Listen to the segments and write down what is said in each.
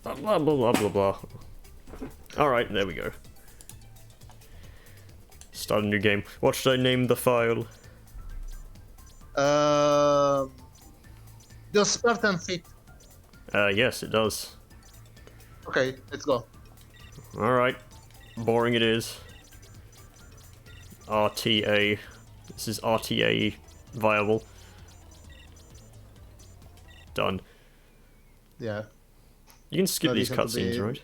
Blah, blah, blah, blah, blah. Alright, there we go. Start a new game. What should I name the file? Does Spartan fit? Yes, it does. Okay, let's go. Alright. Boring it is. RTA. This is RTA viable. Done. Yeah. You can skip No these reason to cutscenes, be- right?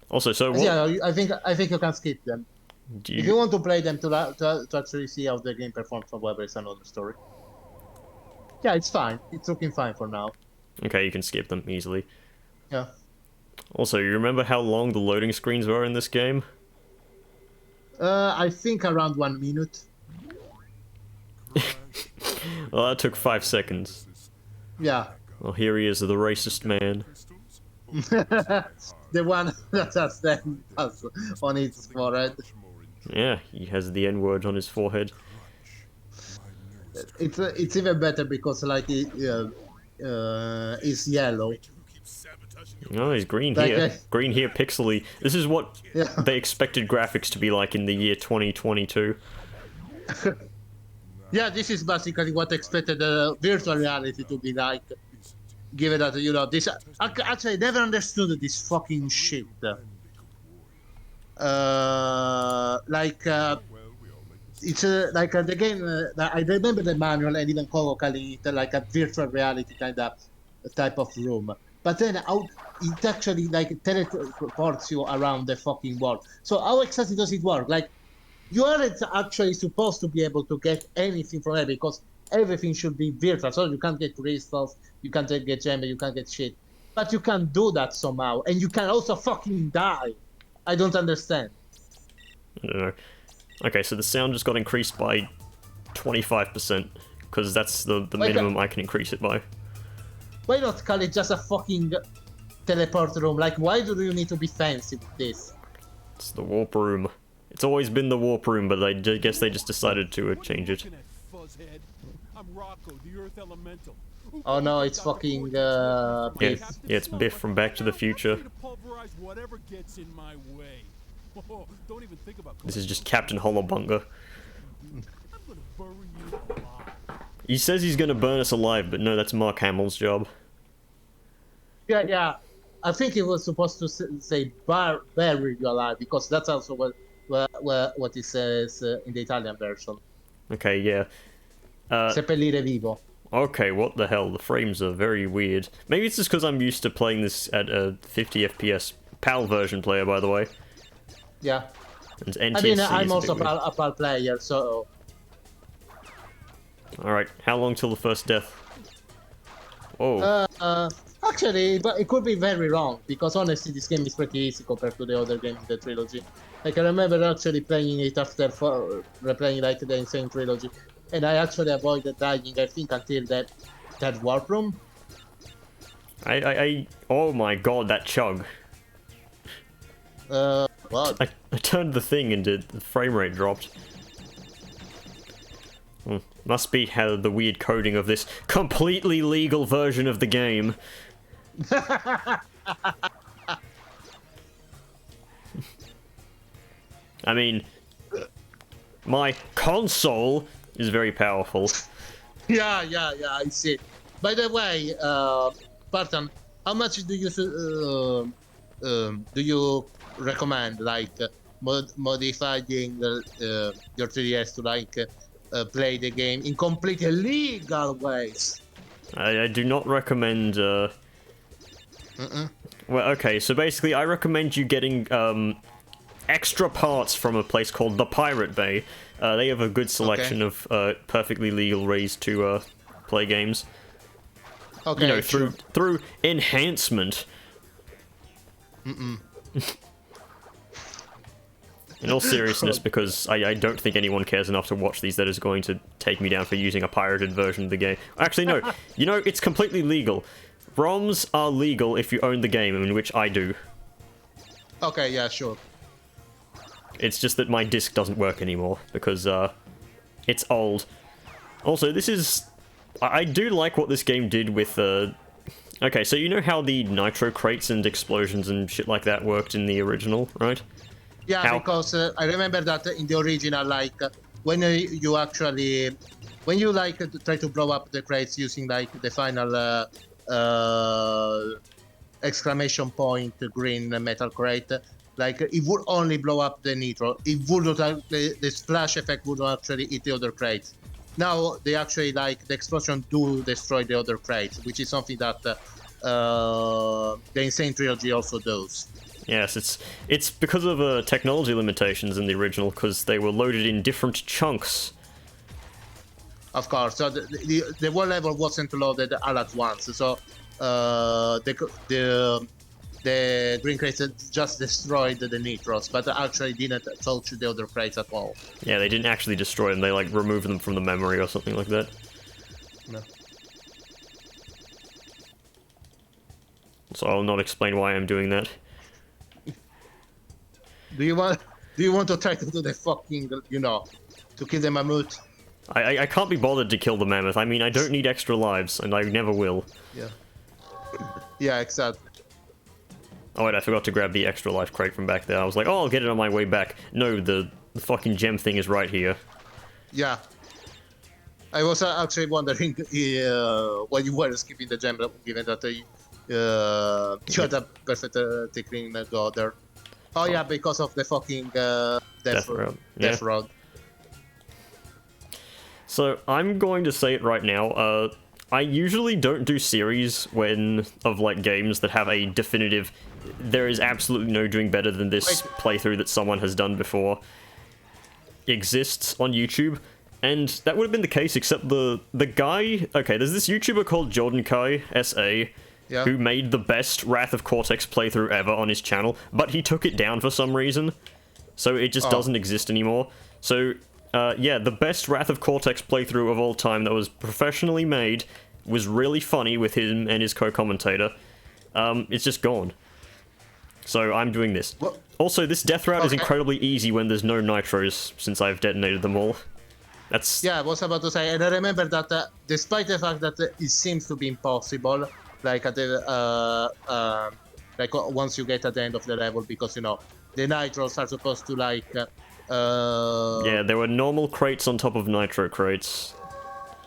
Also, so what? Yeah, I think you can skip them. Do If you want to play them to actually see how the game performs, however, it's another story. Yeah, it's fine. It's looking fine for now. Okay, you can skip them easily. Yeah. Also, you remember how long the loading screens were in this game? I think around 1 minute. Well, that took 5 seconds. Yeah. Well, here he is, the racist man. The one that has them on its forehead. Yeah, he has the N-word on his forehead. It's even better because like it's yellow. No, he's green Like, here. Green here, pixely. This is what Yeah. they expected graphics to be like in the year 2022. Yeah, this is basically what expected virtual reality to be like. Given that this actually I never understood this fucking shit. It's like the game. I remember the manual and even colloquially it like a virtual reality kind of type of room. But then how it actually like teleports you around the fucking world. So how exactly does it work? Like you aren't actually supposed to be able to get anything from it because everything should be virtual. So you can't get crystals, you can't get gems, you can't get shit. But you can do that somehow, and you can also fucking die. I don't understand. I don't know. Okay, so the sound just got increased by 25%, because that's the minimum I can increase it by. Why not call it just a fucking teleport room? Like, why do you need to be fancy with this? It's the warp room. It's always been the warp room, but I guess they just decided to change it. Oh no, it's fucking Biff. Yeah, it's Biff from Back to the Future. This is just Captain Hollabunga. He says he's gonna burn us alive, but no, that's Mark Hamill's job. Yeah. I think he was supposed to say bury you alive because that's also what he says in the Italian version. Okay, yeah. Seppellire vivo. Okay, what the hell? The frames are very weird. Maybe it's just because I'm used to playing this at a 50 FPS PAL version player, by the way. Yeah. And NTSC I mean, is I'm a also bit weird. a PAL player, so... Alright, how long till the first death? Oh. Actually, but it could be very wrong, because honestly, this game is pretty easy compared to the other game in the trilogy. Like, I remember actually playing it after replaying like the Insane Trilogy, and I actually avoided dying, I think, until that warp room. Oh my god, that chug. What? I turned the thing and the frame rate dropped. Must be how the weird coding of this completely legal version of the game. I mean, my console is very powerful. Yeah, I see. By the way, Spartan, how much do you recommend, like, modifying your 3DS to, like, play the game in completely legal ways? I do not recommend, Well, okay, so basically I recommend you getting, extra parts from a place called the Pirate Bay. They have a good selection of, perfectly legal ways to, play games. Okay, You know, through enhancement. In all seriousness, because I don't think anyone cares enough to watch these that is going to take me down for using a pirated version of the game. Actually, no. You know, it's completely legal. ROMs are legal if you own the game, in which I do. Okay, yeah, sure. It's just that my disc doesn't work anymore, because, it's old. Also, this is... I do like what this game did with, Okay, so you know how the nitro crates and explosions and shit like that worked in the original, right? Yeah, How? because I remember that in the original, like when you actually, when you like try to blow up the crates using like the final exclamation point green metal crate, like it would only blow up the nitro. It would not the splash effect would not actually hit the other crates. Now they actually like the explosion do destroy the other crates, which is something that the Insane Trilogy also does. Yes, it's because of technology limitations in the original, because they were loaded in different chunks. Of course, so the one level wasn't loaded all at once. So the green crates just destroyed the nitros, but actually didn't touch the other crates at all. Yeah, they didn't actually destroy them, they like removed them from the memory or something like that. No. So I'll not explain why I'm doing that. Do you want to try to do the fucking, to kill the mammoth? I can't be bothered to kill the mammoth. I mean, I don't need extra lives, and I never will. Yeah. Yeah, exactly. Oh wait, I forgot to grab the extra life crate from back there. I was like, oh, I'll get it on my way back. No, the fucking gem thing is right here. Yeah. I was actually wondering why you were skipping the gem, given that you had a perfect clean go there. Oh yeah, because of the fucking death road. Yeah. Death road. So I'm going to say it right now. I usually don't do series of like games that have a definitive. There is absolutely no doing better than this playthrough that someone has done before. Exists on YouTube, and that would have been the case except the guy. Okay, there's this YouTuber called Jordan Kai SA. Yeah. Who made the best Wrath of Cortex playthrough ever on his channel, but he took it down for some reason, so it just doesn't exist anymore. So, yeah, the best Wrath of Cortex playthrough of all time that was professionally made was really funny with him and his co-commentator. It's just gone. So I'm doing this. What? Also, this death route is incredibly easy when there's no nitros, since I've detonated them all. That's... Yeah, I was about to say, and I remember that despite the fact that it seems to be impossible, like at the once you get at the end of the level, because the nitros are supposed to like yeah, there were normal crates on top of nitro crates.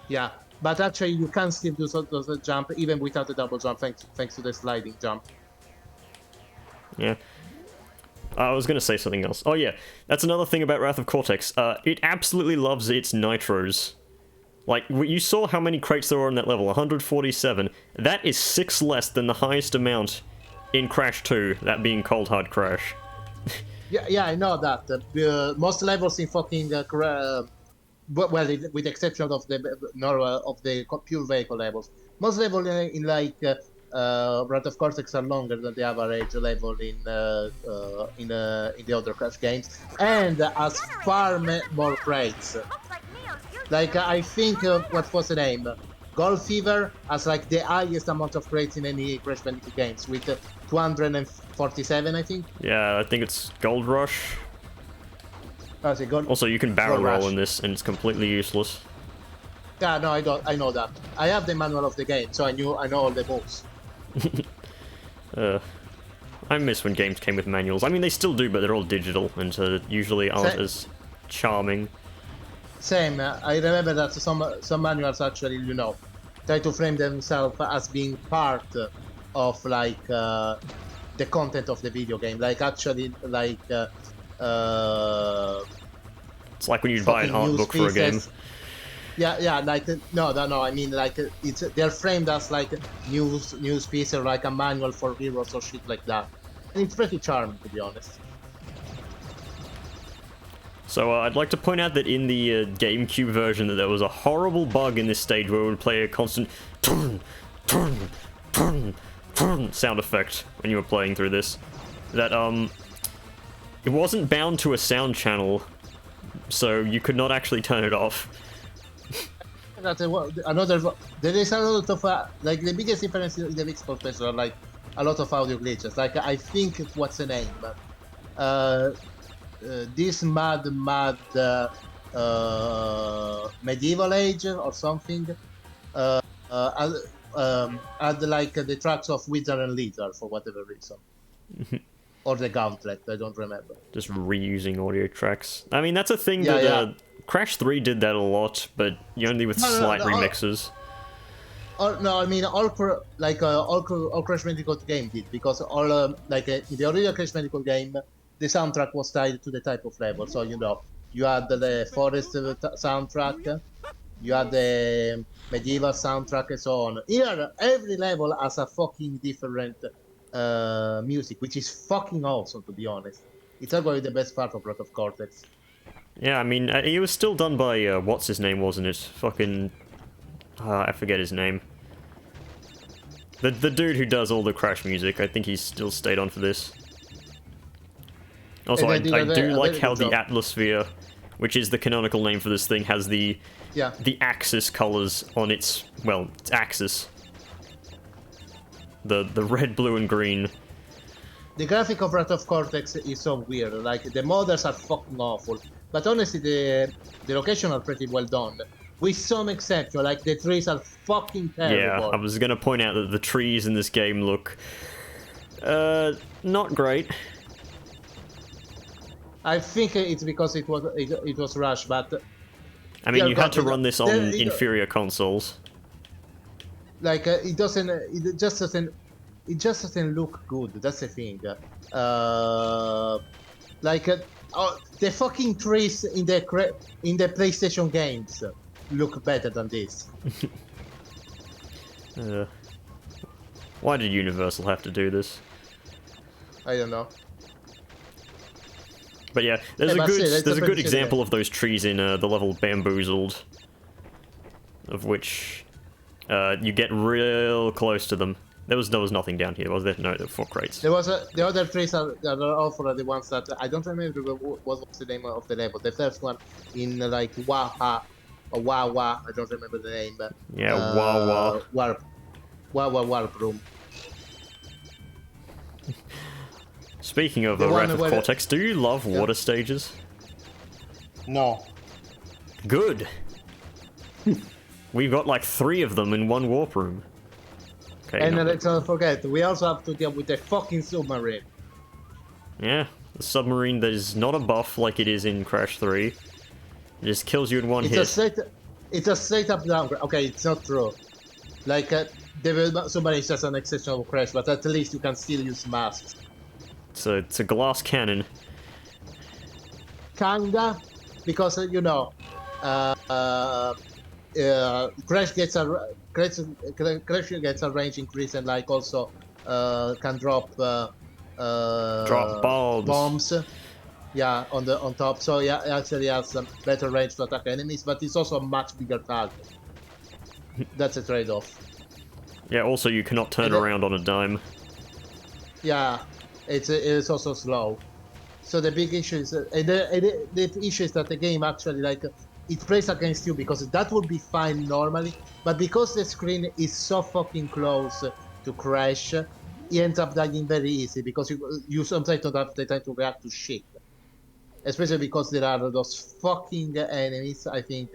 Yeah, but actually you can still do the jump even without the double jump, thanks to the sliding jump. Yeah. I was gonna say something else. Oh yeah, that's another thing about Wrath of Cortex. It absolutely loves its nitros. Like, you saw how many crates there were on that level, 147. That is 6 less than the highest amount in Crash 2, that being Cold Hard Crash. Yeah, I know that. Most levels in fucking well, with the exception of the pure vehicle levels, most levels in like Wrath of Cortex are longer than the average level in the other Crash games, and has far more crates. Like, I think, what was the name? Golf Fever has, like, the highest amount of crates in any Crash Bandicoot games, with 247, I think. Yeah, I think it's Gold Rush. Oh, is it Gold? Also, you can barrel Gold roll Rush. in this, and it's completely useless. Yeah, no, I know that. I have the manual of the game, so I know all the moves. I miss when games came with manuals. I mean, they still do, but they're all digital, and so usually aren't as charming. Same. I remember that some manuals actually, try to frame themselves as being part of like the content of the video game. Like actually, like it's like when you buy an art book for a game. Yeah, like no. I mean, like they're framed as like news piece or like a manual for heroes or shit like that, and it's pretty charming, to be honest. So I'd like to point out that in the GameCube version that there was a horrible bug in this stage where it would play a constant turn, turn, turn, turn sound effect when you were playing through this. That it wasn't bound to a sound channel, so you could not actually turn it off. There is a lot of like the biggest difference in the mix space are like a lot of audio glitches. Like I think what's the name? This mad medieval age or something add like the tracks of Wizard and Lizard for whatever reason, or the Gauntlet. I don't remember. Just reusing audio tracks. I mean, that's a thing Yeah, that yeah. Crash 3 did that a lot, but only with slight remixes. No, I mean all Crash Bandicoot game did, because all in the original Crash Bandicoot game, the soundtrack was tied to the type of level. So you had the forest soundtrack, you had the medieval soundtrack, and so on. Here, every level has a fucking different music, which is fucking awesome, to be honest. It's probably the best part of Breath of Cortex. Yeah, I mean, it was still done by what's his name, wasn't it? Fucking, I forget his name. The dude who does all the Crash music, I think he's still stayed on for this. Also, I do like how the Atmosphere, which is the canonical name for this thing, has the Axis colors on its axis. The red, blue, and green. The graphic of Breath of Cortex is so weird. Like, the models are fucking awful, but honestly, the location are pretty well done. With some exception, like the trees are fucking terrible. Yeah, I was gonna point out that the trees in this game look not great. I think it's because it was rushed, but I mean, you had to run this on inferior consoles. Like it just doesn't look good. That's the thing. The fucking trees in the PlayStation games look better than this. Why did Universal have to do this? I don't know. But yeah, there's a good example of those trees in the level Bamboozled, of which you get real close to them. There was nothing down here, was there? No, there were 4 crates. There was the other trees that are awful, the ones that I don't remember what was the name of the level. The first one in like Waha or Wawa, I don't remember the name. Yeah, Wawa. Warp Room. Speaking of Wrath of Cortex, do you love water stages? No. Good. We've got like 3 of them in one warp room. Okay, and let's not forget, we also have to deal with the fucking submarine. Yeah, the submarine that is not a buff like it is in Crash 3. It just kills you in one hit. It's a straight up downgrade. Okay, it's not true. Like, the submarine is just an exceptional Crash, but at least you can still use masks. It's a glass cannon. Kinda, because Crash gets a range increase, and like also can drop bombs. Yeah, on top. So yeah, it actually has some better range to attack enemies, but it's also a much bigger target. That's a trade-off. Yeah. Also, you cannot turn around on a dime. Yeah, it's also slow. So the big issue is, the issue is that the game actually it plays against you, because that would be fine normally, but because the screen is so fucking close to Crash, he ends up dying very easy, because you sometimes don't have the time to react to shit. Especially because there are those fucking enemies, I think,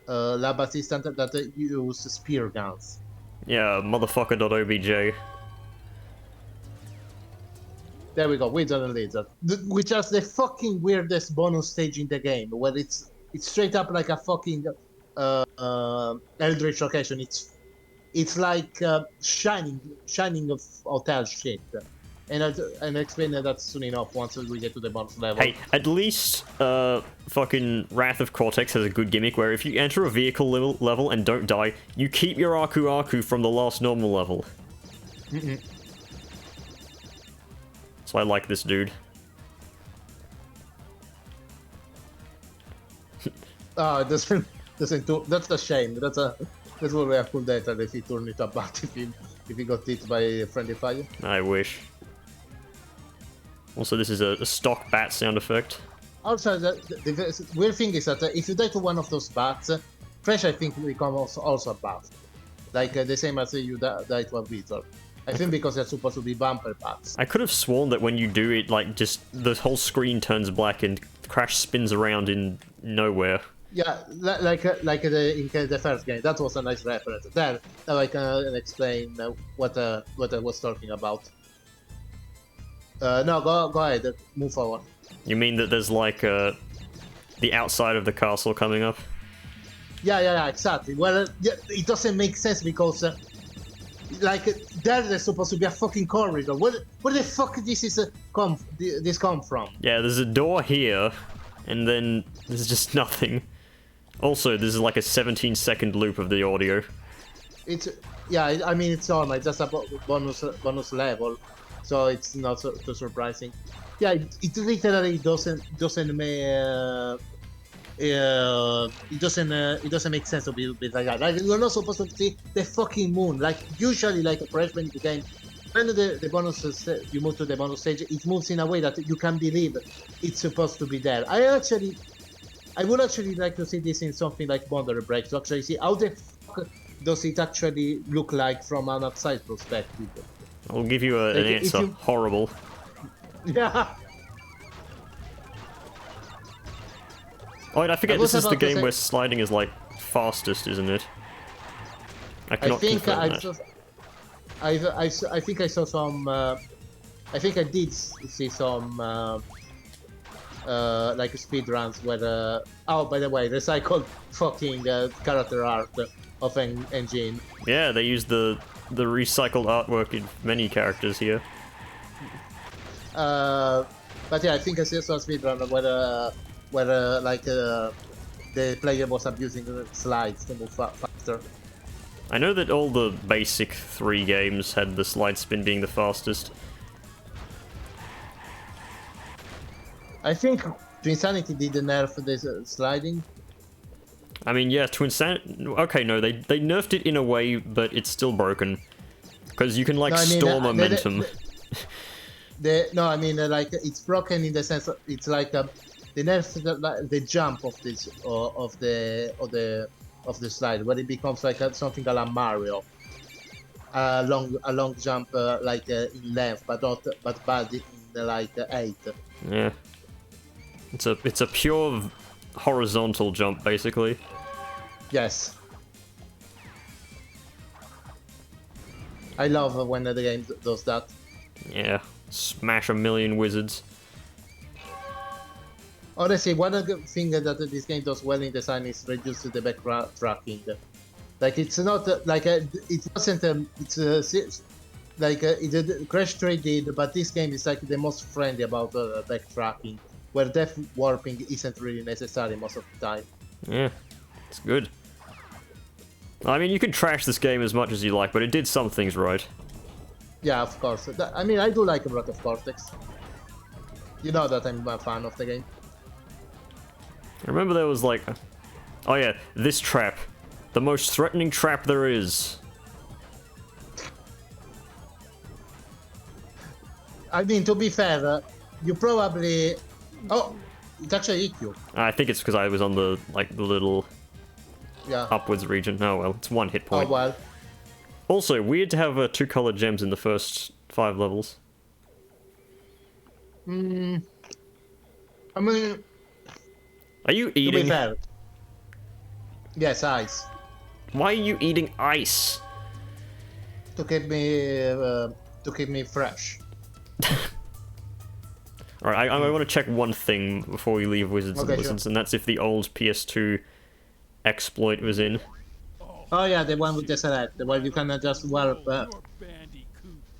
lab assistant that use spear guns. Yeah, motherfucker.obj. There we go, Wizard and Lizard, which has the fucking weirdest bonus stage in the game, where it's straight up like a fucking Eldritch location. It's like shining of hotel shit. And I'll explain that soon enough once we get to the bonus level. Hey, at least fucking Wrath of Cortex has a good gimmick where if you enter a vehicle level and don't die, you keep your Aku Aku from the last normal level. So I like this dude. Oh, it doesn't that's a shame. That's what we have cool data if he turned it up bad if he got hit by a friendly fire. I wish. Also, this is a stock bat sound effect. Also, the weird thing is that if you die to one of those bats, Crash, I think, becomes also a bat. Like the same as you die to a beetle. I think because they're supposed to be bumper bats. I could have sworn that when you do it, like, just the whole screen turns black and Crash spins around in nowhere. Yeah, like in the first game. That was a nice reference. There, now I can explain what I was talking about. No, go ahead. Move forward. You mean that there's like the outside of the castle coming up? Yeah, exactly. Well, yeah, it doesn't make sense because like there's supposed to be a fucking corridor. Where the fuck this come from? Yeah, there's a door here, and then there's just nothing. Also, this is like a 17-second loop of the audio. It's yeah. I mean, it's normal. It's just a bonus level, so it's not too surprising. Yeah, it literally it doesn't make sense to be like that. Like you're not supposed to see the fucking moon. Like usually, like a freshman in the game, when the bonus you move to the bonus stage, it moves in a way that you can believe it's supposed to be there. I would actually like to see this in something like Boundary Break to actually see how the fuck does it actually look like from an outside perspective. I'll give you an answer. Horrible. Yeah. Oh, and I forget this is the game where sliding is like fastest, isn't it? I cannot confirm that. I think I saw some. I think I did see some like speed runs where. Oh, by the way, recycled fucking character art of an engine. Yeah, they use the recycled artwork in many characters here. But yeah, I think I saw a speed run where like the player was abusing the slides to move faster. I know that all the basic 3 games had the slide spin being the fastest. I think Twinsanity did nerf this sliding. I mean, yeah, Twinsanity... Okay, no, they nerfed it in a way, but it's still broken. Because you can, like, store momentum. No, I mean, like, it's broken in the sense of, it's like they nerfed the jump of this of the slide, where it becomes like something a la Mario, a long jump like in length, but bad in like 8. Yeah, it's a pure horizontal jump basically. Yes, I love when the game does that. Yeah, smash a million wizards. Honestly, one of the things that this game does well in design is reduce the backtracking. Like it's not like it wasn't it's like Crash 3 did, but this game is like the most friendly about backtracking, where depth warping isn't really necessary most of the time. Yeah, it's good. I mean, you can trash this game as much as you like, but it did some things right. Yeah, of course. I mean, I do like a lot of Cortex. You know that I'm a fan of the game. I remember there was like... Oh yeah, this trap. The most threatening trap there is. I mean, to be fair, you probably... Oh, it actually hit you. I think it's because I was on the, like, the little... Yeah. Upwards region. Oh well, it's 1 hit point. Oh well. Also, weird to have 2 colored gems in the first 5 levels. I mean... Are you eating? To be fair. Yes, ice. Why are you eating ice? To keep me fresh. Alright, I want to check one thing before we leave Wizards and Lizards, and that's if the old PS2 exploit was in. Oh yeah, the one with the select, where you can just warp to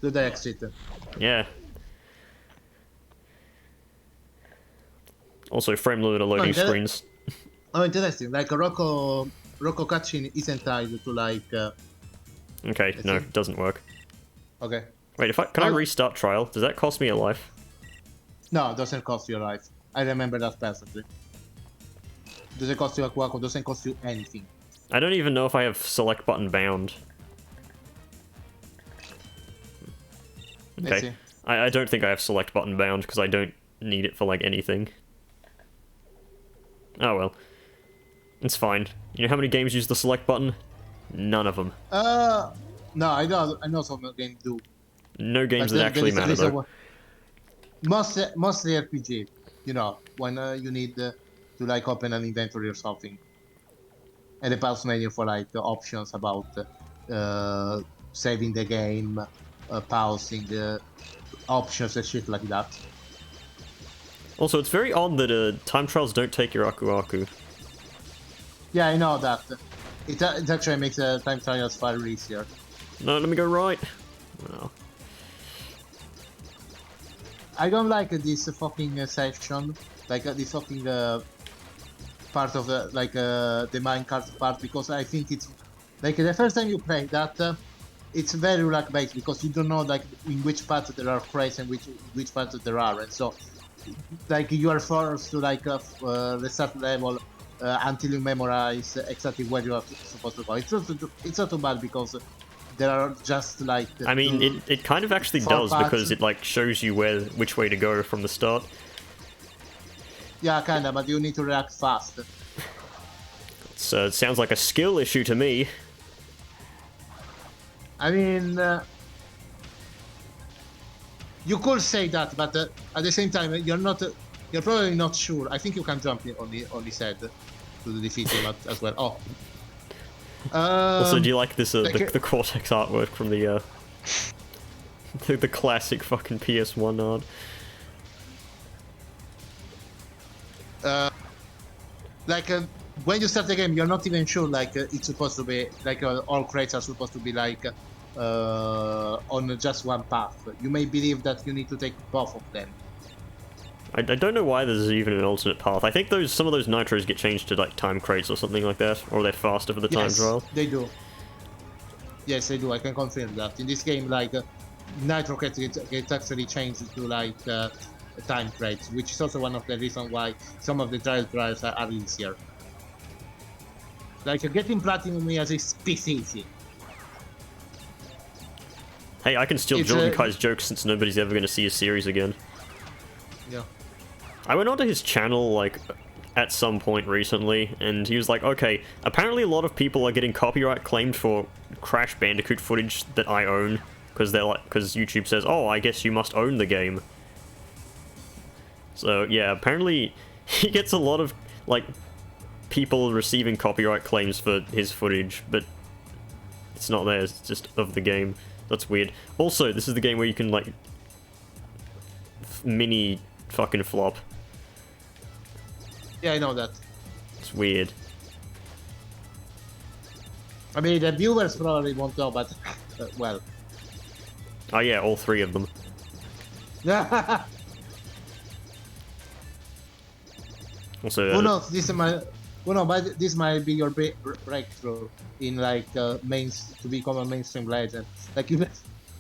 the exit. Yeah. Also, frame limiter loading screens. Oh, interesting. Like a Rocco cutscene isn't tied to like. Okay, no, it doesn't work. Okay. Wait, can I restart trial? Does that cost me a life? No, it doesn't cost you a life. I remember that perfectly. Doesn't cost you a quack, doesn't cost you anything. I don't even know if I have select button bound. Okay. I don't think I have select button bound because I don't need it for like anything. Oh well. It's fine. You know how many games use the select button? None of them. No, I know some games do. No games that actually matter though. Mostly RPG, you know, when you need to to like open an inventory or something, and the pause menu for like the options about saving the game, pausing the options and shit like that. Also, it's very odd that time trials don't take your Aku Aku. Yeah, I know that. It actually makes time trials far easier. No, let me go right. No. I don't like this fucking section, like this fucking part of the the minecart part, because I think it's like the first time you play that, it's very luck based because you don't know like in which parts there are crates and which parts there are, and so like you are forced to like restart level until you memorize exactly where you are supposed to go. It's not too bad because there are just like I mean, it kind of actually does parts. because it like shows you which way to go from the start. Yeah, kinda, but you need to react fast. So it sounds like a skill issue to me. I mean, you could say that, but at the same time, you're probably not sure. I think you can jump on his head to defeat him as well. Oh. Also, do you like this like the Cortex artwork from the the classic fucking PS1 art? Like when you start the game, you're not even sure like it's supposed to be like all crates are supposed to be like on just one path. You may believe that you need to take both of them. I don't know why there's even an alternate path. I think some of those nitros get changed to like time crates or something like that, or they're faster for the time trial. They do. Yes, they do. I can confirm that. In this game, like nitro crates get actually changed to like time crates, which is also one of the reasons why some of the trials are easier. Like getting platinum as a piece easy. Hey, I can steal Jordan Kai's jokes since nobody's ever going to see his series again. Yeah. I went onto his channel, like, at some point recently, and he was like, okay, apparently a lot of people are getting copyright claimed for Crash Bandicoot footage that I own, because YouTube says, oh, I guess you must own the game. So, yeah, apparently he gets a lot of, like, people receiving copyright claims for his footage, but it's not theirs, it's just of the game. That's weird. Also, this is the game where you can, like, mini fucking flop. Yeah, I know that. It's weird. I mean, the viewers probably won't know, but well. Oh yeah, all three of them. Yeah. Also, Who knows? This might be your breakthrough in like to become a mainstream legend. Like you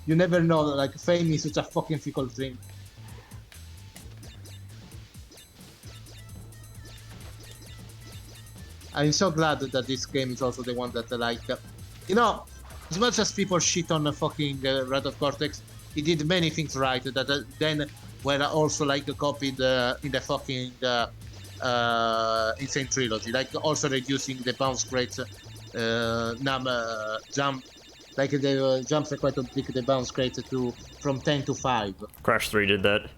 never know. Like fame is such a fucking fickle thing. I'm so glad that this game is also the one that as much as people shit on the fucking Red of Cortex, it did many things right that then were also like copied in the fucking Insane Trilogy, like also reducing the bounce rates, jump, like the jumps required to pick the bounce rate from 10 to 5. Crash 3 did that.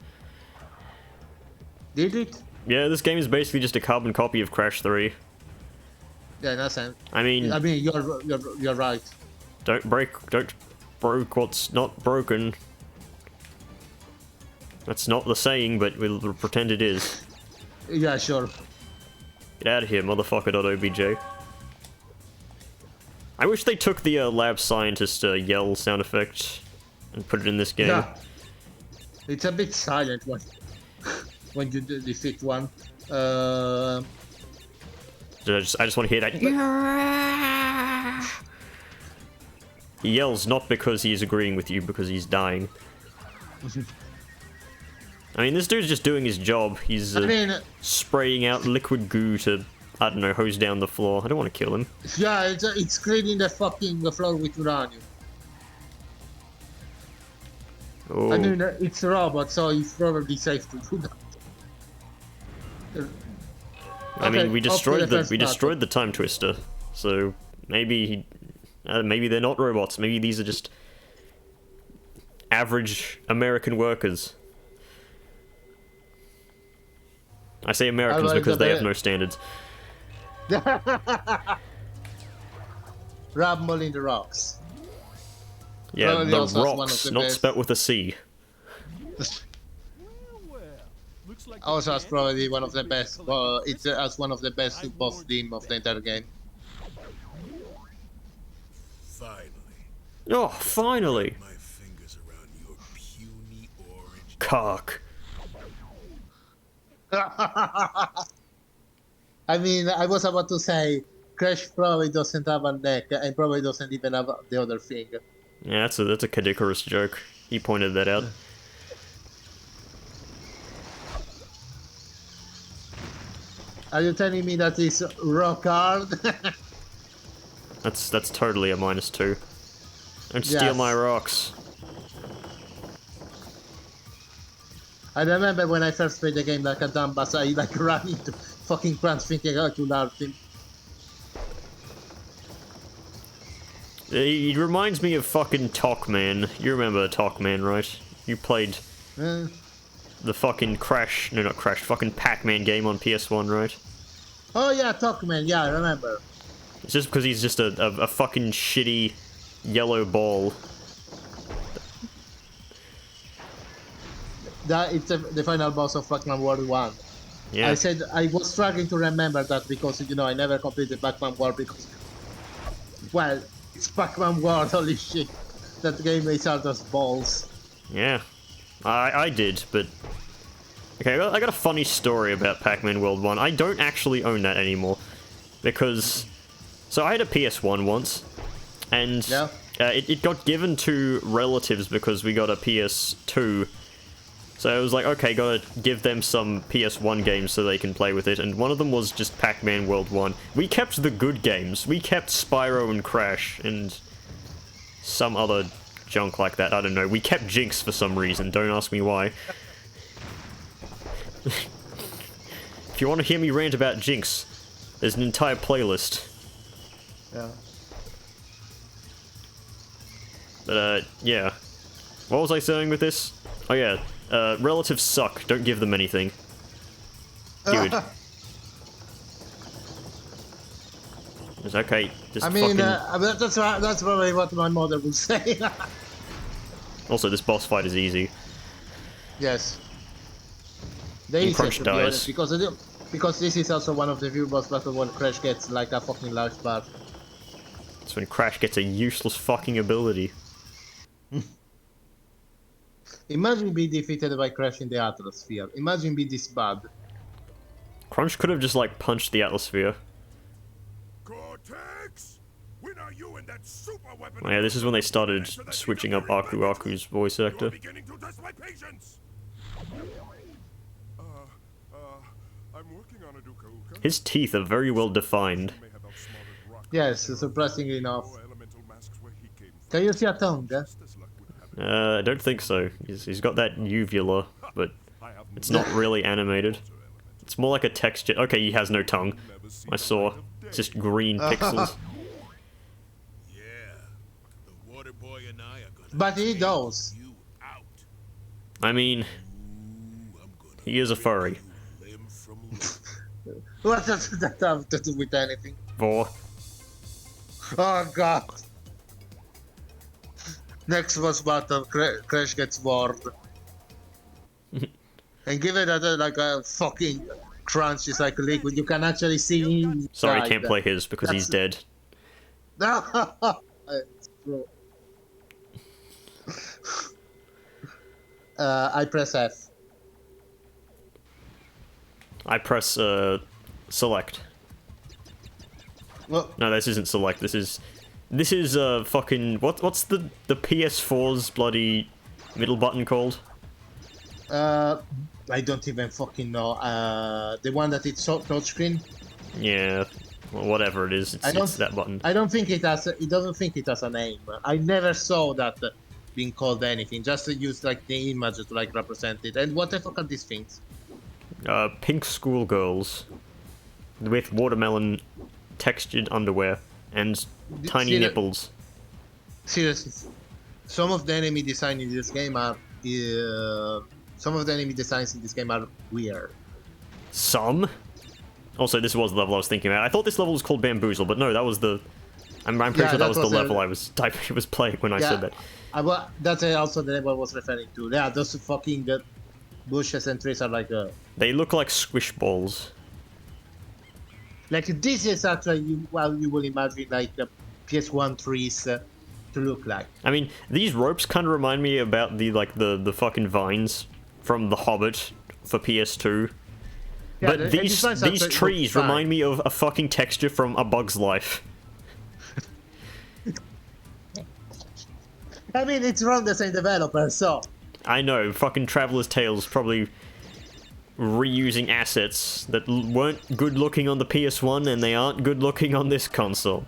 Did it? Yeah, this game is basically just a carbon copy of Crash 3. Yeah, in that sense. I mean, you're right. Don't broke what's not broken. That's not the saying, but we'll pretend it is. Yeah, sure. Get out of here, motherfucker.obj. I wish they took the lab scientist yell sound effect and put it in this game. Yeah. It's a bit silent when you defeat one. I just want to hear that. He yells not because he's agreeing with you, because he's dying. I mean, this dude's just doing his job. He's spraying out liquid goo to, I don't know, hose down the floor. I don't want to kill him. Yeah, it's cleaning the fucking floor with uranium. Oh. I mean, it's a robot, so it's probably safe to do that. I mean, we destroyed the time twister, so maybe maybe they're not robots. Maybe these are just average American workers. I say Americans because they have no standards. Rumble in the Rocks. Yeah, Probably the also has one of Rocks, the not best- spelt with a C. Also has probably one of the best. It has one of the best boss theme of the entire game. Finally. Oh, finally! My fingers around your puny orange. Cock. I mean, I was about to say, Crash probably doesn't have a neck, and probably doesn't even have the other thing. Yeah, that's a Kadikarus joke. He pointed that out. Are you telling me that it's rock hard? That's totally a -2. Don't steal Yes. my rocks. I remember when I first played the game like a dumbass, I like ran into fucking Crunch thinking how to learn him. It reminds me of fucking Talkman. You remember Talkman, right? You played the fucking Crash, no, not Crash, fucking Pac-Man game on PS1, right? Oh yeah, Talkman, yeah, I remember. It's just because he's just a fucking shitty yellow ball. That it's the final boss of Pac-Man World 1. Yeah. I said I was struggling to remember that because I never completed Pac-Man World because, well, it's Pac-Man World. Holy shit, that game is out of balls. Yeah. I did, but... Okay, I got a funny story about Pac-Man World 1. I don't actually own that anymore. Because... So I had a PS1 once, and Yeah. it got given to relatives because we got a PS2. So it was like, okay, gotta give them some PS1 games so they can play with it, and one of them was just Pac-Man World 1. We kept the good games. We kept Spyro and Crash, and some other junk like that, I don't know. We kept Jinx for some reason, don't ask me why. If you want to hear me rant about Jinx, there's an entire playlist. Yeah. But, yeah. What was I saying with this? Oh, yeah. Relatives suck. Don't give them anything. Dude. It's okay. Just I mean, fucking... that's probably what my mother would say. Also, this boss fight is easy. Yes. They And Crunch to be honest, dies. because this is also one of the few boss battles when Crash gets like a fucking large bar. It's when Crash gets a useless fucking ability. Imagine being defeated by Crash in the Atmosphere. Imagine being this bad. Crunch could have just, like, punched the Atmosphere. Cortex! When are you and that super weapon? Oh, yeah, this is when they started switching up Aku Aku's voice You're actor. beginning to test my patience. I'm working on a Duka-Uka. His teeth are very well defined. May have outsmarted rock. Yes, surprisingly enough. No elemental masks where he came from. Can you see a tongue? Just as luck would have it. I don't think so. He's got that uvula, but I have it's not really animated. It's more like a texture. Okay, he has no tongue. never seen I saw. It's just green pixels. Yeah, the water boy and I are gonna But he take does. you out. I mean, Ooh, I'm gonna he is a furry. limb from limb. What does that have to do with anything? For Oh god. Next boss battle, Crash gets bored. And given that like a fucking Crunch is like liquid, you can actually see him. sorry, inside. can't play his because he's dead. It's true. I press F. I press select. Well, No, this isn't select. This is fucking what's the PS4's bloody middle button called? I don't even fucking know. The one that it's touchscreen. Yeah, well, whatever it is, it's that button. I don't think it has. It doesn't think it has a name. I never saw that being called anything. Just to use like the image to like represent it. And what the fuck are these things? Pink schoolgirls with watermelon textured underwear and tiny see that- nipples. Seriously, some of the enemy design in this game are. Some of the enemy designs in this game are weird. Some. Also, this was the level I was thinking about. I thought this level was called Bamboozle, but no, that was the... I'm pretty Yeah, sure that that was the was level I was playing when I said that. That's also the level I was referring to. Yeah, those fucking bushes and trees are like... They look like squish balls. Like, this is actually, you will imagine, like, PS1 trees to look like. I mean, these ropes kind of remind me about the fucking vines from The Hobbit for PS2. Yeah, But these trees remind me of a fucking texture from A Bug's Life. I mean, it's from the same developer, so... I know, fucking Traveler's Tales probably reusing assets that weren't good looking on the PS1 and they aren't good looking on this console.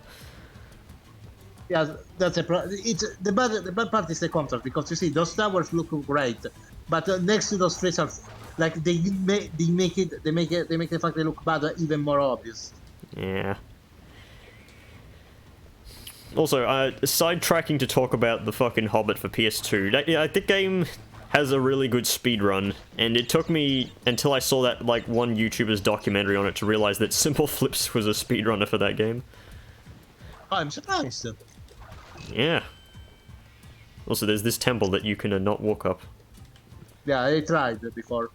Yeah, that's the bad part is the contrast, because you see those towers look great, but next to those trees are like they make the fact they look bad even more obvious. Yeah. Also, sidetracking to talk about the fucking Hobbit for PS2. The game has a really good speedrun, and it took me until I saw that like one YouTuber's documentary on it to realize that Simple Flips was a speedrunner for that game. I'm surprised. Yeah. Also, there's this temple that you can not walk up. Yeah, I tried before.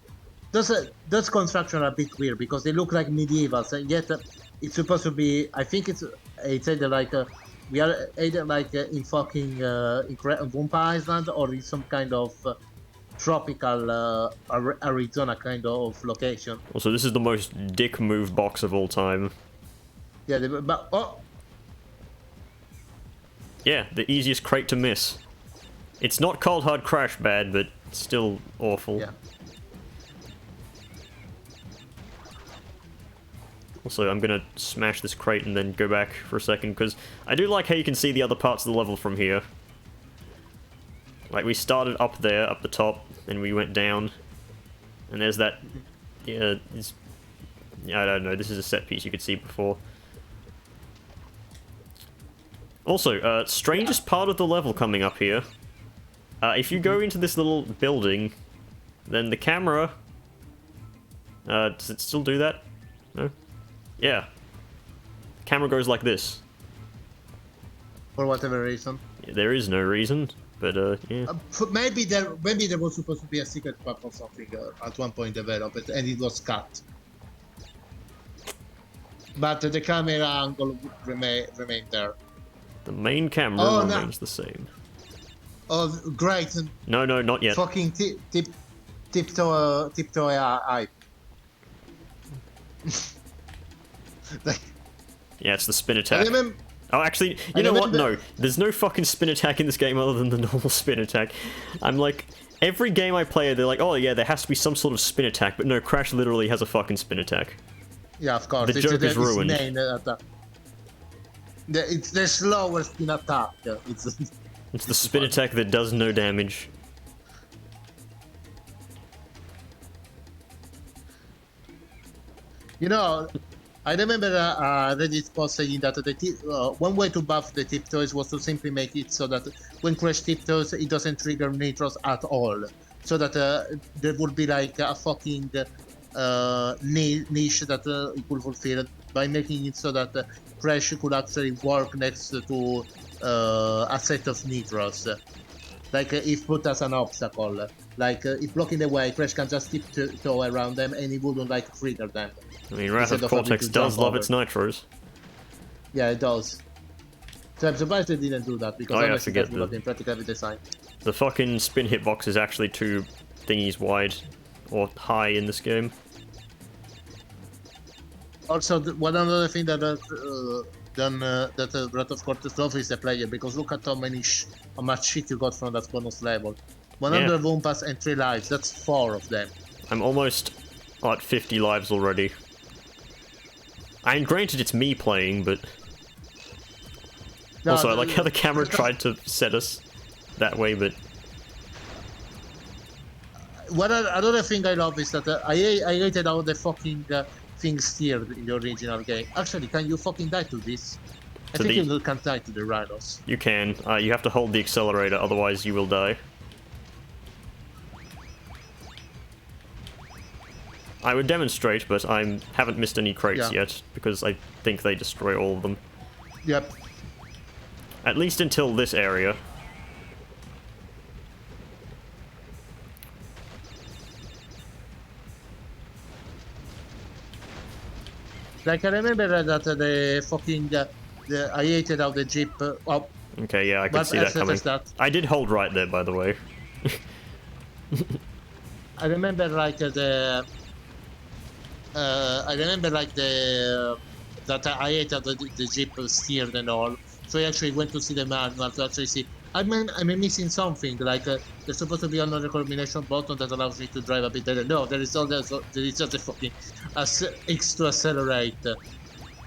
Those construction are a bit weird because they look like medievals, and yet it's supposed to be. I think it's either like we are either like in fucking Wumpa Island or in some kind of tropical Arizona kind of location. Also, this is the most dick move box of all time. Yeah, but yeah, the easiest crate to miss. It's not Cold Hard Crash bad, but still awful. Yeah. Also, I'm gonna smash this crate and then go back for a second, because I do like how you can see the other parts of the level from here. Like, we started up there, up the top, and we went down. And there's that... Yeah, I don't know, this is a set piece you could see before. Also, strangest part of the level coming up here. If you go into this little building, then the camera... does it still do that? No? Yeah. The camera goes like this. For whatever reason. Yeah, there is no reason, but yeah. Maybe there was supposed to be a secret path or something at one point developed, and it was cut. But the camera angle remained there. The main camera remains the same. Oh, great! No, not yet. Fucking tiptoe eye. Yeah, it's the spin attack. Oh, actually, you know what? No, there's no fucking spin attack in this game other than the normal spin attack. I'm like, every game I play, they're like, oh yeah, there has to be some sort of spin attack, but no, Crash literally has a fucking spin attack. Yeah, of course. The joke is ruined. It's the slower spin attack. It's the spin attack that does no damage. You know, I remember Reddit post saying that one way to buff the tiptoes was to simply make it so that when Crash tiptoes, it doesn't trigger nitros at all. So that there would be like a fucking niche that it could fulfill by making it so that Crash could actually work next to a set of nitros. Like if put as an obstacle. Like if blocking the way, Crash can just tiptoe around them and it wouldn't like trigger them. I mean, Wrath of Cortex does love its nitros. Yeah, it does. So I'm surprised they didn't do that because honestly that would have been practically designed. The fucking spin hitbox is actually 2 thingies wide or high in this game. Also, one other thing that Wrath of Cortex loves is the player, because look at how much shit you got from that bonus level. 100 Wumpas and 3 lives. That's 4 of them. I'm almost at 50 lives already. I mean, granted, it's me playing, but... No, also, I like how the camera tried to set us that way, but... Another thing I love is that I hated how the fucking things steered in the original game. Actually, can you fucking die to this? I think you can't die to the rhinos. You can. You have to hold the accelerator, otherwise you will die. I would demonstrate, but I haven't missed any crates Yeah. yet, because I think they destroy all of them. Yep. At least until this area. Like I remember that the fucking I hated how the jeep. Oh, Okay, yeah, I could but see that as it coming. is that, I did hold right there, by the way. I remember like the. I remember like the that I hated the jeep steered and all. So I actually went to see the manual to actually see. I'm missing something. Like there's supposed to be another combination button that allows me to drive a bit better. No, there is just a fucking X to accelerate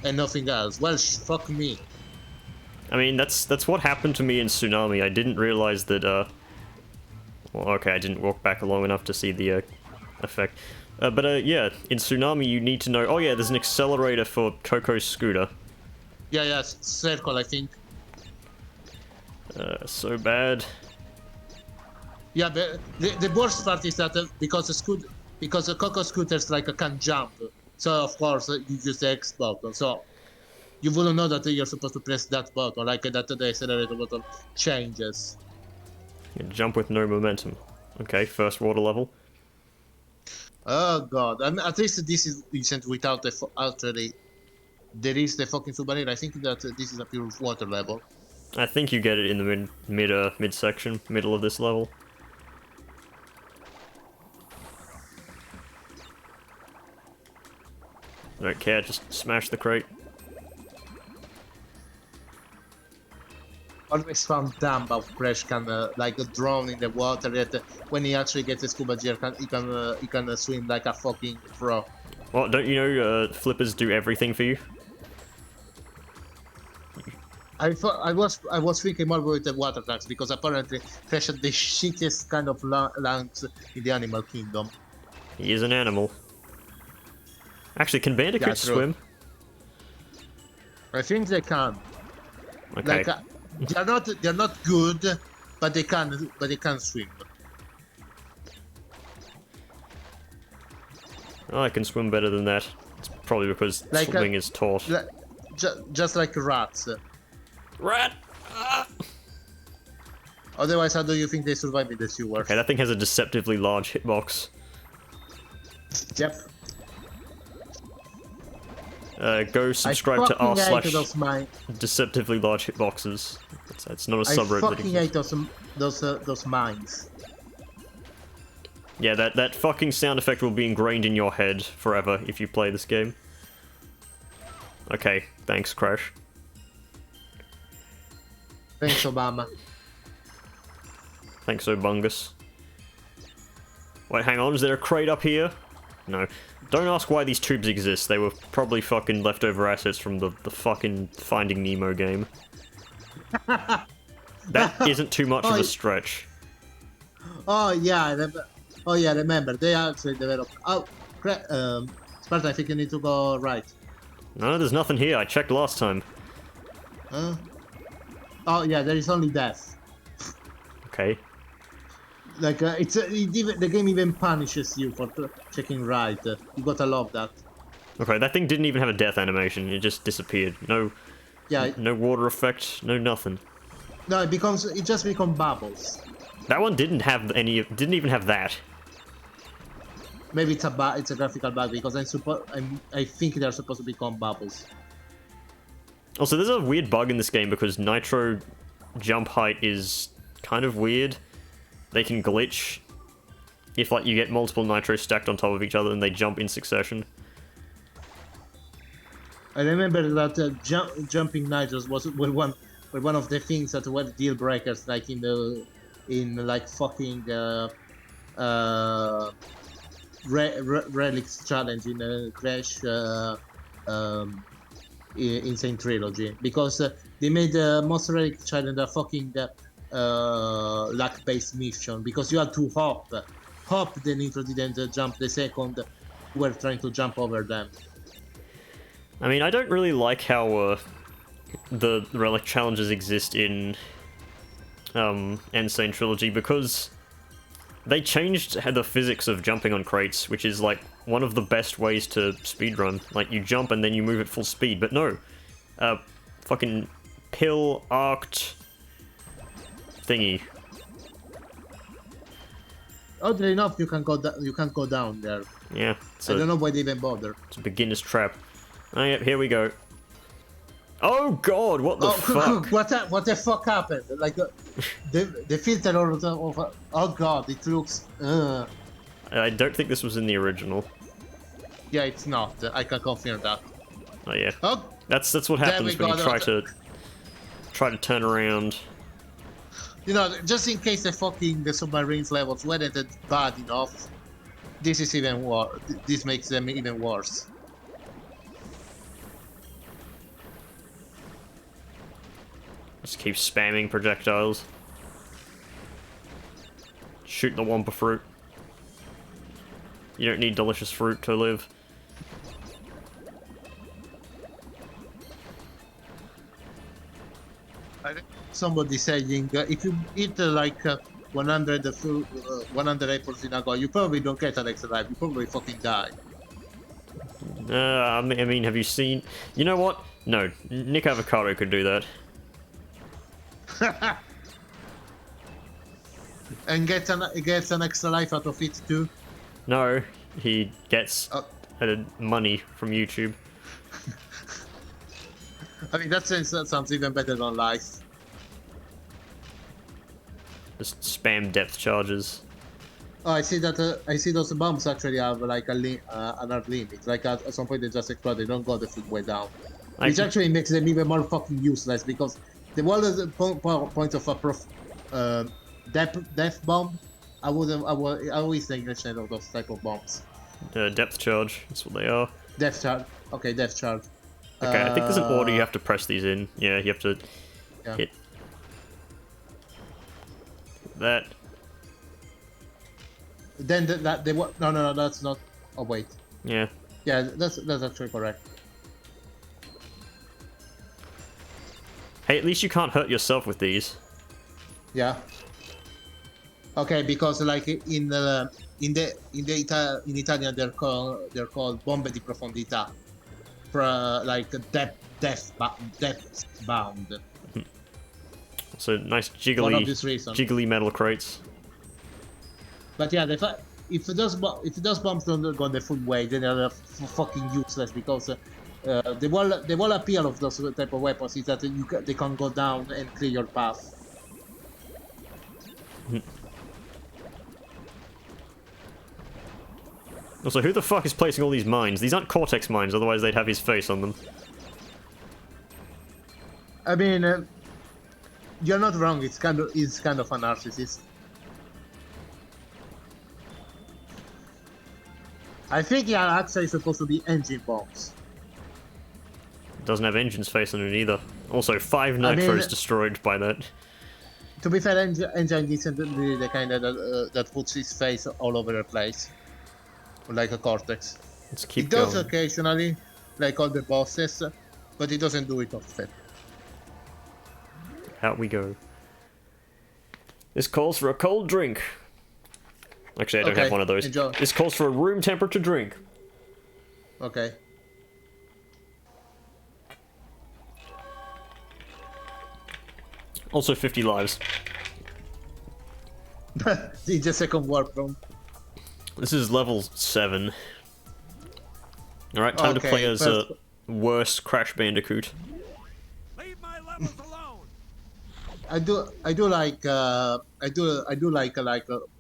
and nothing else. Well, fuck me. I mean, that's what happened to me in Tsunami. I didn't realize that, well, okay, I didn't walk back long enough to see the, effect. But, yeah, in Tsunami you need to know... Oh, yeah, there's an accelerator for Coco's scooter. Yeah, circle, I think. So bad. Yeah, the worst part is that because the Coco scooters like can't jump, so of course you use the X button. So you wouldn't know that you're supposed to press that button, like that the accelerator button changes. You jump with no momentum. Okay, first water level. Oh god, and at least this is decent without the actually. There is the fucking submarine. I think that this is a pure water level. I think you get it in the mid section, middle of this level. Don't care, just smash the crate. Always found dumb how Fresh can like drown in the water. That when he actually gets a scuba gear, he can swim like a fucking pro. Well, don't you know flippers do everything for you? I thought I was thinking more with the water tanks because apparently Fresh had the shittiest kind of lungs in the animal kingdom. He is an animal. Actually, can bandicoots true. swim? I think they can. Okay. Like they're not good, but they can swim. Oh, I can swim better than that. It's probably because Like, swimming is taught. Just like rats. Rat! Ah! Otherwise, how do you think they survive in the sewer? Okay, that thing has a deceptively large hitbox. Yep. Go subscribe to r hate slash those deceptively large hitboxes. It's not a I subreddit that fucking exists. hate those mines. Yeah, that fucking sound effect will be ingrained in your head forever if you play this game. Okay, thanks, Crash. Thanks, Obama. Thanks, Obungus. Wait, hang on, is there a crate up here? No. Don't ask why these tubes exist. They were probably fucking leftover assets from the fucking Finding Nemo game. That isn't too much of a stretch. Oh yeah, remember they actually developed. Oh, Sparta, I think you need to go right. No, there's nothing here. I checked last time. Huh? Oh yeah, there is only death. Okay. Like the game even punishes you for checking right. You gotta love that. Okay, that thing didn't even have a death animation. It just disappeared. No. Yeah. No water effect. No nothing. No, it just becomes bubbles. That one didn't have any. Didn't even have that. Maybe it's a graphical bug because I think they're supposed to become bubbles. Also, there's a weird bug in this game because Nitro jump height is kind of weird. They can glitch if like you get multiple Nitros stacked on top of each other and they jump in succession. I remember that jumping Nitros were one of the things that were deal breakers, like in like fucking Relics challenge in Crash Insane Trilogy, because they made Monster Relic challenge a fucking luck-based mission, because you had to hop the Nitro didn't jump the second you were trying to jump over them. I mean, I don't really like how the Relic challenges exist in Insane Trilogy, because They changed the physics of jumping on crates, which is like one of the best ways to speedrun. Like you jump and then you move at full speed, but no. Fucking pill arced thingy. Oddly enough, you can't go down there. Yeah. I don't know why they even bother. It's a beginner's trap. Oh yeah, here we go. Oh god, what the fuck? What the fuck happened? Like the filter of oh god, it looks. I don't think this was in the original. Yeah, it's not. I can confirm that. Oh yeah. Oh, that's what happens when you try to turn around. You know, just in case the submarines levels weren't bad enough, this is even worse. This makes them even worse. Just keep spamming projectiles. Shoot the Wampa fruit. You don't need delicious fruit to live. Somebody saying if you eat like 100 apples in a go, you probably don't get an extra life. You probably fucking die. I mean, have you seen? You know what? No, Nick Avocado could do that. And gets an extra life out of it too. No, he gets money from YouTube. I mean, that sounds even better than life. Just spam depth charges. Oh, I see that. I see those bombs actually have like an hard limit. Like at some point they just explode. They don't go the full way down, which actually makes them even more fucking useless because the one of the point of a death bomb. I always neglected of those type of bombs. Depth charge. That's what they are. Depth charge. Okay, depth charge. Okay, I think there's an order you have to press these in. Yeah, you have to hit that. Then no, that's not. Oh wait. Yeah. Yeah, that's actually correct. Hey, at least you can't hurt yourself with these. Yeah. Okay, because like in Italian they're called bombe di profondità, like depth bound. So nice jiggly metal crates. But yeah, if those bombs don't go the full way, then they're fucking useless because the whole appeal of those type of weapons is that they can go down and clear your path. Also, who the fuck is placing all these mines? These aren't Cortex mines, otherwise they'd have his face on them. I mean, you're not wrong. It's kind of a narcissist. I think they are actually supposed to be engine bombs. Doesn't have engine's face on it either. Also, 5 nitros destroyed by that. To be fair, engine isn't really the kind that puts his face all over the place. Like a Cortex. Let's keep it does going. Occasionally, like all the bosses, but it doesn't do it often. Out we go. This calls for a cold drink. Actually, I don't have one of those. Enjoy. This calls for a room temperature drink. Okay. Also 50 lives. In the second warp room. This is level 7. Alright, time to play as a worse Crash Bandicoot. Leave my levels alone. I do like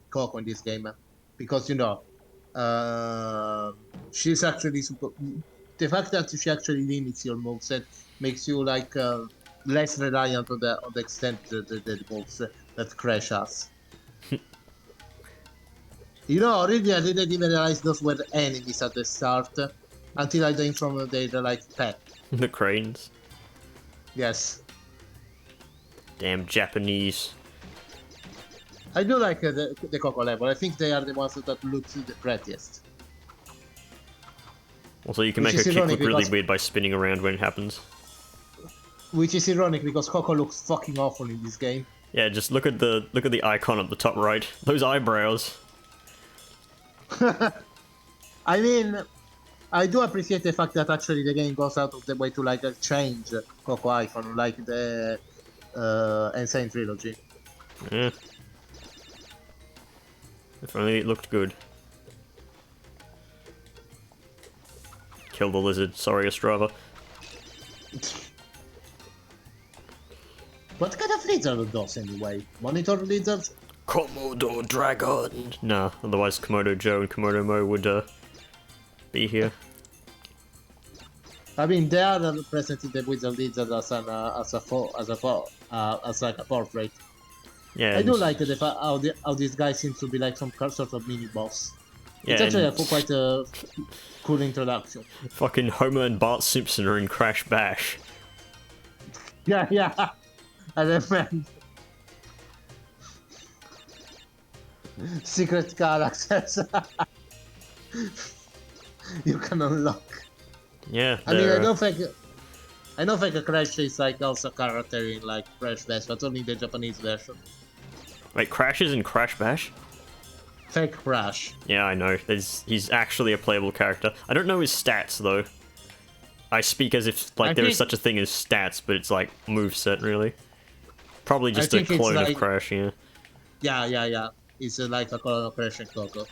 Coco in this game because you know she's actually the fact that she actually limits your moveset makes you like less reliant on the extent the moves that Crash has. You know, really, I didn't even realize those were enemies at the start until I came from the like pet. The cranes. Yes. Damn Japanese. I do like the Coco level. I think they are the ones that look the prettiest. Also, you can make her kick look really weird by spinning around when it happens. Which is ironic because Coco looks fucking awful in this game. Yeah, just look at the icon at the top right. Those eyebrows. I mean, I do appreciate the fact that actually the game goes out of the way to like change Coco icon, like the Insane Trilogy. Yeah. If only it looked good. Kill the lizard. Sorry, Ostrava. What kind of lizard are those anyway? Monitor lizards? Komodo Dragon! Nah, otherwise Komodo Joe and Komodo Mo would be here. I mean, they are present in the Wizard Lizard as like a portrait. Yeah, I do like the fact how this guy seems to be like some sort of mini boss. yeah, It's actually and quite a cool introduction. fucking Homer and Bart Simpson are in Crash Bash. Yeah, yeah. And then friend. Secret characters you can unlock. Yeah, I mean, they're, I don't think a Crash is like also a character in like Crash Bash, but only the Japanese version. wait, Crash is in Crash Bash? Fake Crash. Yeah, I know. He's actually a playable character. I don't know his stats though. I speak as if like there is such a thing as stats, but it's like moveset really. Probably just a clone of Crash, yeah. Yeah. It's like a clone of Crash and Coco.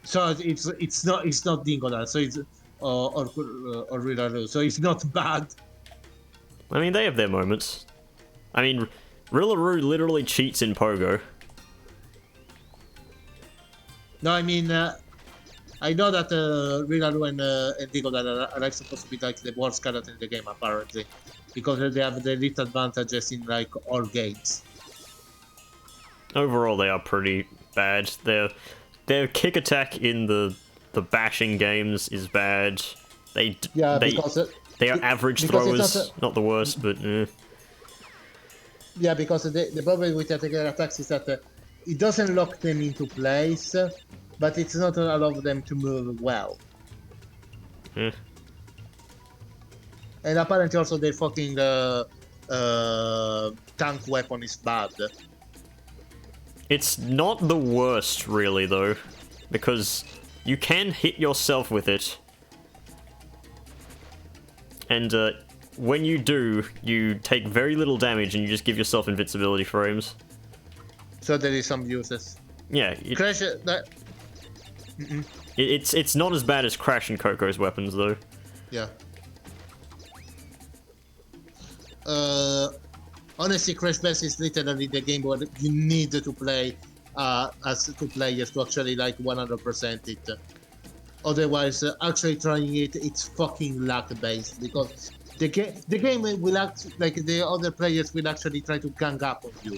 So it's not Dingodile, so it's or Rillaru, so it's not bad. I mean, they have their moments. I mean, Rillaru literally cheats in Pogo. No, I mean, I know that Rillaru and Dingodile are like supposed to be like the worst character in the game apparently, because they have the least advantages in like all games. Overall, they are pretty bad. Their kick attack in the bashing games is bad. They are average throwers, not the worst, but yeah, because the problem with their attacks is that it doesn't lock them into place, but it's not allow them to move well. Yeah. And apparently also their fucking tank weapon is bad. It's not the worst, really, though, because you can hit yourself with it, and when you do, you take very little damage and you just give yourself invincibility frames. So there is some uses. Yeah, Crash, it's not as bad as Crash and Coco's weapons, though. Yeah. Honestly, Crash Bash is literally the game where you need to play as two players to actually like 100% it. Otherwise, actually trying it, it's fucking luck based because the game will act like the other players will actually try to gang up on you.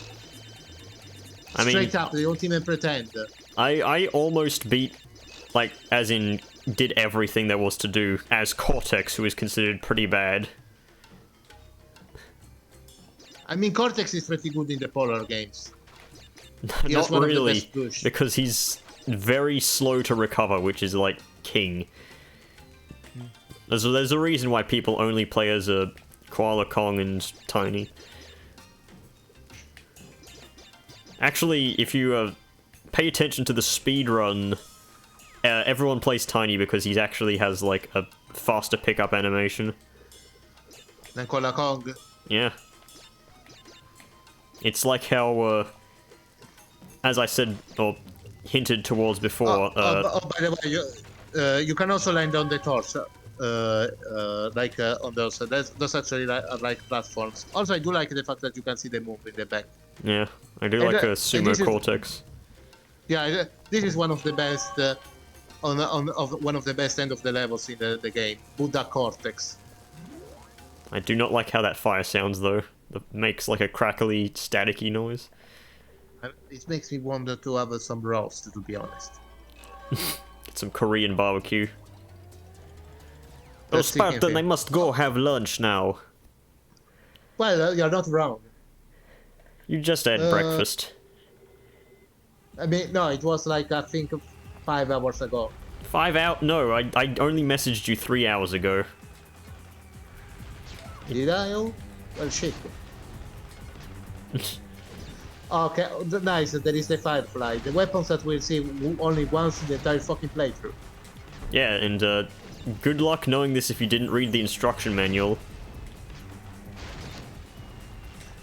I mean, straight up, they don't even pretend. I almost beat, like, as in, did everything there was to do as Cortex, who is considered pretty bad. I mean, Cortex is pretty good in the Polar games. Not really, because he's very slow to recover, which is, like, king. There's a reason why people only play as a Koala Kong and Tiny. Actually, if you pay attention to the speedrun, everyone plays Tiny because he actually has, like, a faster pickup animation. Than Koala Kong? Yeah. It's like how, as I said, or hinted towards before... by the way, you can also land on the torch, on those. Those actually are like platforms. Also, I do like the fact that you can see them move in the back. Yeah, I do like a sumo Cortex. Yeah, this is one of the best, one of the best end of the levels in the game. Buddha Cortex. I do not like how that fire sounds, though. It makes like a crackly, staticky noise. It makes me wonder to have some roast, to be honest. Get some Korean barbecue. Oh, Spartan, they must go have lunch now. Well, you're not wrong. You just had breakfast. I mean, no, it was like, I think, 5 hours ago. 5 hours? No, I only messaged you 3 hours ago. Did I? Oh, well, shit. Okay, nice. There is the Firefly. The weapons that we'll see only once in the entire fucking playthrough. Yeah, and good luck knowing this if you didn't read the instruction manual.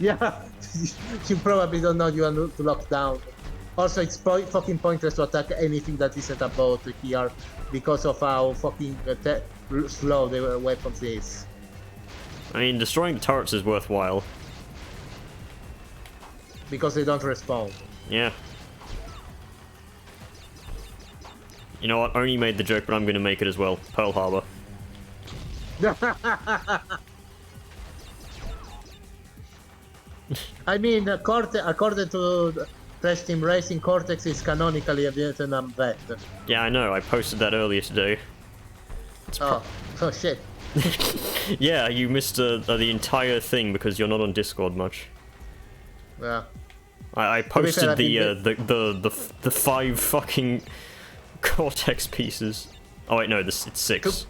Yeah, you probably don't know you are to lock down. Also, it's fucking pointless to attack anything that isn't about here because of how fucking slow the weapons is. I mean, destroying the turrets is worthwhile. Because they don't respawn. Yeah. You know what? I only made the joke, but I'm going to make it as well. Pearl Harbor. I mean, according to Crash Team Racing, Cortex is canonically a Vietnam vet. Yeah, I know. I posted that earlier today. Oh shit. Yeah, you missed the entire thing because you're not on Discord much. Yeah. I posted fair, the 5 fucking Cortex pieces. Oh wait, no, it's 6.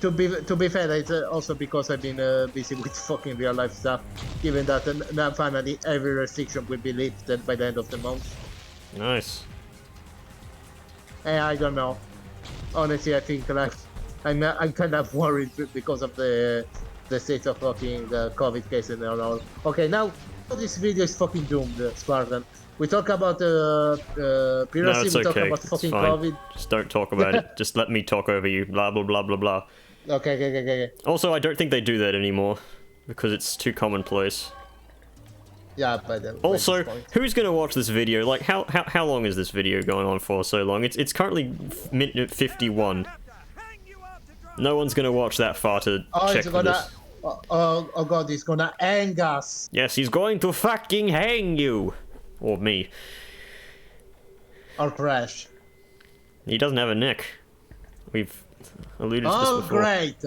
To be fair, it's also because I've been busy with fucking real life stuff. Given that now finally every restriction will be lifted by the end of the month. Nice. I don't know. Honestly, I think like I'm kind of worried because of the state of fucking COVID cases and all. Okay, now this video is fucking doomed, Spartan. We talk about piracy, No, it's we talk okay. about It's fucking fine. COVID. Just don't talk about it. Just let me talk over you. Blah blah blah blah blah. Okay. Also, I don't think they do that anymore because it's too commonplace. Yeah, but Also, who's gonna watch this video? Like, how long is this video going on for? So long? It's currently minute 51. No one's gonna watch that far to check for this. Oh god, he's gonna hang us. Yes, he's going to fucking hang you, or me. Or Crash. He doesn't have a neck. We've alluded to this Oh before. great.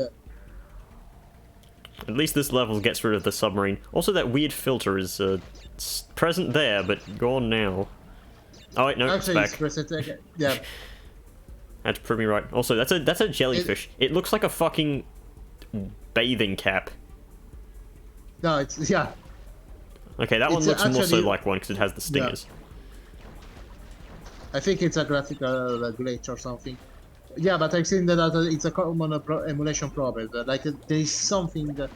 At least this level gets rid of the submarine. Also, that weird filter is present there, but gone now. Oh wait, no, Actually, it's it's back. present again. Yeah. Had to prove me right. Also, that's a jellyfish. It looks like a fucking bathing cap. No, it's yeah. Okay, that one It's looks more so actually- like one because it has the stingers. I think it's a graphical glitch or something. Yeah, but I've seen that it's a common emulation problem. Like there is something that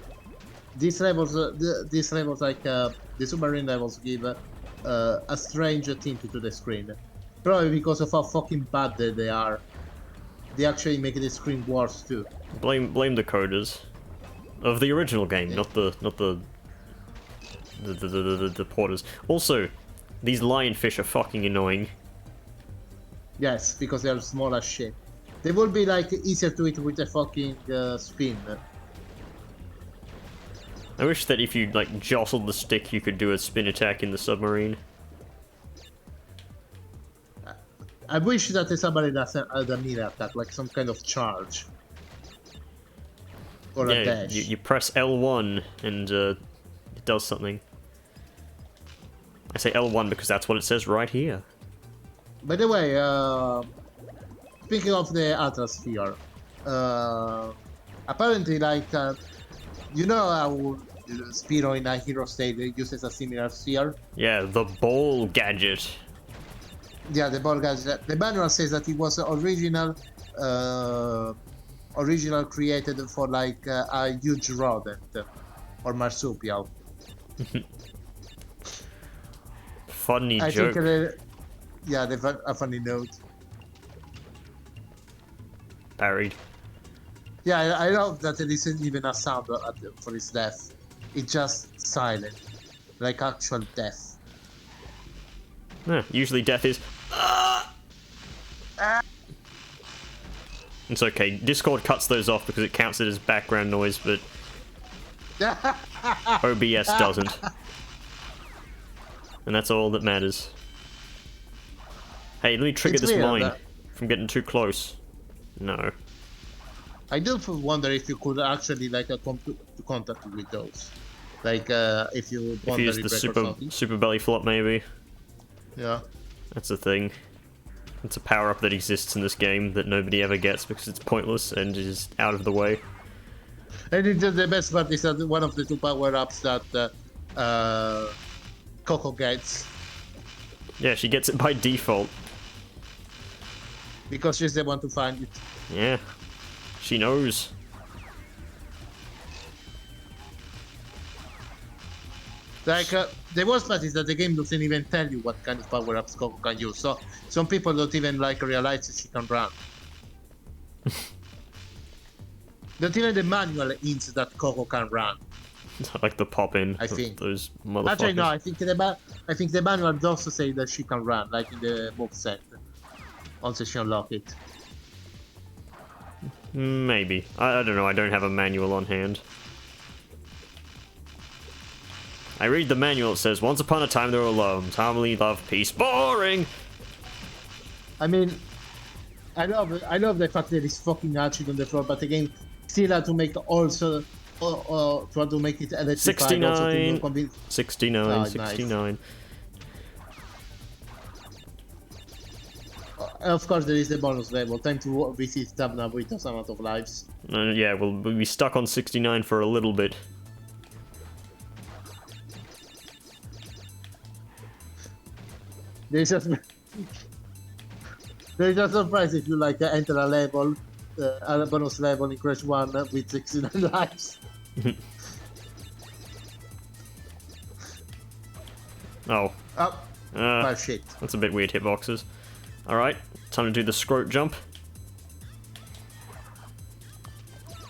these levels like the submarine levels give a strange tint to the screen. Probably because of how fucking bad they are. They actually make the screen worse too. Blame the coders of the original game, not the porters. Also, these lionfish are fucking annoying. Yes, because they are small as shit. They would be like easier to hit with a fucking spin. I wish that if you like jostled the stick, you could do a spin attack in the submarine. I wish that the submarine has a mirror attack, like some kind of charge. Or a Yeah, dash. you press L1 and it does something. I say L1 because that's what it says right here. By the way, speaking of the Atmosphere, apparently, like, you know how Spiro in A Hero's Tale uses a similar sphere? Yeah, the ball gadget. Yeah, the ball gadget. The manual says that it was original created for like a huge rodent or marsupial. Funny I joke. think, yeah, a funny note. Parried. Yeah, I love that there isn't even a sound for his death. It's just silent, like actual death. Yeah, usually death is. It's okay. Discord cuts those off because it counts it as background noise, but OBS doesn't. And that's all that matters. Hey, let me trigger It's this weird, mine from getting too close. No. I do wonder if you could actually like come to contact with those, like if you If you use the super belly flop, maybe. Yeah. That's a thing. It's a power-up that exists in this game that nobody ever gets because it's pointless and is out of the way. And the best part is that one of the two power-ups that Coco gets Yeah, she gets it by default. because she's the one to find it. Yeah. She knows. Like, the worst part is that the game doesn't even tell you what kind of power-ups Coco can use. So some people don't even like realize that she can run. Not even the manual hints that Coco can run. Like the pop-in I of think. those motherfuckers. Actually, no. I think the manual does also say that she can run, like in the moveset. Once she unlock it. Maybe. I don't know, I don't have a manual on hand. I read the manual, it says, once upon a time there were loves, harmony, love, peace. Boring! I mean, I love the fact that it's fucking acid on the floor, but again, still have to make also try to make it electrified. 69, also to 69, Oh, 69. Of course, there is the bonus level. Time to visit Tabna with some amount of lives. Yeah, we'll be stuck on 69 for a little bit. There's just there's a surprise if you like enter a level, a bonus level in Crash 1 with 69 lives. Oh. Oh, shit. That's a bit weird hitboxes. Alright, time to do the scrote jump.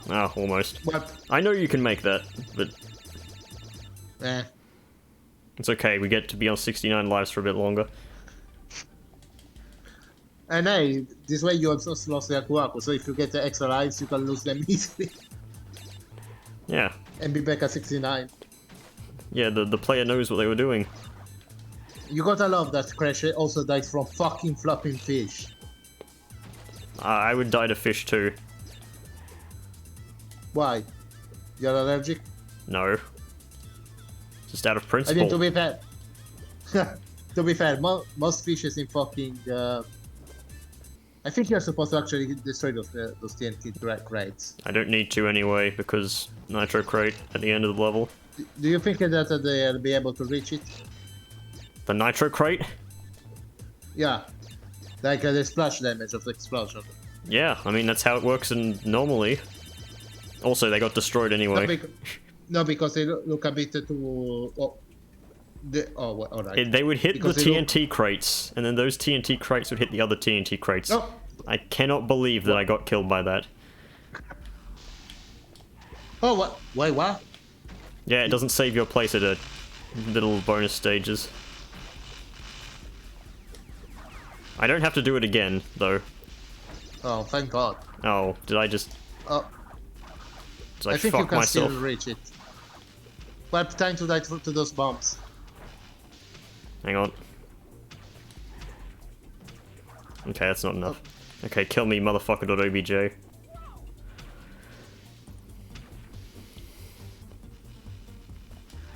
Ah, almost. What? I know you can make that, but Eh. it's okay, we get to be on 69 lives for a bit longer. And hey, this way you also lost the Akuaku, so if you get the extra lives, you can lose them easily. Yeah. And be back at 69. Yeah, the player knows what they were doing. You gotta love that Crash also dies from fucking flopping fish. I would die to fish too. Why? You're allergic? No. Just out of I principle. mean, to be fair, to be fair, most fishes in fucking. I think you're supposed to actually destroy those TNT crates. I don't need to anyway, because Nitro Crate at the end of the level. Do you think that they'll be able to reach it? The Nitro Crate? Yeah, like the splash damage of the explosion. Yeah, I mean, that's how it works normally. Also, they got destroyed anyway. No, because they look a bit too. Well, alright. They would hit Because the they look- TNT crates, and then those TNT crates would hit the other TNT crates. No. I cannot believe that I got killed by that. Oh, what? Wait, what? Yeah, it doesn't save your place at a little bonus stages. I don't have to do it again, though. Oh, thank God. Oh, did I just... Oh, Did I, I think you fuck can myself? still reach it. But time to die to those bombs. Hang on. Okay, that's not enough. Okay, kill me, motherfucker.obj.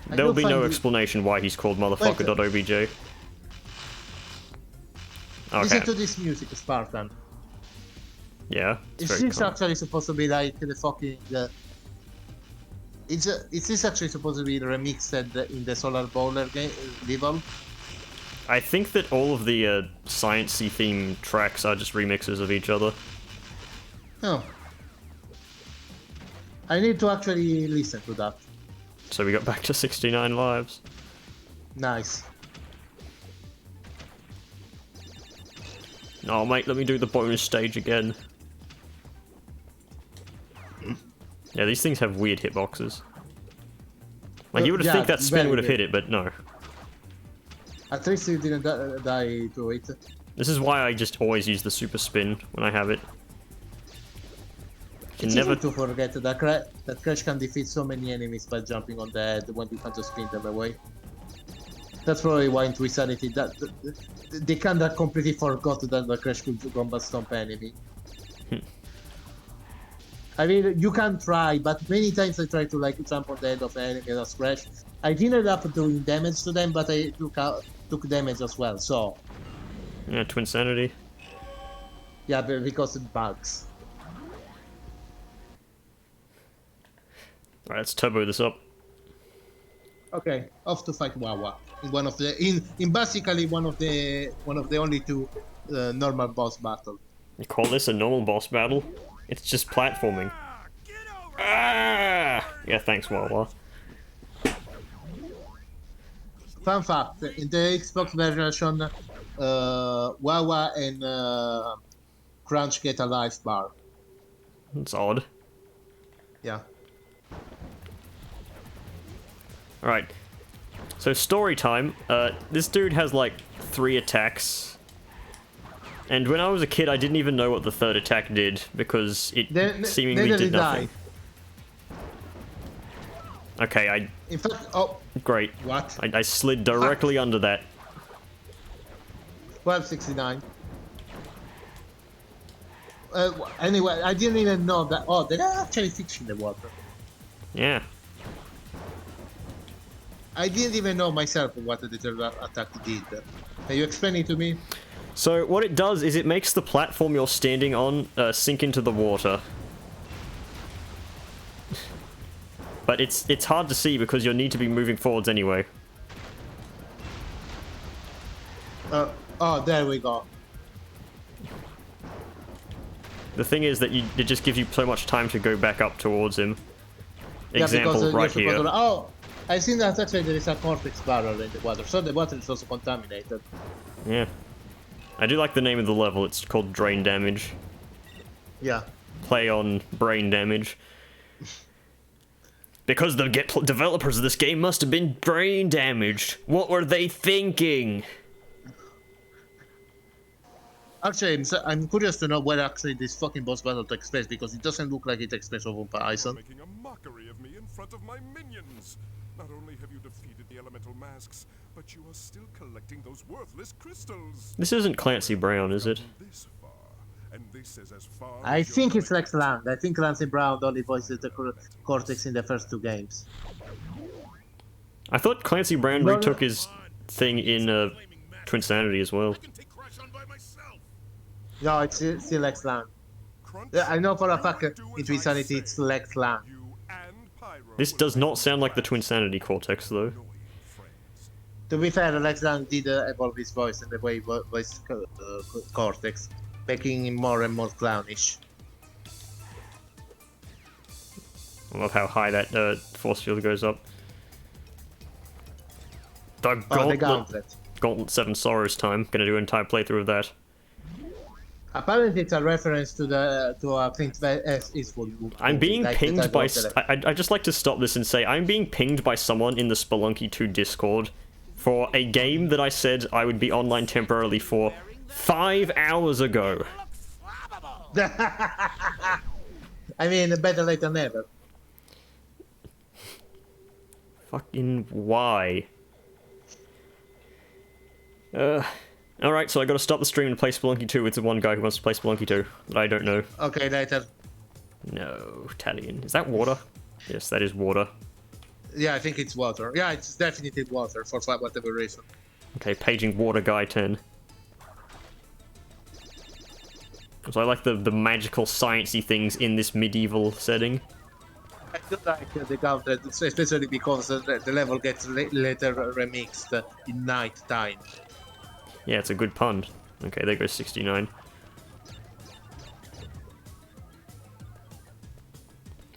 There'll be no explanation why he's called motherfucker.obj. Listen Okay. to this music, Spartan. Yeah, it's Is very this calm. actually supposed to be like the fucking? Is this actually supposed to be remixed in the Solar Bowler game level? I think that all of the sciencey themed tracks are just remixes of each other. Oh. I need to actually listen to that. So we got back to 69 lives. Nice. Oh mate, let me do the bonus stage again. Yeah, these things have weird hitboxes. Like, you would Yeah, think that spin very would have hit weird. it, but no. At least you didn't die to it. This is why I just always use the super spin when I have it. Can It's never... easy to forget that Crash can defeat so many enemies by jumping on the head when you can just spin them away. That's probably why in Twisanity they kinda completely forgot that the Crash could combat stomp enemy. I mean, you can try, but many times I tried to like jump on the head of enemy as Crash. I didn't end up doing damage to them, but I took damage as well. So Yeah, Twin Sanity. yeah, because it bugs. Alright, let's turbo this up. Okay, off to fight Wawa in one of the in basically one of the only two normal boss battle. You call this a normal boss battle? It's just platforming. Get over Ah! Yeah, thanks, Wawa. Fun fact: in the Xbox version, Wawa and Crunch get a life bar. It's odd. Yeah. Alright. So, story time. This dude has like 3 attacks. And when I was a kid, I didn't even know what the 3rd attack did, because it seemingly neither did nothing. Okay, In fact, oh, Great. what? I slid directly under that. 1269. Anyway, I didn't even know that. Oh, there are actually fish in the water. Yeah. I didn't even know myself what the third attack did. Can you explain it to me? So what it does is it makes the platform you're standing on sink into the water. But it's hard to see because you'll need to be moving forwards anyway. Oh, there we go. The thing is that it just gives you so much time to go back up towards him. Example right you're here. supposed to- oh, I think that actually there is a Cortex barrel in the water, so the water is also contaminated. Yeah. I do like the name of the level. It's called Drain Damage. Yeah. Play on brain damage. Because the developers of this game must have been brain damaged. What were they thinking? Actually, I'm curious to know where actually this fucking boss battle takes place, because it doesn't look like it takes place over You're Python. making a mockery of me in front of my minions. Not only have you defeated the elemental masks, but you are still collecting those worthless crystals. This isn't Clancy Brown, is it? This far, and this is as far I as think you're it's Lex Land. I think Clancy Brown only voices the Cortex in the first 2 games. I thought Clancy Brown No, no. retook his thing in Twinsanity as well. I can take Crash on by myself. No, it's still Lex Land. Crunch, I know for a fact do in as I Twinsanity say. it's Lex Land. You and Pyro This will does make not sound like the Twinsanity Cortex, though. annoying friends. To be fair, Lex Lang did evolve his voice and the way he voiced Cortex, making him more and more clownish. I love how high that force field goes up. The Oh, Gauntlet. the Gauntlet. Gauntlet 7 Sorrows time. Gonna do an entire playthrough of that. Apparently, it's a reference to a Clint Eastwood movie. I'm being like pinged the by... title of the- I'd just like to stop this and say I'm being pinged by someone in the Spelunky 2 Discord for a game that I said I would be online temporarily for 5 hours ago. I mean, better late than never. Fucking why? Alright, so I gotta stop the stream and play Spelunky 2 with the one guy who wants to play Spelunky 2 that I don't know. Okay, later. No, Talion. Is that water? Yes, that is water. Yeah, I think it's water. Yeah, it's definitely water for whatever reason. Okay, paging water guy 10. So I like the magical sciencey things in this medieval setting. I do like the Gauntlet, especially because the level gets later remixed in night time. Yeah, it's a good pun. Okay, there goes 69.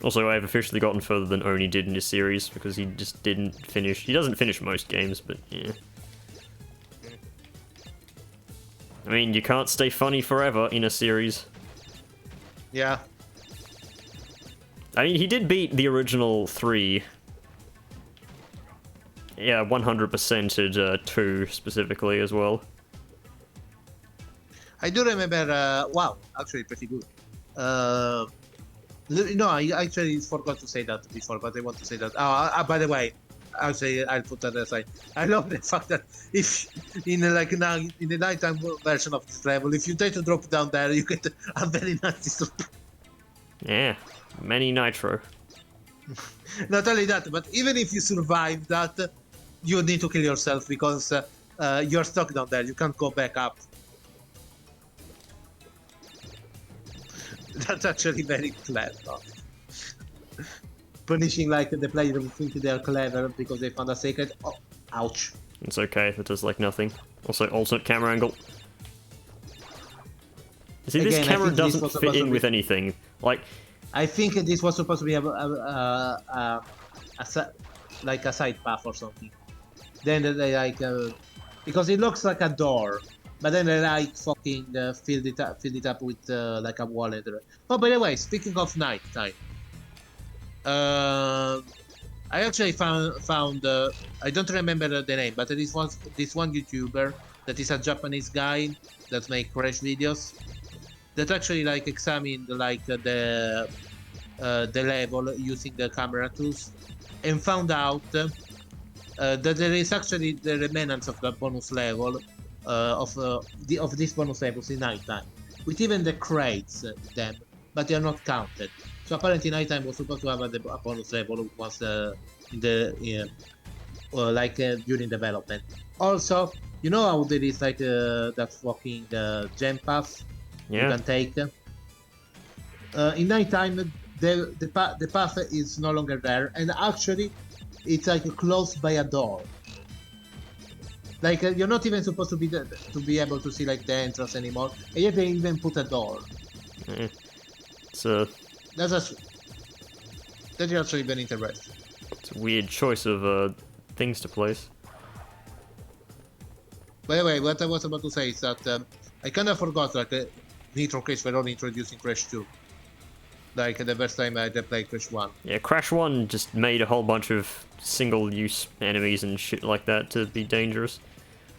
Also, I have officially gotten further than Oni did in this series, because he just didn't finish... He doesn't finish most games, but yeah. I mean, you can't stay funny forever in a series. Yeah. I mean, he did beat the original 3. Yeah, 100% at 2 specifically as well. I do remember, wow, actually pretty good. No, I actually forgot to say that before, but I want to say that. By the way, I'll put that aside. I love the fact that if in the nighttime version of this level, if you try to drop down there, you get a very nasty. Yeah, many nitro. Not only that, but even if you survive that, you need to kill yourself because you're stuck down there. You can't go back up. That's actually very clever. punishing like the player who think they are clever because they found a secret. Oh, ouch. It's okay, that does like nothing. Also, alternate camera angle. See, this Again, I camera think this doesn't was fit supposed to in be- with anything. Like, I think this was supposed to be like a side path or something. Then they like because it looks like a door, but then they like fucking filled it up with like a wallet. Oh, by the way, speaking of night time, I actually found I don't remember the name, but this one YouTuber that is a Japanese guy that make crash videos that actually like examined like the level using the camera tools and found out that there is actually the remnants of the bonus level of these bonus levels in nighttime, with even the crates them, but they are not counted. So apparently nighttime was supposed to have a bonus level once in the during development. Also, you know how there is like that fucking gem path you yeah. can take. In nighttime, the path is no longer there, and actually, it's like closed by a door. Like you're not even supposed to be able to see like the entrance anymore, and yet they even put a door. It's a That's actually very interesting. It's a weird choice of things to place. By the way, what I was about to say is that I kind of forgot like Nitro Crash were only introducing Crash 2. Like the first time I played Crash 1. Yeah, Crash 1 just made a whole bunch of single-use enemies and shit like that to be dangerous.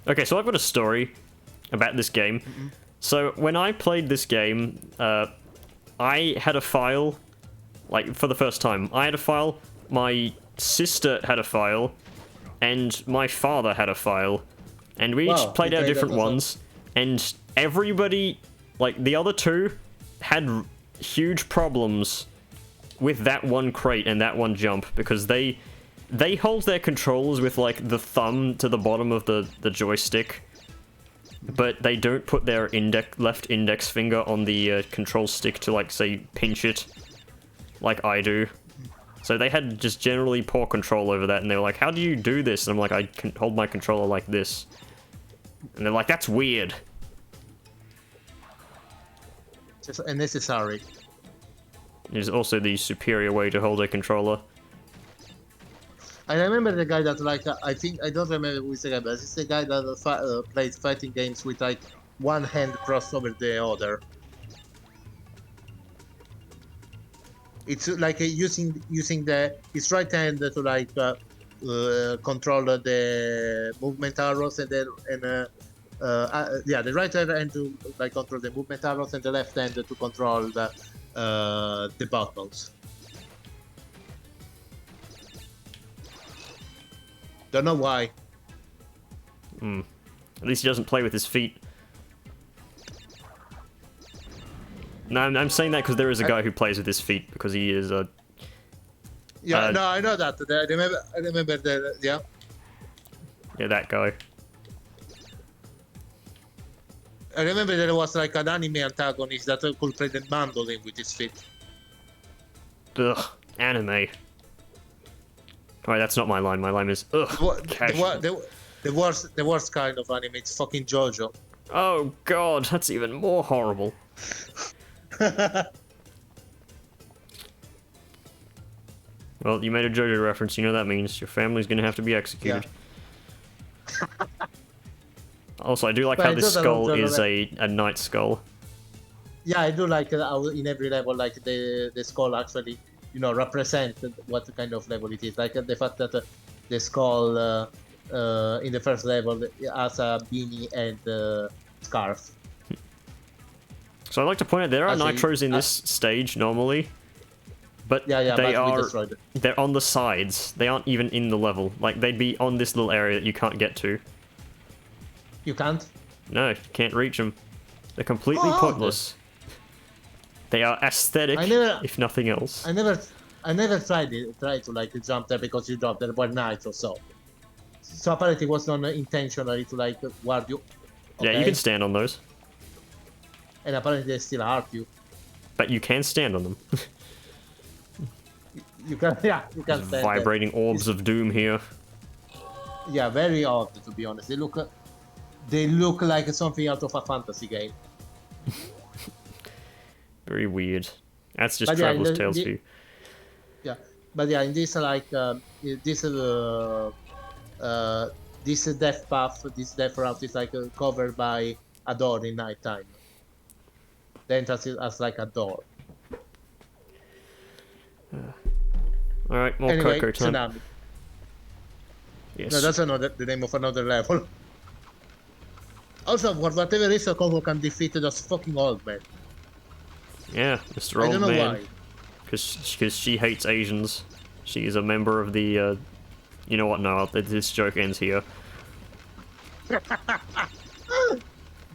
Okay, so I've got a story about this game. So when I played this game, I had a file, like for the first time. I had a file, my sister had a file, and my father had a file. And we each played out different ones, and everybody, like the other two, had huge problems with that one crate and that one jump, because they hold their controllers with like the thumb to the bottom of the joystick, but they don't put their left index finger on the control stick to like say pinch it like I do. So they had just generally poor control over that, and they were like, how do you do this? And I'm like, I can hold my controller like this. And they're like, that's weird. Just unnecessary. There's also the superior way to hold a controller. I remember the guy that like I think I don't remember who is the guy, but it's the guy that plays fighting games with like one hand crossed over the other. It's like using his right hand to like control the movement arrows, and then the right hand to like control the movement arrows, and the left hand to control the buttons. Don't know why. At least he doesn't play with his feet. No, I'm saying that because there is a guy who plays with his feet, because he is a... Yeah, no, I know that. I remember that, yeah. Yeah, that guy. I remember there was like an anime antagonist that could play the mandolin with his feet. Ugh, anime. Alright, that's not my line. My line is, ugh, casual. The worst kind of anime, it's fucking JoJo. Oh god, that's even more horrible. Well, you made a JoJo reference, you know that means your family's gonna have to be executed. Yeah. Also, I do like But how it this doesn't skull look is like- a knight skull. Yeah, I do like how in every level, like the skull actually, you know, represent what kind of level it is. Like the fact that the skull in the first level has a beanie and scarf. So I'd like to point out there are Actually, nitros in this stage normally, but Yeah, they but we are destroyed it. they're on the sides. They aren't even in the level. Like they'd be on this little area that you can't get to. You can't? No, you can't reach them. They're completely Oh, pointless. They are aesthetic, I never- if nothing else. I never tried to like jump there because you dropped there one night or so. So apparently it was not intentionally to like ward you. Yeah, you okay? can stand on those, And apparently they still hurt you. but you can stand on them. You can, yeah, you can stand Vibrating orbs of doom here. Yeah, very odd to be honest. They look like something out of a fantasy game. Very weird. That's just But yeah, Traveler's Tales for you. Yeah, but yeah, in this this death path, this death route is like covered by a door in nighttime. The entrance is as like a door. Alright, more Anyway, Coco time. Tsunami. Yes. No, that's the name of another level. Also, for whatever reason, Coco can defeat those fucking old men. Yeah, Mr. I Old don't know Man. why. Because she hates Asians. She is a member of the, you know what, no, this joke ends here.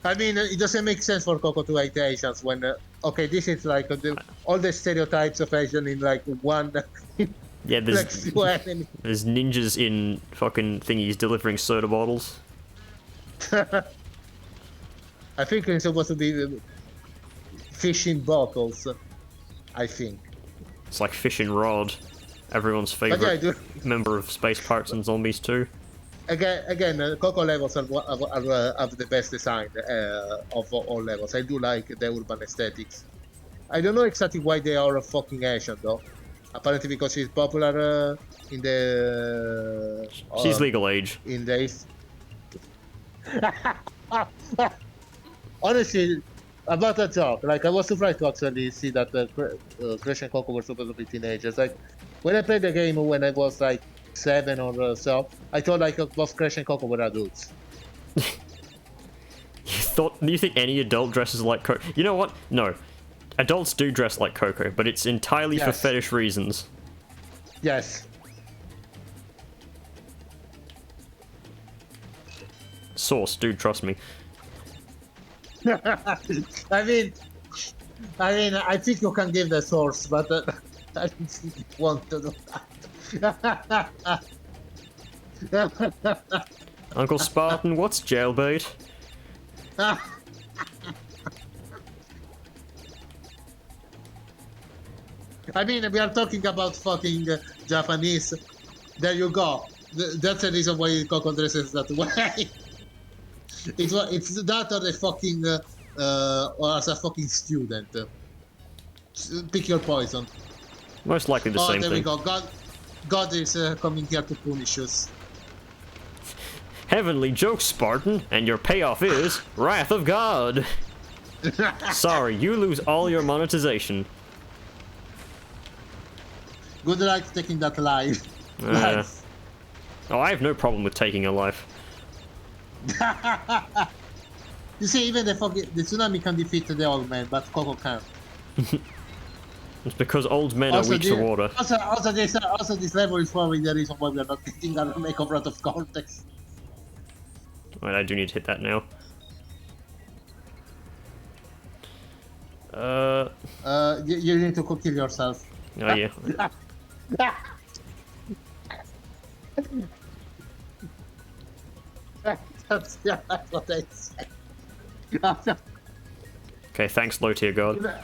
I mean, it doesn't make sense for Coco to hate Asians when, okay, this is like all the stereotypes of Asian in like one, Yeah, like few enemies. there's ninjas in fucking thingies delivering soda bottles. I think it's supposed to be fishing bottles, I think. It's like Fishing Rod, everyone's But yeah, I favorite do. member of Space Pirates and Zombies too. Again, Coco levels are the best design of all levels. I do like the urban aesthetics. I don't know exactly why they are fucking Asian though. Apparently because she's popular in the... She's legal age. In the East. Honestly, about that joke, like I was surprised to actually see that Crash and Coco were supposed to be teenagers. Like when I played the game when I was like 7 or so, I thought like both Crash and Coco were adults. You think any adult dresses like Coco? You know what? No. Adults do dress like Coco, but it's entirely for Yes. fetish reasons. Yes. Source, dude, trust me. I mean, I think you can give the source, but I don't think you want to do that. Uncle Spartan, what's jailbait? I mean, we are talking about fucking Japanese. There you go. That's the reason why Coco dresses that way. It's that or the fucking or as a fucking student. Pick your poison. Most likely the same there thing. we go. God is coming here to punish us. Heavenly joke, Spartan, and your payoff is Wrath of God. Sorry, you lose all your monetization. Good luck taking that life. Oh, I have no problem with taking a life. You see, even the tsunami can defeat the old man, but Coco can't. It's because old men are weak to water. Also, this level is probably the reason why we are not getting a remake of Wrath of Cortex. Wait, I do need to hit that now. You need to kill yourself. Oh yeah. That's what I say. Okay, thanks, low tier god.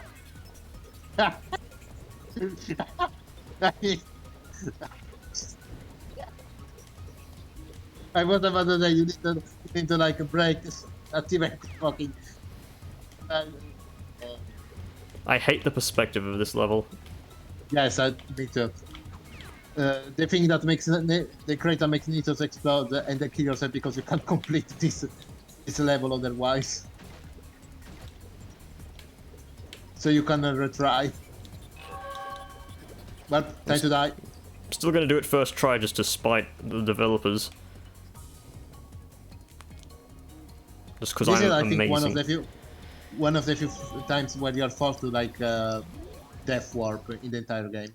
I was about to say you need to like break activate fucking. I hate the perspective of this level. Yes, I need to. The thing that makes the crate that makes Nitos explode and then kill yourself because you can't complete this level otherwise. So you can retry. Well, time to die. Still gonna do it first try just to spite the developers. Just because This is, I I'm think, amazing. one of the few times where you are forced to like death warp in the entire game.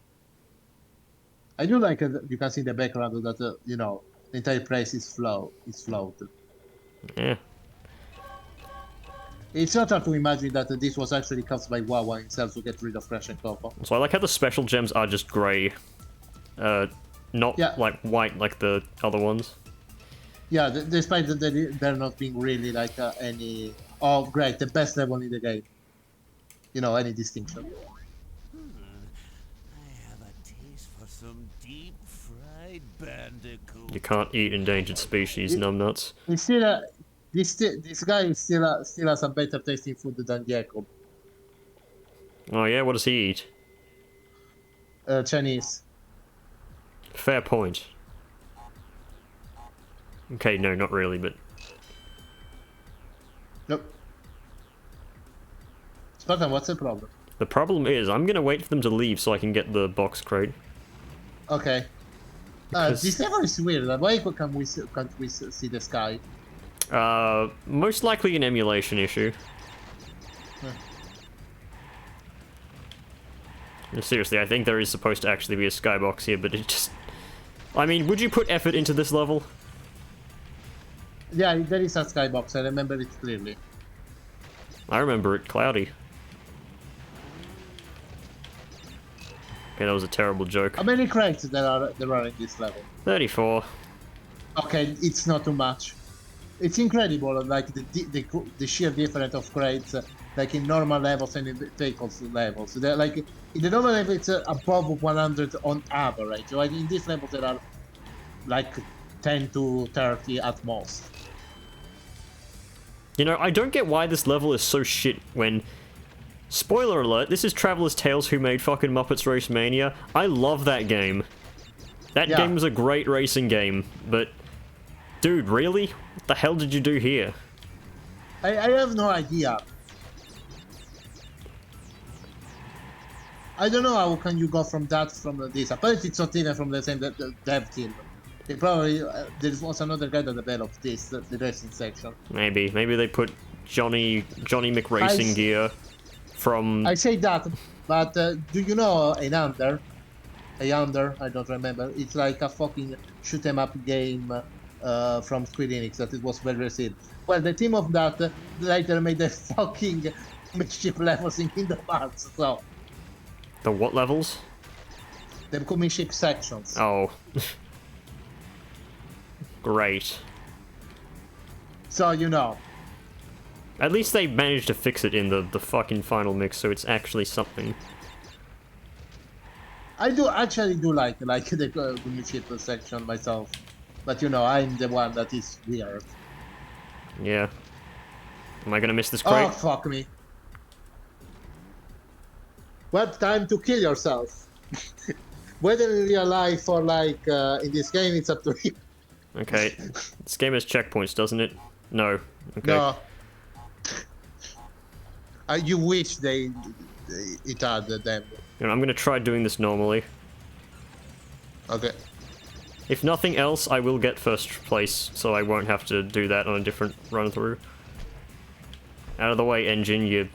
I do like you can see in the background that you know the entire place is flowed. Yeah. It's not hard to imagine that this was actually caused by Wawa himself to get rid of Crash and Coco. So I like how the special gems are just grey. Not like white like the other ones. Yeah, despite that they're not being really like any... Oh, great, the best level in the game. You know, any distinction. I have a taste for bandicoot. You can't eat endangered species, numbnuts. He's still, this guy is still has a better tasting food than Jacob. Oh yeah, what does he eat? Chinese. Fair point. Okay, no, not really, but... Nope. Spartan, what's the problem? The problem is, I'm gonna wait for them to leave so I can get the box crate. Okay. Because- This level is weird. Why can't we see the sky? Most likely an emulation issue. No, seriously, I think there is supposed to actually be a skybox here, but it just... I mean, would you put effort into this level? Yeah, there is a skybox. I remember it clearly. I remember it cloudy. Okay, that was a terrible joke. How many crates there are in this level? 34. Okay, it's not too much. It's incredible, like the sheer difference of crates, like in normal levels and in vehicles levels. They're like in the normal level, it's above 100 on average. Like in this level, there are like 10 to 30 at most. You know, I don't get why this level is so shit when... Spoiler alert, this is Traveler's Tales who made fucking Muppets Race Mania. I love that game. That game was a great racing game, but... Dude, really? What the hell did you do here? I have no idea. I don't know how can you go from that from this. Apparently it's not even from the same dev team. They probably there was another guy that developed this, the racing section. Maybe they put Johnny McRacing gear from... I say that, but do you know a Yonder, I don't remember. It's like a fucking shoot 'em up game from Square Enix that it was well received. Well, the team of that later made the fucking midship levels in Kingdom Hearts, so... The what levels? The midship sections. Oh. Great. So, you know. At least they managed to fix it in the fucking final mix, so it's actually something. I actually do like the midship section myself. But you know, I'm the one that is weird. Yeah. Am I gonna miss this crate? Oh, fuck me. What time to kill yourself? Whether in real life or like in this game, it's up to you. Okay. This game has checkpoints, doesn't it? No. Okay. No. You wish it had them. You know, I'm gonna try doing this normally. Okay. If nothing else, I will get first place, so I won't have to do that on a different run through. Out of the way, engine, you...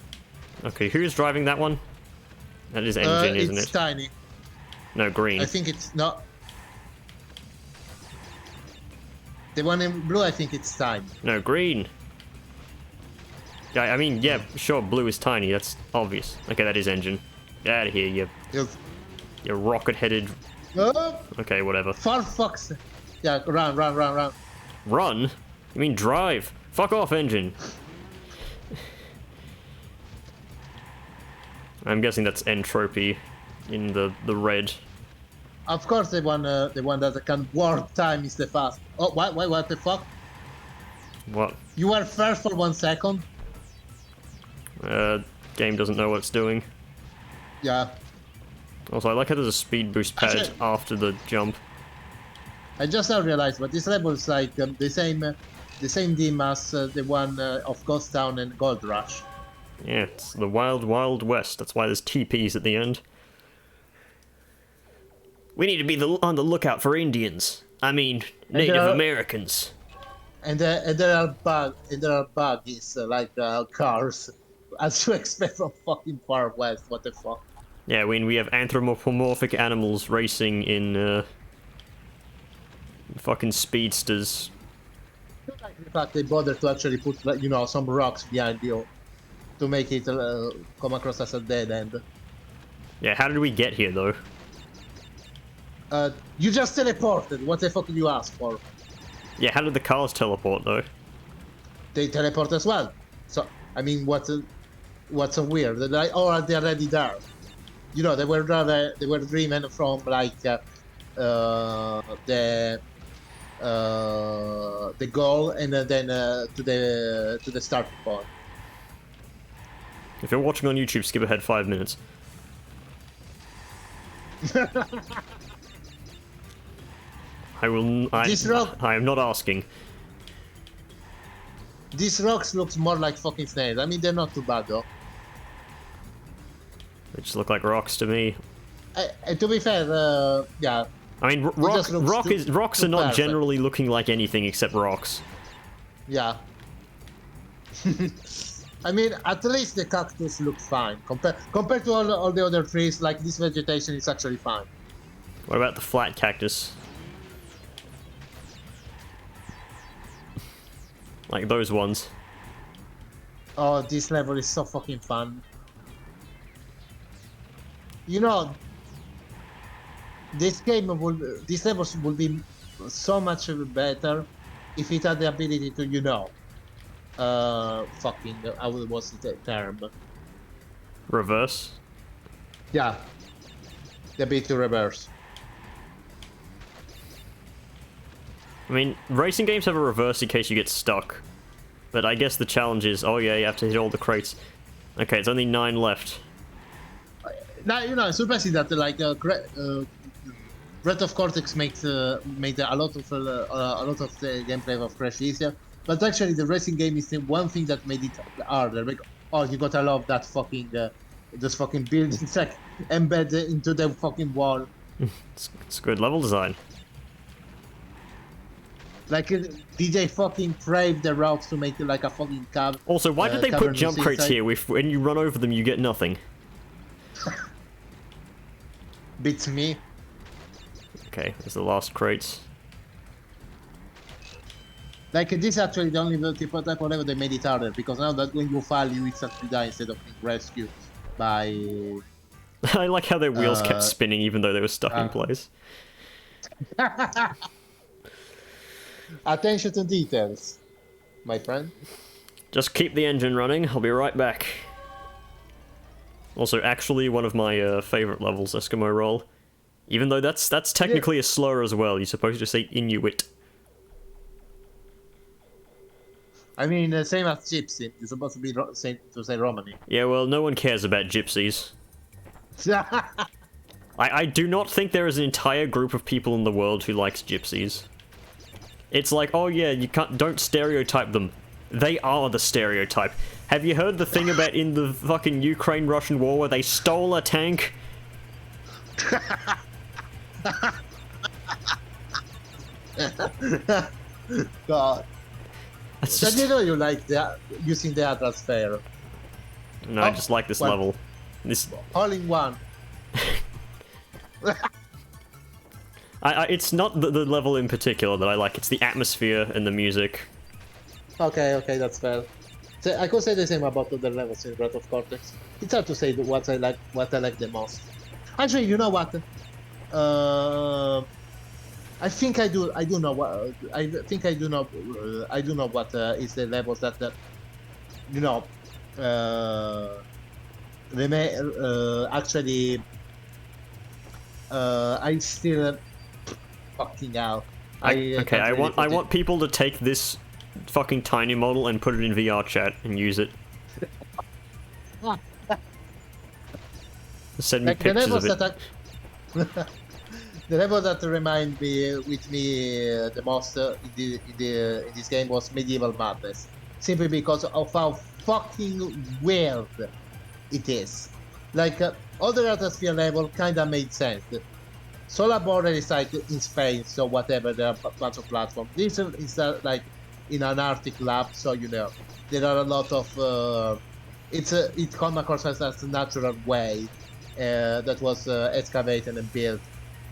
Okay, who's driving that one? That is engine, isn't it? It's tiny. No, green. I think it's not. The one in blue, I think it's tiny. No, green. Yeah, I mean, yeah, sure, blue is tiny, that's obvious. Okay, that is engine. Get out of here, you rocket-headed... Oh, Okay, whatever. for fuck's sake. Yeah, run. Run? You mean drive? Fuck off, engine. I'm guessing that's entropy in the red. Of course, the one that can warp time is the fast. Oh, what the fuck? What? You were first for 1 second. Game doesn't know what it's doing. Yeah, Also, I like how there's a speed boost pad Actually- after the jump. I just now realized, but this level is like the same theme as the one of Ghost Town and Gold Rush. Yeah, it's the wild, wild west. That's why there's TPs at the end. We need to be on the lookout for Indians. I mean, Native Americans. And there are buggies like cars, as you expect from fucking far west. What the fuck? Yeah, when we have anthropomorphic animals racing in fucking speedsters. In fact, they bothered to actually put some rocks behind you to make it come across as a dead end. Yeah, how did we get here though? You just teleported. What the fuck did you ask for? Yeah, how did the cars teleport though? They teleport as well. So I mean, what's so weird? Or are they already there? You know, they were dreaming from like the goal, and then to the starting point. If you're watching on YouTube, skip ahead 5 minutes. I am not asking. These rocks looks more like fucking snails. I mean, they're not too bad though. They just look like rocks to me. To be fair, yeah. I mean, rocks are not perfect. generally looking like anything except rocks. Yeah. I mean, at least the cactus looks fine compared to all the other trees. Like this vegetation is actually fine. What about the flat cactus? Like those ones. Oh, this level is so fucking fun. You know, these levels would be so much better if it had the ability to, you know, fucking, what's the term? Reverse? Yeah. The ability to reverse. I mean, racing games have a reverse in case you get stuck. But I guess the challenge is, oh yeah, you have to hit all the crates. Okay, it's only 9 left. Now, you know, it's surprising that, like, Breath of Cortex made a lot of the gameplay of Crash easier, but actually the racing game is the one thing that made it harder. Like, oh, you gotta love that fucking those fucking buildings like embedded into the fucking wall. It's good level design. Like, did they fucking brave the rocks to make it like a fucking cab? Also, why did they put jump crates here? When you run over them, you get nothing. Beats me. Okay, there's the last crates. Like, this is actually the only type of level they made it harder, because now that when you fall, you instantly die instead of being rescued by... I like how their wheels kept spinning even though they were stuck in place. Attention to details, my friend. Just keep the engine running, I'll be right back. Also, actually, one of my favorite levels, Eskimo Roll. Even though that's technically a slur as well, you're supposed to say Inuit. I mean, same as Gypsy. You're supposed to be to say Romani. Yeah, well, no one cares about gypsies. I do not think there is an entire group of people in the world who likes gypsies. It's like, oh yeah, don't stereotype them. They are the stereotype. Have you heard the thing about in the fucking Ukraine-Russian war where they stole a tank? God. That's Did you know you like using the Atlas Fair? No, I just like this level. This all in one. it's not the level in particular that I like, it's the atmosphere and the music. Okay, that's fair. So I could say the same about other levels in Breath of Cortex. It's hard to say what I like the most. Actually, you know what? I think I do know what. I think I do know. I do know what is the levels that you know. Actually, I still fucking out. I want people to take this fucking tiny model and put it in VR chat and use it. Send me pictures of it. The level that remind me the most in this game was Medieval Madness, simply because of how fucking weird it is. Like other atmosphere level kinda made sense. Solar Border is like in space, so whatever, there are a bunch of platforms. This is like in an Arctic lab, so you know there are a lot of it comes across as a natural way that was excavated and built.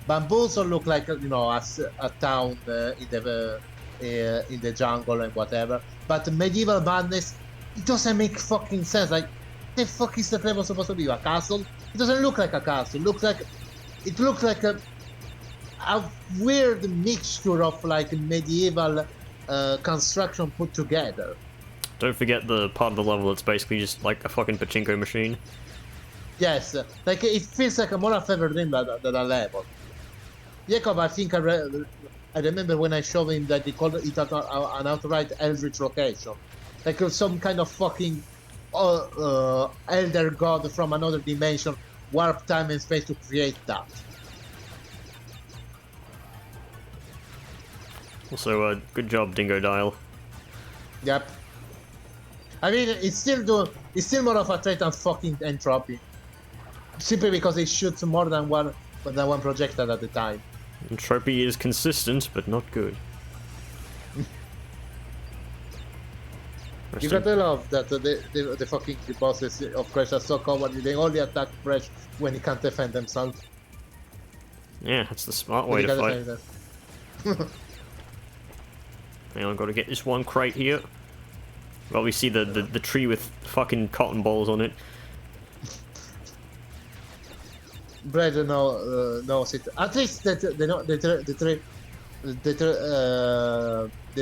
Bamboos look like, you know, as a town in the jungle and whatever. But Medieval Madness, it doesn't make fucking sense. Like, the fuck is the level supposed to be? A castle? It doesn't look like a castle. It looks like a weird mixture of like medieval construction put together. Don't forget the part of the level that's basically just like a fucking pachinko machine. Yes, like it feels like a more favorite game than a level. Yeah, come, I think I remember when I showed him that they called it an outright Eldritch location. Like some kind of fucking elder god from another dimension, warp time and space to create that. Also, good job, Dingo Dial. Yep. I mean, it's still more of a threat than fucking entropy. Simply because it shoots more than one projectile at a time. Entropy is consistent, but not good. You gotta love that the fucking bosses of Crash are so cowardly. They only attack Crash when he can't defend themselves. Yeah, that's the smart way to fight. Hang on, gotta get this one crate here. Well, we see the tree with fucking cotton balls on it. Brad knows it. At least the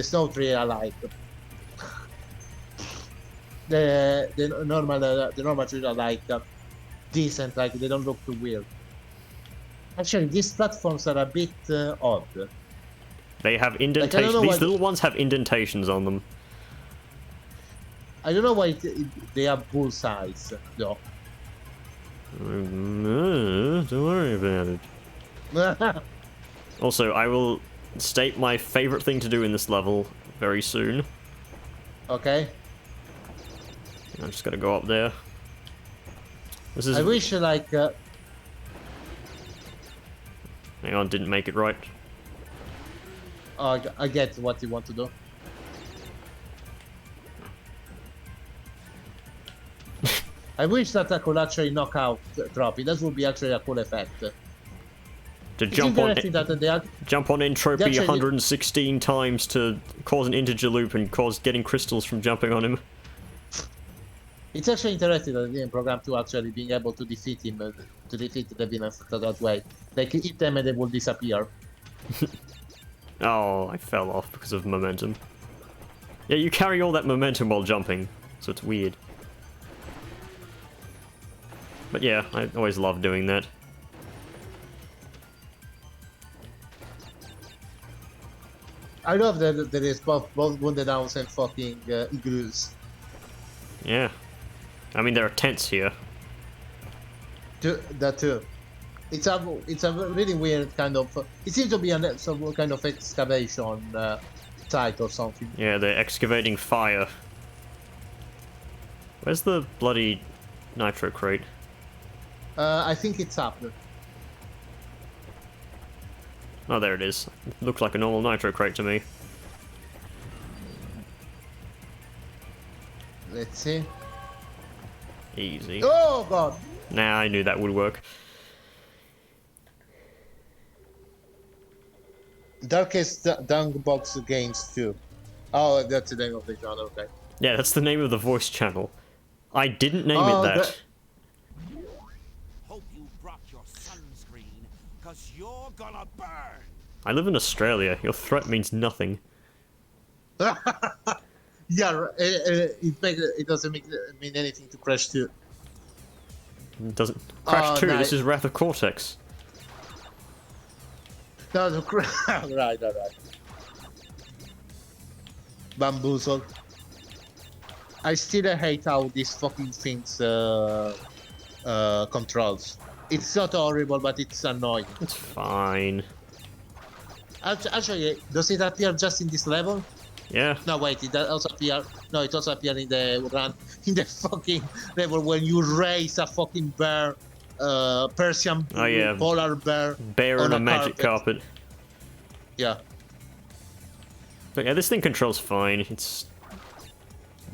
snow tree are like the normal trees are like decent, like they don't look too weird. Actually, these platforms are a bit odd. They have indentations. Like, these little ones have indentations on them. I don't know why they have bullseyes, though. Don't worry about it. Also, I will state my favorite thing to do in this level very soon. Okay. I'm just gonna go up there. This is. I wish, like. Hang on, didn't make it right. I get what you want to do. I wish that I could actually knock out Trophy. That would be actually a cool effect. To jump on entropy actually, 116 times to cause an integer loop and cause getting crystals from jumping on him. It's actually interesting that the game program to actually being able to defeat him, to defeat the villains that way. Like hit them and they will disappear. Oh, I fell off because of momentum. Yeah, you carry all that momentum while jumping, so it's weird. But yeah, I always love doing that. I love that there is both wounded owls and fucking igloos. Yeah. I mean, there are tents here. That too. It's a really weird kind of. It seems to be some kind of excavation site or something. Yeah, they're excavating fire. Where's the bloody nitro crate? I think it's up. Oh, there it is. It looked like a normal nitro crate to me. Let's see. Easy. Oh god! Nah, I knew that would work. Darkest Dunk Box Games 2. Oh, that's the name of the genre, okay. Yeah, that's the name of the voice channel. I didn't name it that. Hope you brought your sunscreen, cause you're gonna burn. I live in Australia. Your threat means nothing. Yeah, it doesn't mean anything to Crash 2. It doesn't. Crash 2, this is Wrath of Cortex. No, right. Bamboozled. I still hate how these fucking things controls. It's not horrible, but it's annoying. It's fine. Actually, does it appear just in this level? Yeah. No, wait, it also appear. No, it also appear in the fucking level when you raise a fucking bear, Persian polar bear. Bear on a magic carpet. Yeah. But yeah, this thing controls fine. It's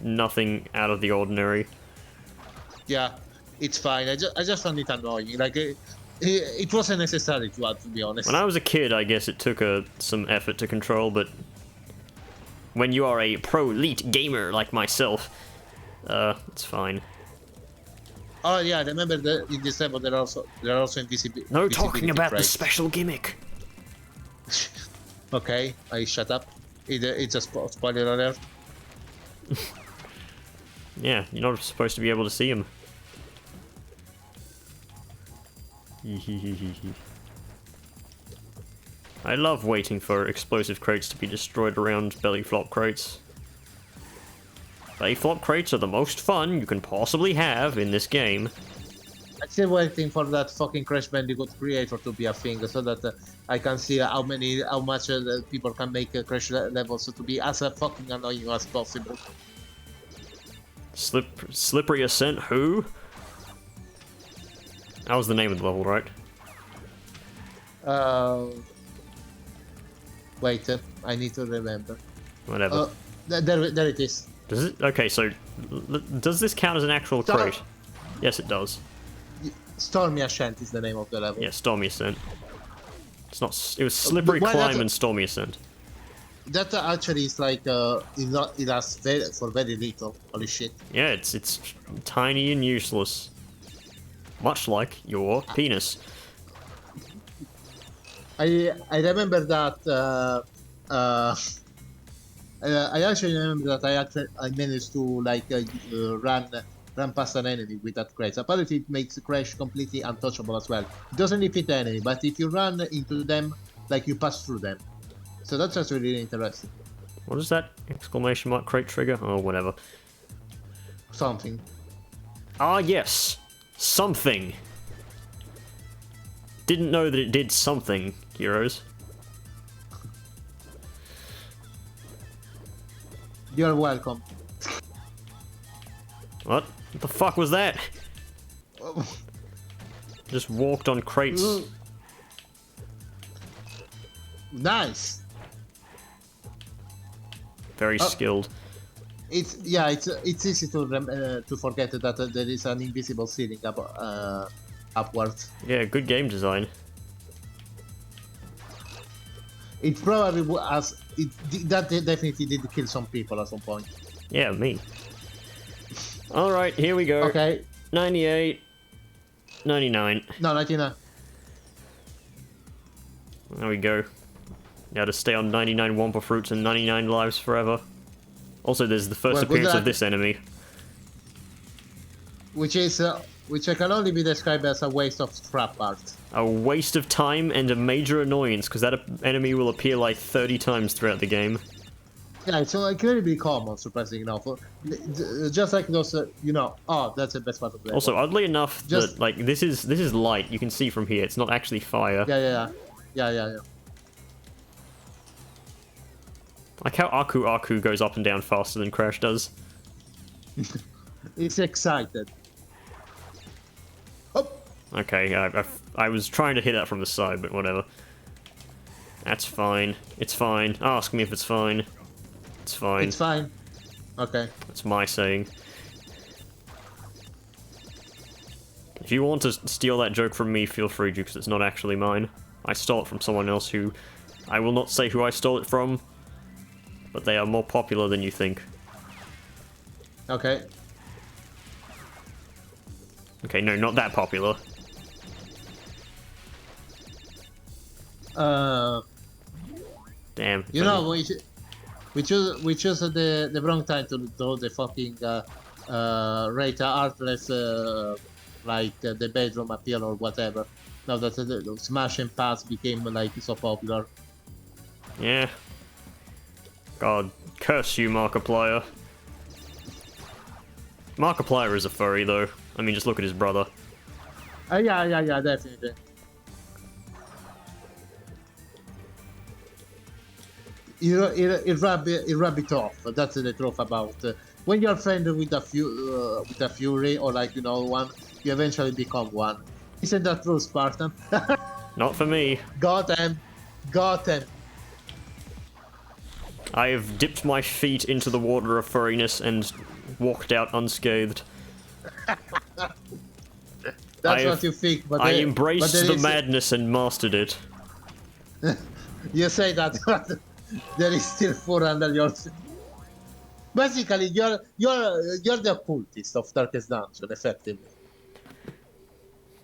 nothing out of the ordinary. Yeah, it's fine. I just found it annoying. Like it wasn't necessary to add, to be honest. When I was a kid, I guess it took some effort to control, but when you are a pro elite gamer like myself, it's fine. Oh yeah, remember in this level there are also invisibility. No talking about the special gimmick. Okay, I shut up. It's a spoiler alert. Yeah, you're not supposed to be able to see him. I love waiting for explosive crates to be destroyed around belly flop crates. Belly flop crates are the most fun you can possibly have in this game. I'm still waiting for that fucking Crash Bandicoot creator to be a thing, so that I can see how much people can make Crash levels to be as fucking annoying as possible. Slippery Ascent, who? That was the name of the level, right? Wait, I need to remember. Whatever. There it is. Does it? Okay, so does this count as an actual crate? Yes, it does. Stormy Ascent is the name of the level. Yeah, Stormy Ascent. It's not. It was Slippery Climb and Stormy Ascent. That actually is like it lasts for very little. Holy shit. Yeah, it's tiny and useless, much like your penis. I remember that. I actually remember that I managed to like run past an enemy with that crate. Apparently, it makes Crash completely untouchable as well. It doesn't defeat the enemy, but if you run into them, like you pass through them. So that's actually really interesting. What is that exclamation mark crate trigger? Oh, whatever. Something. Ah, yes, something. Didn't know that it did something, heroes. You're welcome. What? What the fuck was that? Just walked on crates. Nice. Very skilled. It's easy to forget that there is an invisible ceiling upwards. Yeah, good game design. It probably that definitely did kill some people at some point. Yeah, me. Alright, here we go. Okay. 98. 99. No, 99. There we go. Now to stay on 99 Wampa Fruits and 99 lives forever. Also, there's the first appearance of this enemy. Which can only be described as a waste of scrap parts. A waste of time and a major annoyance, because that enemy will appear like 30 times throughout the game. Yeah, it's incredibly common, surprisingly enough. Just like those, oh, that's the best part of the game. Also, oddly enough, that like this is light. You can see from here. It's not actually fire. Yeah. Like how Aku goes up and down faster than Crash does. It's excited. Oh. Okay, I was trying to hit that from the side, but whatever. That's fine. It's fine. Ask me if it's fine. It's fine. It's fine. Okay. That's my saying. If you want to steal that joke from me, feel free to, because it's not actually mine. I stole it from someone else who... I will not say who I stole it from, but they are more popular than you think. Okay. Okay, no, not that popular. Damn. You know, we chose the wrong time to do the fucking rate artless like the bedroom appeal or whatever. Now that the Smash and Pass became like so popular. Yeah. God, curse you, Markiplier. Markiplier is a furry, though. I mean, just look at his brother. Yeah, definitely. It rub it off. That's the truth about when you're friendly with a fury or like one, you eventually become one. Isn't that true, Spartan? Not for me. Got him. I have dipped my feet into the water of furriness and walked out unscathed. That's what you think, but I embraced the madness and mastered it. You say that, but there is still 4 under your. Basically, you're the occultist of Darkest Dungeon, effectively.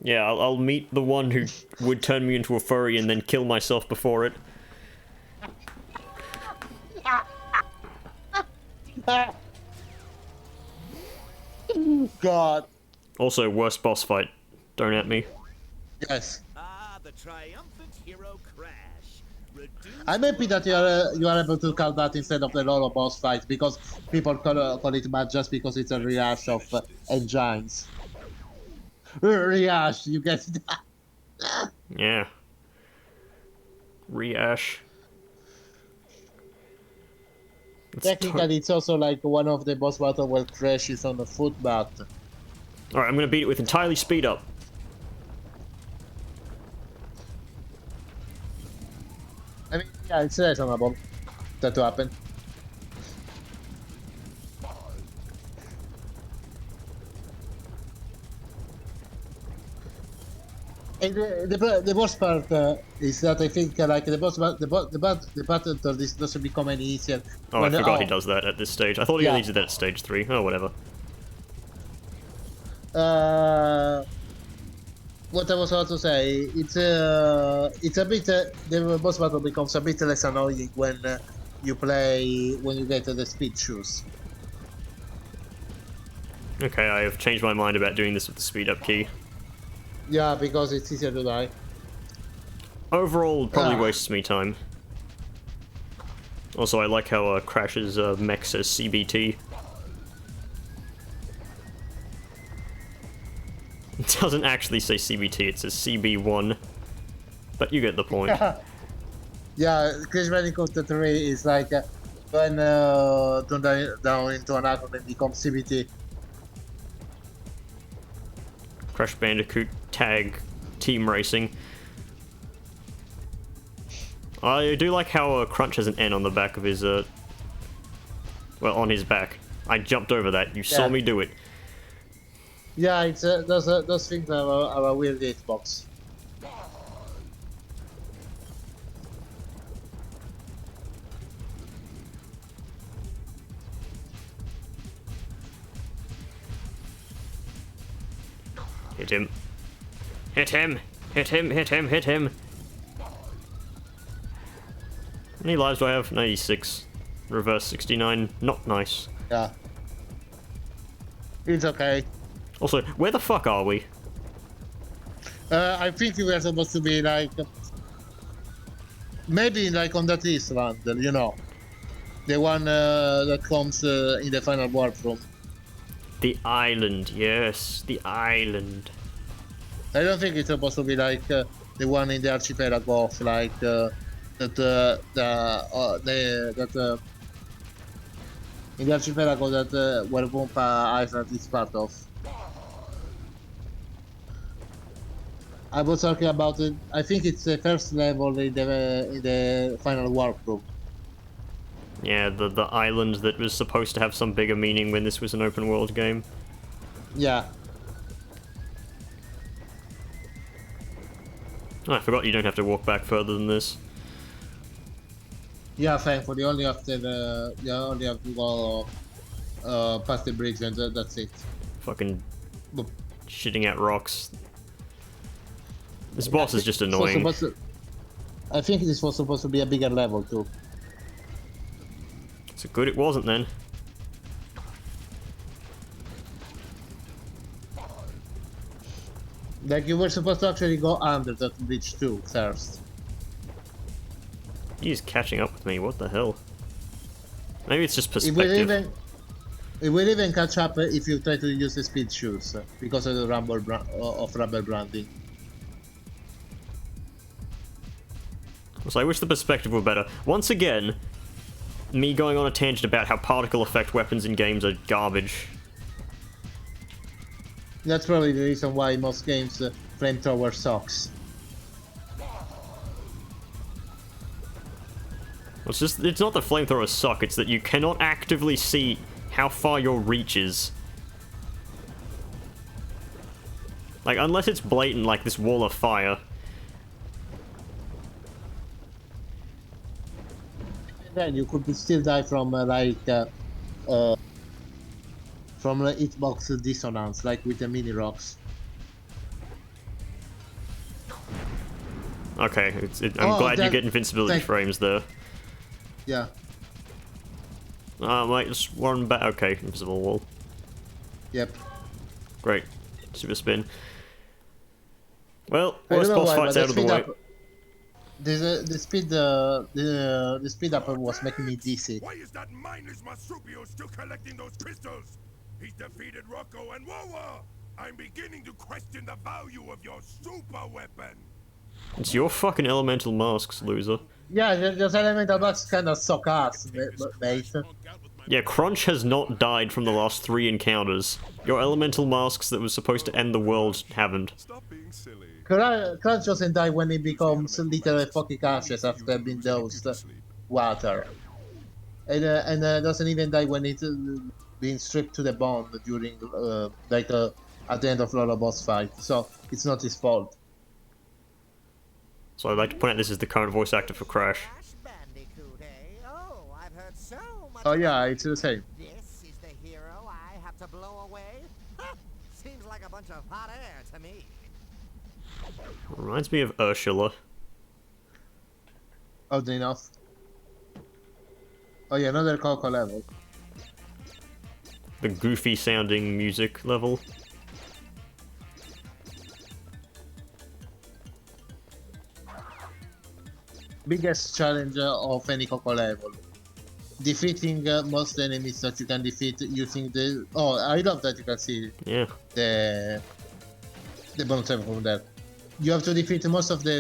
Yeah, I'll meet the one who would turn me into a furry and then kill myself before it. God. Also, worst boss fight. Don't at me. Yes. Ah, the triumphant hero Crash. I'm happy that you are able to call that instead of the Lolo boss fight because people call it bad just because it's a rehash of engines. Rehash, you get it? Yeah. Rehash. Technically, it's also like one of the boss battle where Crash is on the footbath. Alright, I'm gonna beat it with entirely speed up. I mean, yeah, it's reasonable that to happen. And the worst part is that I think like the battle to this doesn't become any easier. Oh, I forgot he does that at this stage. I thought he only did that at stage 3. Oh, whatever. What I was about to say, it's a bit the boss battle becomes a bit less annoying when you get the speed shoes. Okay, I have changed my mind about doing this with the speed up key. Yeah, because it's easier to die. Overall, probably wastes me time. Also, I like how Crash's mech says CBT. It doesn't actually say CBT, it says CB1. But you get the point. Yeah, Crash Bandicoot 3 is like when turned down into an acronym becomes CBT. Crash Bandicoot Tag Team Racing. I do like how Crunch has an N on the back of his, well, on his back. I jumped over that, you saw me do it. Yeah, it's those things are a weird hitbox. Hit him. Hit him! Hit him, hit him, hit him! How many lives do I have? 96. Reverse 69. Not nice. Yeah. It's okay. Also, where the fuck are we? I think we were supposed to be like... maybe like on that Island, you know. The one that comes in the final warp room. The island, yes. The island. I don't think it's supposed to be like the one in the archipelago of like in the archipelago that where Wumpa Island is part of. I was talking about it. I think it's the first level in the final warp room. Yeah, the island that was supposed to have some bigger meaning when this was an open world game. Yeah. Oh, I forgot you don't have to walk back further than this. Yeah, thankfully, only after you only have to go past the bridge and that's it. Fucking shitting out rocks. This boss is just annoying. I think this was supposed to be a bigger level too. So good it wasn't then. Like you were supposed to actually go under that bridge too first. He's catching up with me, what the hell? Maybe it's just perspective. It will even catch up if you try to use the speed shoes because of the rubber branding. So I wish the perspective were better. Once again, me going on a tangent about how particle effect weapons in games are garbage. That's probably the reason why most games flamethrower sucks. It's not that flamethrowers suck, it's that you cannot actively see how far your reach is. Like, unless it's blatant, like this wall of fire. Then you could still die from from hitbox dissonance, like with the mini rocks. Okay, I'm glad you get invincibility frames there. Yeah. Wait, just one back. Okay, invisible wall. Yep. Great. Super spin. Well, worst boss fight's out of the way. the speed up was making me dizzy. Why is that mindless Marsupio still collecting those crystals? He's defeated Rocco and Wawa! I'm beginning to question the value of your super weapon! It's your fucking elemental masks, loser. Yeah, those elemental bugs kind of suck ass, mate. Yeah, Crunch has not died from the last 3 encounters. Your elemental masks that was supposed to end the world haven't. Stop being silly. Crunch doesn't die when he becomes literally fucking ashes after being dosed water. And doesn't even die when it's being stripped to the bone during, at the end of Lola boss fight. So, it's not his fault. So I'd like to point out this is the current voice actor for Crash. Crash Bandicoot, eh? Oh, I've heard so much. Oh yeah, about it's the same. This is the hero I have to blow away? Ha! Seems like a bunch of hot air to me. Reminds me of Ursula. Oddly enough. Oh yeah, another Coco level. The goofy sounding music level. Biggest challenge of any Coco level. Defeating most enemies that you can defeat using the... Oh, I love that you can see Yeah. the bonus level from there. You have to defeat most of the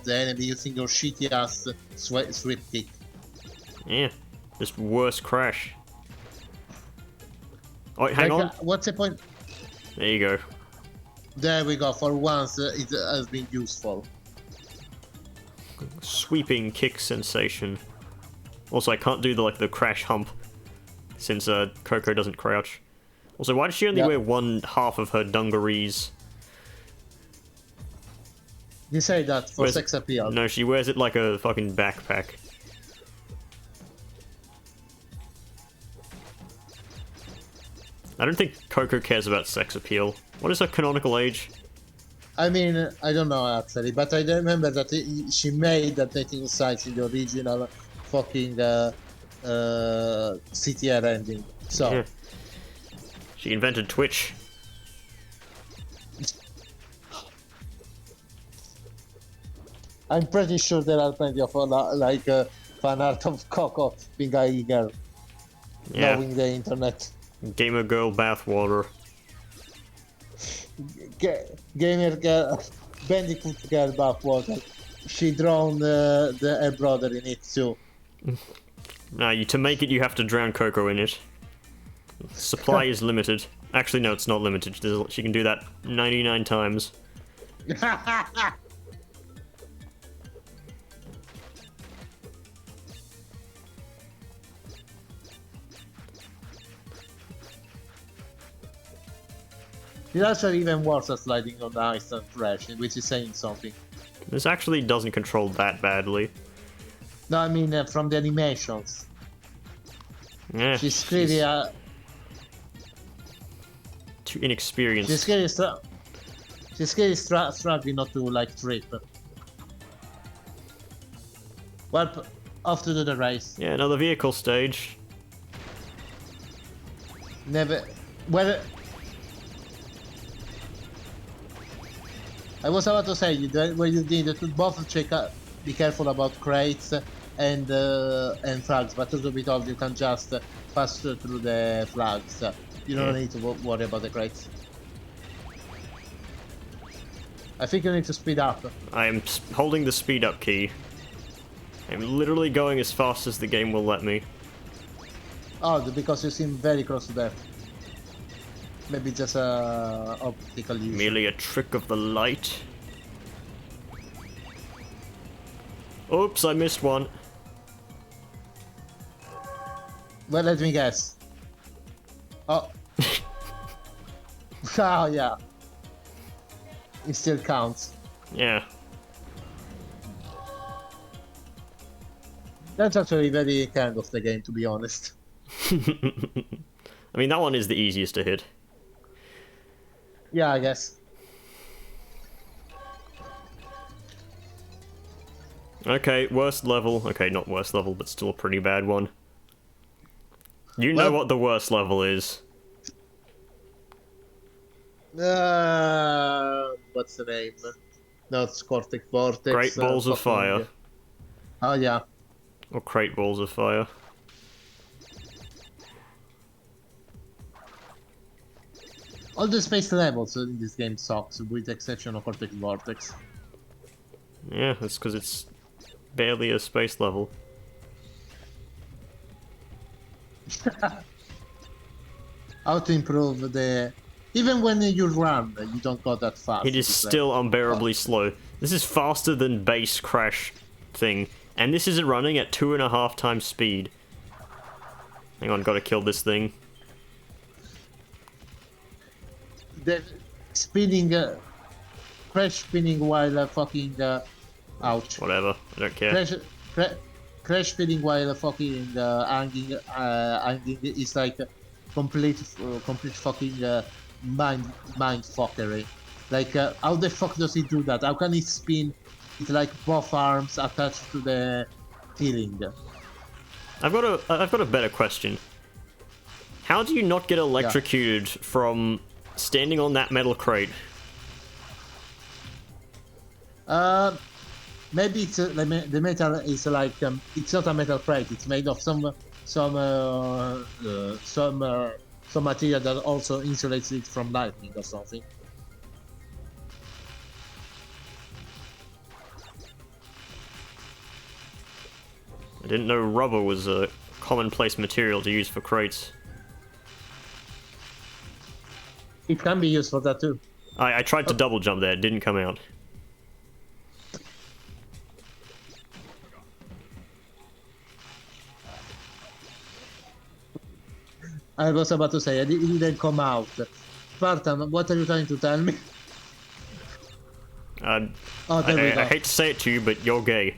enemy using your shitty ass sweep kick. Yeah. Just worse Crash. Oh, hang on. What's the point? There you go. There we go. For once, it has been useful. Sweeping kick sensation. Also, I can't do the Crash hump since Coco doesn't crouch. Also, why does she only wear one half of her dungarees? You say that for sex appeal. No, she wears it like a fucking backpack. I don't think Coco cares about sex appeal. What is her canonical age? I mean, I don't know actually, but I remember that she made the dating sites in the original fucking CTR ending. So Yeah. She invented Twitch. I'm pretty sure there are plenty of fan art of Coco being a girl, Yeah. knowing the internet. Gamer girl bathwater. Gamer girl, Bandicoot girl bathwater. She drowned her brother in it too. Nah, to make it, you have to drown Coco in it. Supply is limited. Actually, no, it's not limited. She can do that 99 times. It's actually even worse at sliding on the ice and trash, which is saying something. This actually doesn't control that badly. No, I mean from the animations. Yeah, She's clearly too inexperienced. she's clearly struggling not to trip. Well, off to do the race. Yeah, another vehicle stage. Never. Well, I was about to say where you need to both be careful about crates and flags, but also be told you can just pass through the flags. You don't need to worry about the crates. I think you need to speed up. I am holding the speed up key. I'm literally going as fast as the game will let me. Oh, because you seem very close to death. Maybe just a optical illusion. Merely a trick of the light. Oops, I missed one. Well, let me guess. Oh. Oh, yeah. It still counts. Yeah. That's actually very kind of the game, to be honest. I mean, that one is the easiest to hit. Yeah, I guess. Okay, worst level. Okay, not worst level, but still a pretty bad one. You know what the worst level is. What's the name? Not Cortex, Vortex. Great balls of fire. Oh yeah. Or crate balls of fire. All the space levels in this game sucks, with the exception of Cortex Vortex. Yeah, that's because it's barely a space level. How to improve the... Even when you run, you don't go that fast. It is It's still like... unbearably slow. This is faster than base Crash thing. And this isn't running at 2.5 times speed. Hang on, gotta kill this thing. The spinning... Crash spinning while fucking... ouch. Whatever, I don't care. Crash spinning while fucking hanging is like complete fucking mind fuckery. Like how the fuck does he do that? How can he spin with like both arms attached to the ceiling? I've got a better question. How do you not get electrocuted from standing on that metal crate? Maybe it's the metal is like it's not a metal crate. It's made of some material that also insulates it from lightning or something. I didn't know rubber was a commonplace material to use for crates. It can be used for that too. I tried to double jump there, it didn't come out. I was about to say, it didn't come out. Spartan, what are you trying to tell me? Oh, there we go. I hate to say it to you, but you're gay.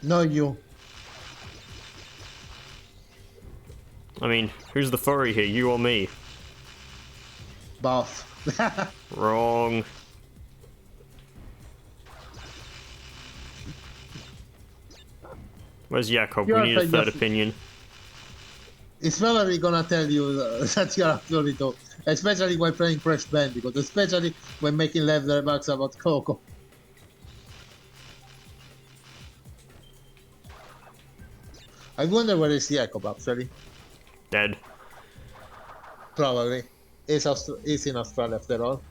No, you. I mean, who's the furry here, you or me? Both. Wrong. Where's Jakob? We need a third opinion. It's probably gonna tell you that you're actually too, especially when playing Crash Bandicoot, especially when making left remarks about Coco. I wonder where is Jakob actually. Dead. Probably. He's in Australia after all.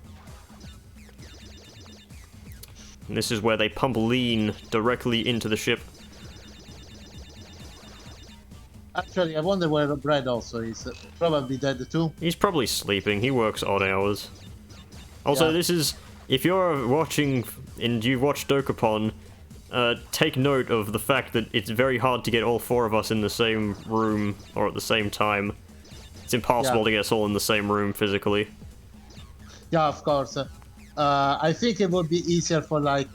And this is where they pump lean directly into the ship. Actually, I wonder where Brad also is. Probably dead too. He's probably sleeping. He works odd hours. Also, Yeah. this is... If you're watching and you've watched Dokapon, take note of the fact that it's very hard to get all four of us in the same room or at the same time. It's impossible to get us all in the same room physically. Yeah, of course. I think it would be easier for like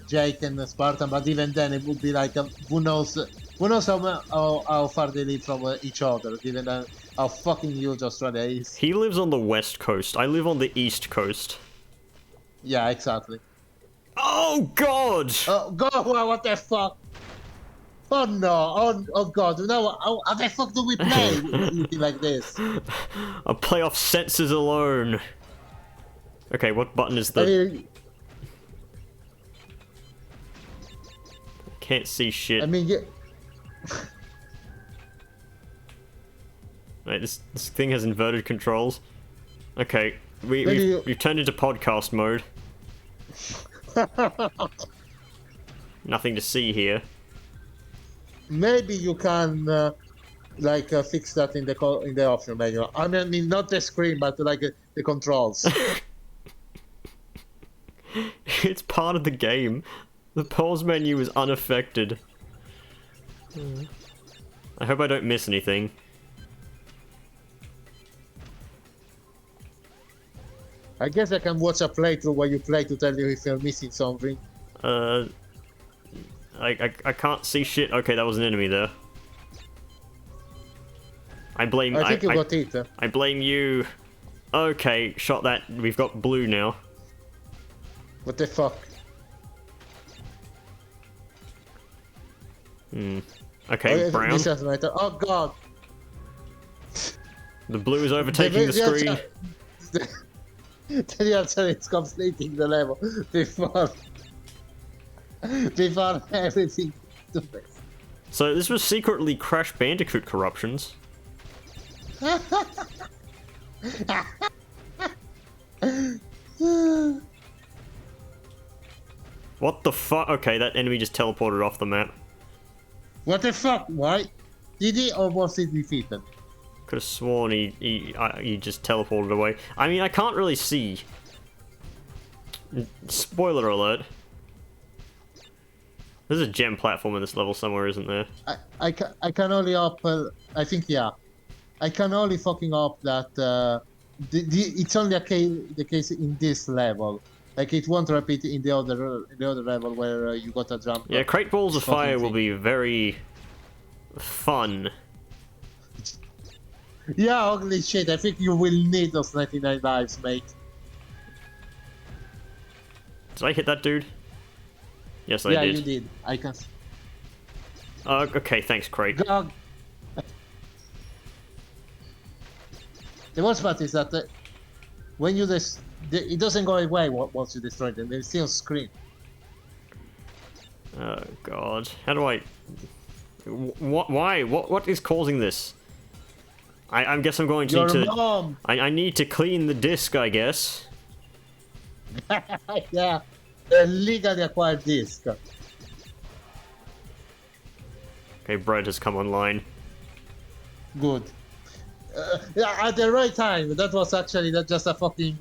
Jake and Spartan, but even then it would be like who knows how far they live from each other, given how fucking huge Australia is. He lives on the west coast. I live on the east coast. Yeah, exactly. Oh god! Oh god, what the fuck? Oh no, oh god, now how the fuck do we play anything like this? A playoff senses alone. Okay, what button is the... I mean, Can't see shit. I mean, yeah. Right, this thing has inverted controls. Okay, we've turned into podcast mode. Nothing to see here. Maybe you can fix that in the option menu. I mean, not the screen, but like the controls. It's part of the game. The pause menu is unaffected. I hope I don't miss anything. I guess I can watch a playthrough while you play to tell you if you're missing something. I can't see shit. Okay, that was an enemy there. I blame... I think you got it. I blame you. Okay, shot that. We've got blue now. What the fuck? Okay, brown. This doesn't matter. Oh god! The blue is overtaking the screen. The answer is completing the level before everything took place. So this was secretly Crash Bandicoot corruptions. What the fuck? Okay, that enemy just teleported off the map. What the fuck? Why? Did he or was he defeated? Could have sworn he just teleported away. I mean, I can't really see. Spoiler alert. There's a gem platform in this level somewhere, isn't there? I can only hope. I think yeah. I can only fucking hope that it's only the case in this level. Like it won't repeat in the other level where you got a jump. Yeah, crate balls of fire will be very fun. Yeah, holy shit! I think you will need those 99 lives, mate. Did I hit that dude? Yes, I did. Yeah, you did. I can. Okay, thanks, Craig. God. The worst part is that when you it doesn't go away once you destroy them. They still scream. Oh god, how do I? What? Why? What is causing this? I guess I'm going to Your need to. mom. I need to clean the disc, I guess. Yeah, the legally acquired disc. Okay, bread has come online. Good. Yeah, at the right time. That was actually just a fucking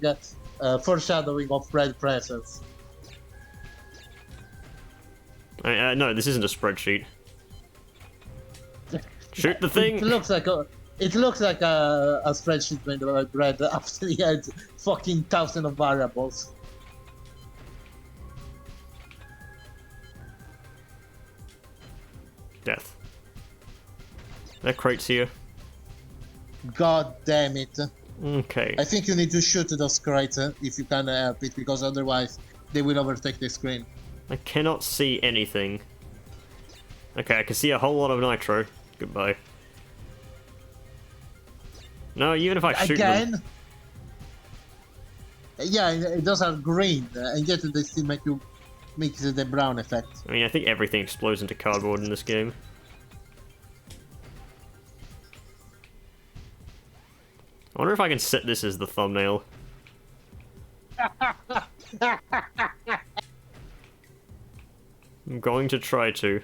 foreshadowing of red presence. No, this isn't a spreadsheet. Shoot the thing! It looks like a spreadsheet made by Brad after he had fucking thousands of variables. Death. That crate's here. God damn it. Okay. I think you need to shoot those crates if you can help it, because otherwise they will overtake the screen. I cannot see anything. Okay, I can see a whole lot of nitro. Goodbye. No, even if I shoot them... Again? Yeah, those are green, and yet they still make the brown effect. I mean, I think everything explodes into cardboard in this game. I wonder if I can set this as the thumbnail. I'm going to try to.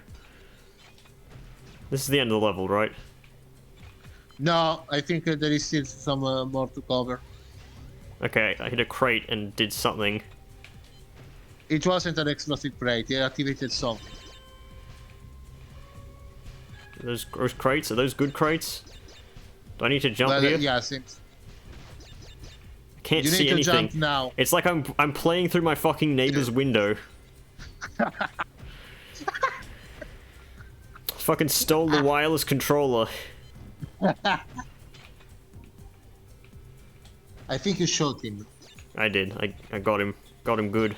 This is the end of the level, right? No, I think there is still some more to cover. Okay, I hit a crate and did something. It wasn't an explosive crate, it activated something. Those crates? Are those good crates? Do I need to jump here? Yeah, seems. I can't You see need to anything. jump now. It's like I'm playing through my fucking neighbor's window. Fucking stole the wireless controller. I think you shot him. I did. I got him. Got him good.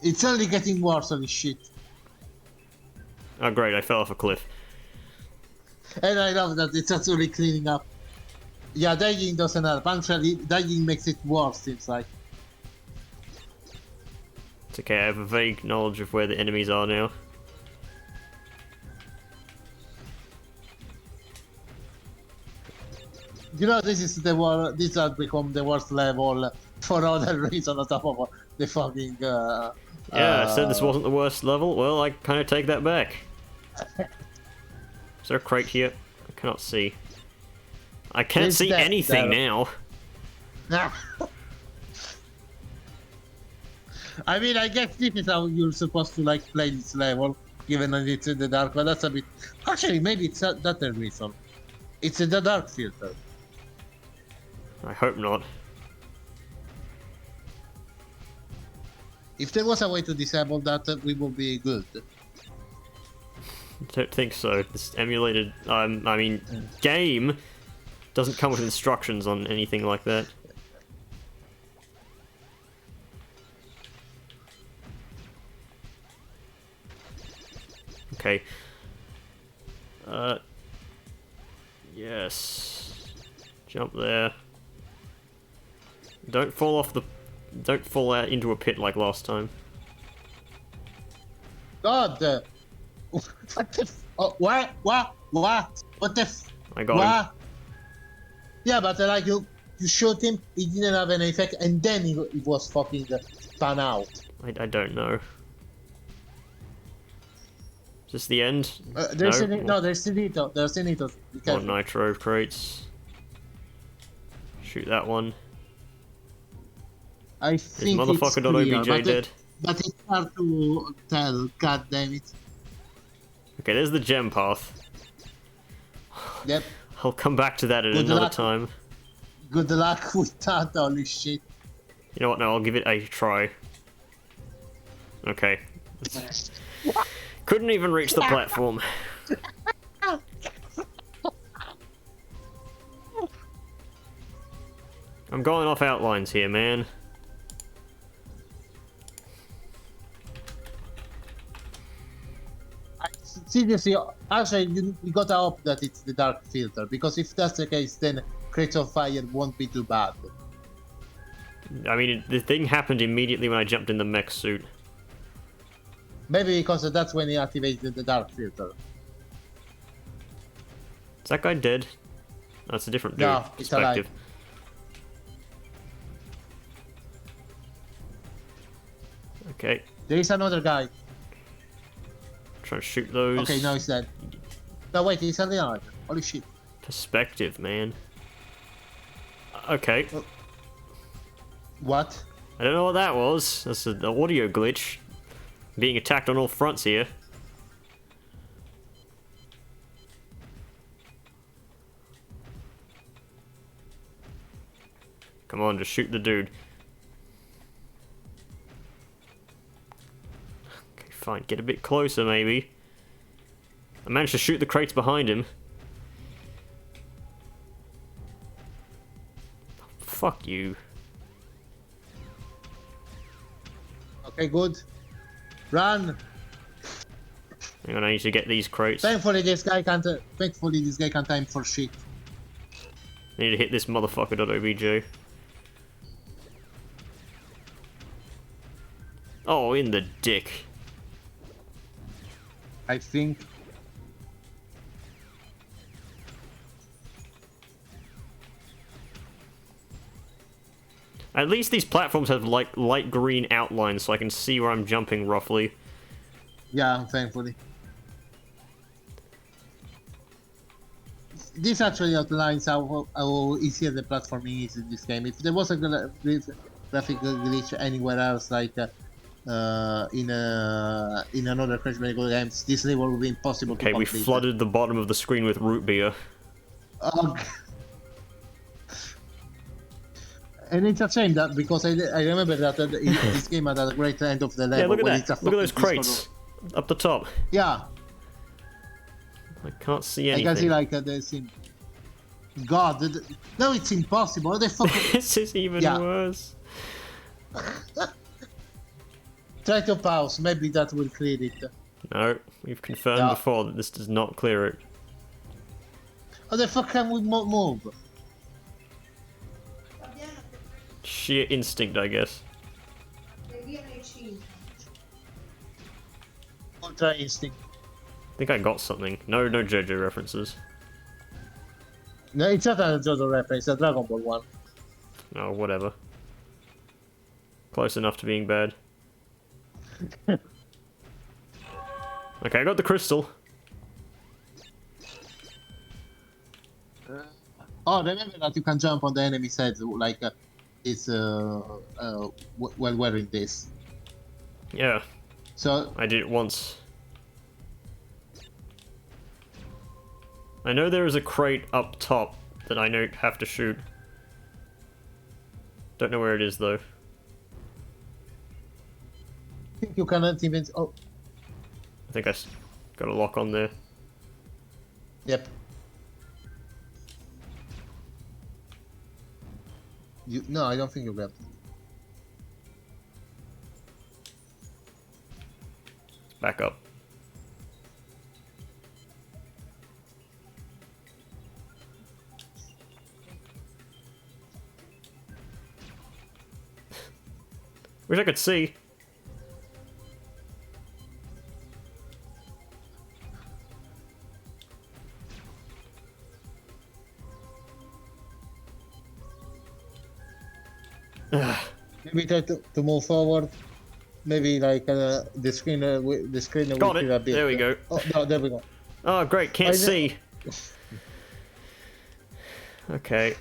It's only getting worse, holy shit. Oh great, I fell off a cliff. And I love that it's actually cleaning up. Yeah, dying doesn't help. Actually, dying makes it worse, seems like. It's okay, I have a vague knowledge of where the enemies are now. You know, this is the war. This has become the worst level for other reason on top of the fucking. Yeah, I said this wasn't the worst level. Well, I kind of take that back. Is there a crate here? I cannot see. I can't It's see that- anything that- now. I mean, I guess this is how you're supposed to like play this level, given that it's in the dark. But that's a bit. Actually, maybe it's not that the reason. It's in the dark filter. I hope not. If there was a way to disable that, we would be good. I don't think so. This emulated, I mean, game doesn't come with instructions on anything like that. Okay. Yes. Jump there. Don't fall off the... Don't fall out into a pit like last time. God! What the oh, what? What the I got him. what? Yeah, but like you shot him, he didn't have any effect, and then he was fucking spun out. I don't know. Is this the end? There's no? there's Sinito. There's Sinito. More nitro crates. Shoot that one. I Is think it's motherfucker.obj clear, dead? but it's hard to tell. God damn it. Okay, there's the gem path. Yep. I'll come back to that at Good another luck. time. Good luck with that, holy shit. You know what? No, I'll give it a try. Okay. Couldn't even reach the platform. I'm going off outlines here, man. Seriously, actually, you gotta hope that it's the dark filter, because if that's the case, then Crates of Fire won't be too bad. I mean, the thing happened immediately when I jumped in the mech suit. Maybe because that's when he activated the dark filter. Is that guy dead? That's a different dude. No, he's alive. Perspective. Okay, There is another guy. trying to shoot those. Okay, now he's dead. No, wait, he's alive. Holy shit. Perspective, man. Okay. What? I don't know what that was. That's an audio glitch. Being attacked on all fronts here. Come on, just shoot the dude. Okay, fine. Get a bit closer, maybe. I managed to shoot the crates behind him. Fuck you. Okay, good. Run! Hang on, I need to get these crates. Thankfully, this guy can't. Thankfully, this guy can't time for shit. I need to hit this motherfucker.obj. Oh, in the dick. I think. At least these platforms have like light green outlines so I can see where I'm jumping roughly. Yeah, thankfully. This actually outlines how easier the platforming is in this game. If there was a graphic glitch anywhere else, like in another Crash Bandicoot games, this level would be impossible to Okay, we complete. flooded the bottom of the screen with root beer. Oh, and it's a shame that because I remember that this game had a great end of the level. Yeah, look when at it's a that. Look at those fucking crates up the top. Yeah, I can't see anything. I can see like the scene. God, no, it's impossible. The fucking This is even Yeah. worse. try to pause. Maybe that will clear it. No, we've confirmed Yeah. before that this does not clear it. How the fuck can we move? Sheer instinct, I guess. Ultra instinct. I think I got something. No JoJo references. No, it's not a JoJo reference. It's a Dragon Ball one. Oh, whatever. Close enough to being bad. Okay, I got the crystal. Oh, remember that you can jump on the enemy's head like it's while wearing this. Yeah, So I did it once. I know there is a crate up top that I don't have to shoot. Don't know where it is though. I think you cannot even. Oh, I think got a lock on there. yep. No, I don't think you got. Back up. Wish I could see. Maybe try to move forward. Maybe like the screen Got will it. be a bit. There we go. Oh no, there we go. Oh, great. Can't see. Okay.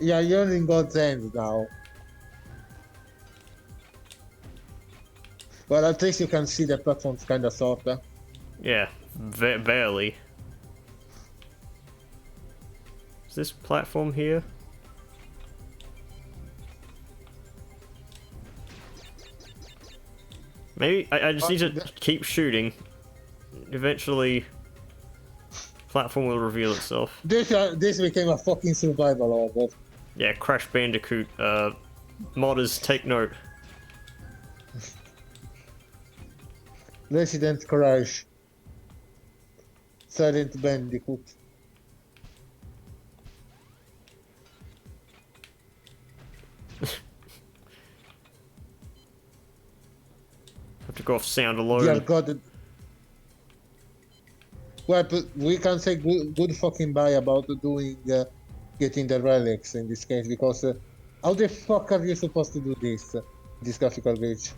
Yeah, you're in God's hands now. Well, at least you can see the platforms kind of sorta. Yeah. Barely. Is this platform here? Maybe I just need to keep shooting. Eventually, platform will reveal itself. This became a fucking survival horror. Yeah, Crash Bandicoot. Modders, take note. Resident Crash. Silent Bandicoot. Have to go off sound alone. Dear God. Well, but we can say good fucking bye about doing getting the relics in this case, because how the fuck are you supposed to do this graphical glitch?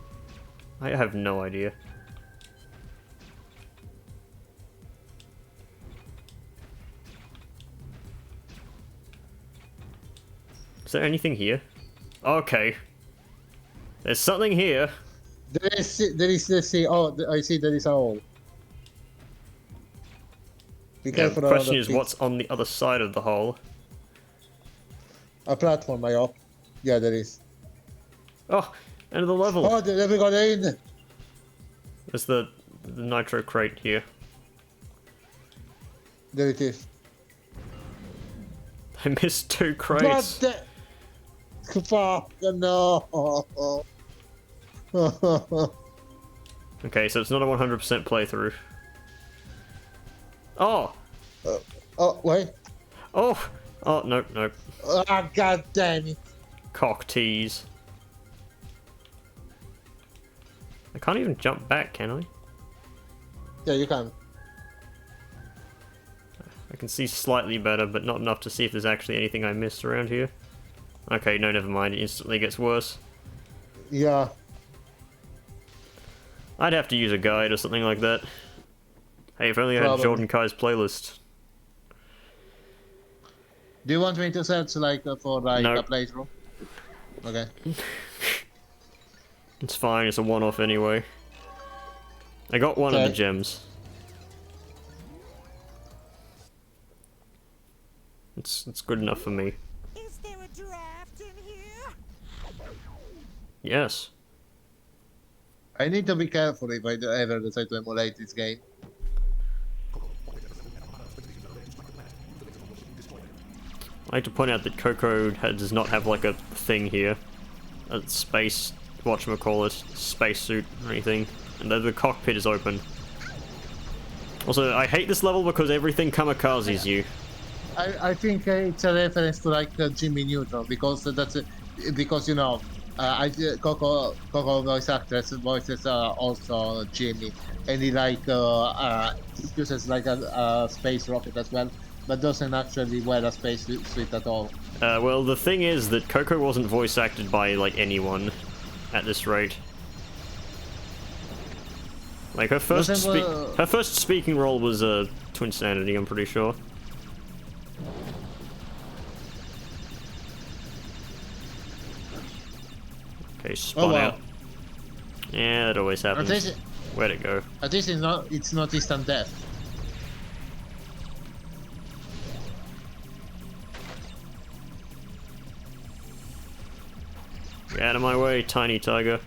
I have no idea. Is there anything here? Okay. There's something here. There is the sea. Oh, I see there is a hole. Be Yeah, careful the around question the is, pit. what's on the other side of the hole? A platform, I hope. Yeah, there is. Oh, end of the level. Oh, there we go. There in. There's the nitro crate here. There it is. I missed 2 God crates. fuck no. Okay, so it's not a 100% playthrough. Oh! Oh wait. Oh! Oh, nope, nope. Ah, god damn it. Cock tease. I can't even jump back, can I? Yeah, you can. I can see slightly better, but not enough to see if there's actually anything I missed around here. Okay, no, never mind. It instantly gets worse. Yeah. I'd have to use a guide or something like that. Hey, if only I had Probably. Jordan Kai's playlist. Do you want me to search like for like No. a playthrough? Okay. It's fine, it's a one-off anyway. I got one of Okay. the gems. It's good enough for me. Is there a draft in here? Yes. I need to be careful if I ever decide to emulate this game. I like to point out that Coco does not have like a thing here. A space, whatchamacallit, spacesuit or anything. And the cockpit is open. Also, I hate this level because everything kamikazes you. I think it's a reference to like Jimmy Neutron, because that's because you know Coco voice actress voices also Jimmy, and he like uses like a space rocket as well, but doesn't actually wear a space suit at all. Well, the thing is that Coco wasn't voice acted by like anyone at this rate. Like her first speaking role was Twin Sanity, I'm pretty sure. Okay, spun wow. out. Yeah, that always happens. Where'd it go? At least it's not instant death. Get out of my way, tiny tiger.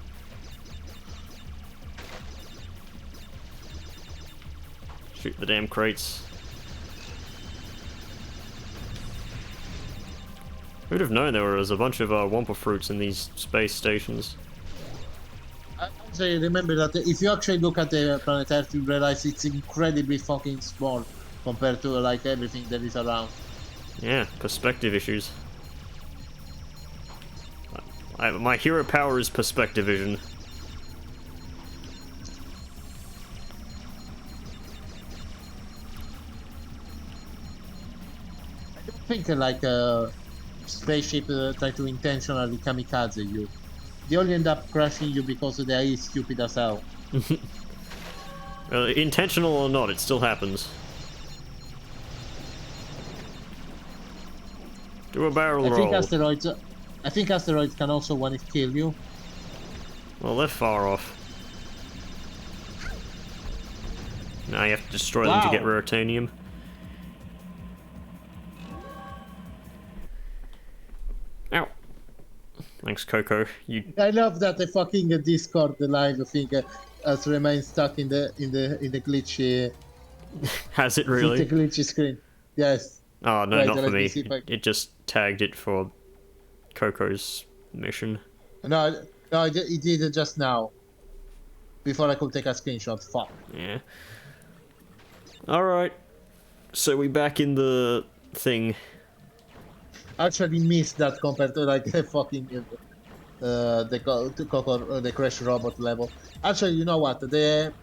Shoot the damn crates. Who'd have known there was a bunch of Wumpa fruits in these space stations? I would say remember that if you actually look at the planet Earth, you realize it's incredibly fucking small compared to like everything that is around. Yeah, perspective issues. My hero power is perspective vision. I think like a spaceship try to intentionally kamikaze you. They only end up crashing you because they are stupid as hell. Intentional or not, it still happens. Do a barrel roll. I think asteroids can also one-hit kill you. Well, they're far off. Now you have to destroy them to get Raritanium. Ow. Thanks, Coco. I love that the fucking Discord live thing has remained stuck in the glitchy. Has it really? The glitchy screen. Yes. Oh no, Right, not for me. I... It just tagged it for Coco's mission. No, it did it just now. Before I could take a screenshot. Fuck. Yeah. Alright. So we back in the thing. I actually missed that compared to like the fucking the crash robot level. Actually, you know what? The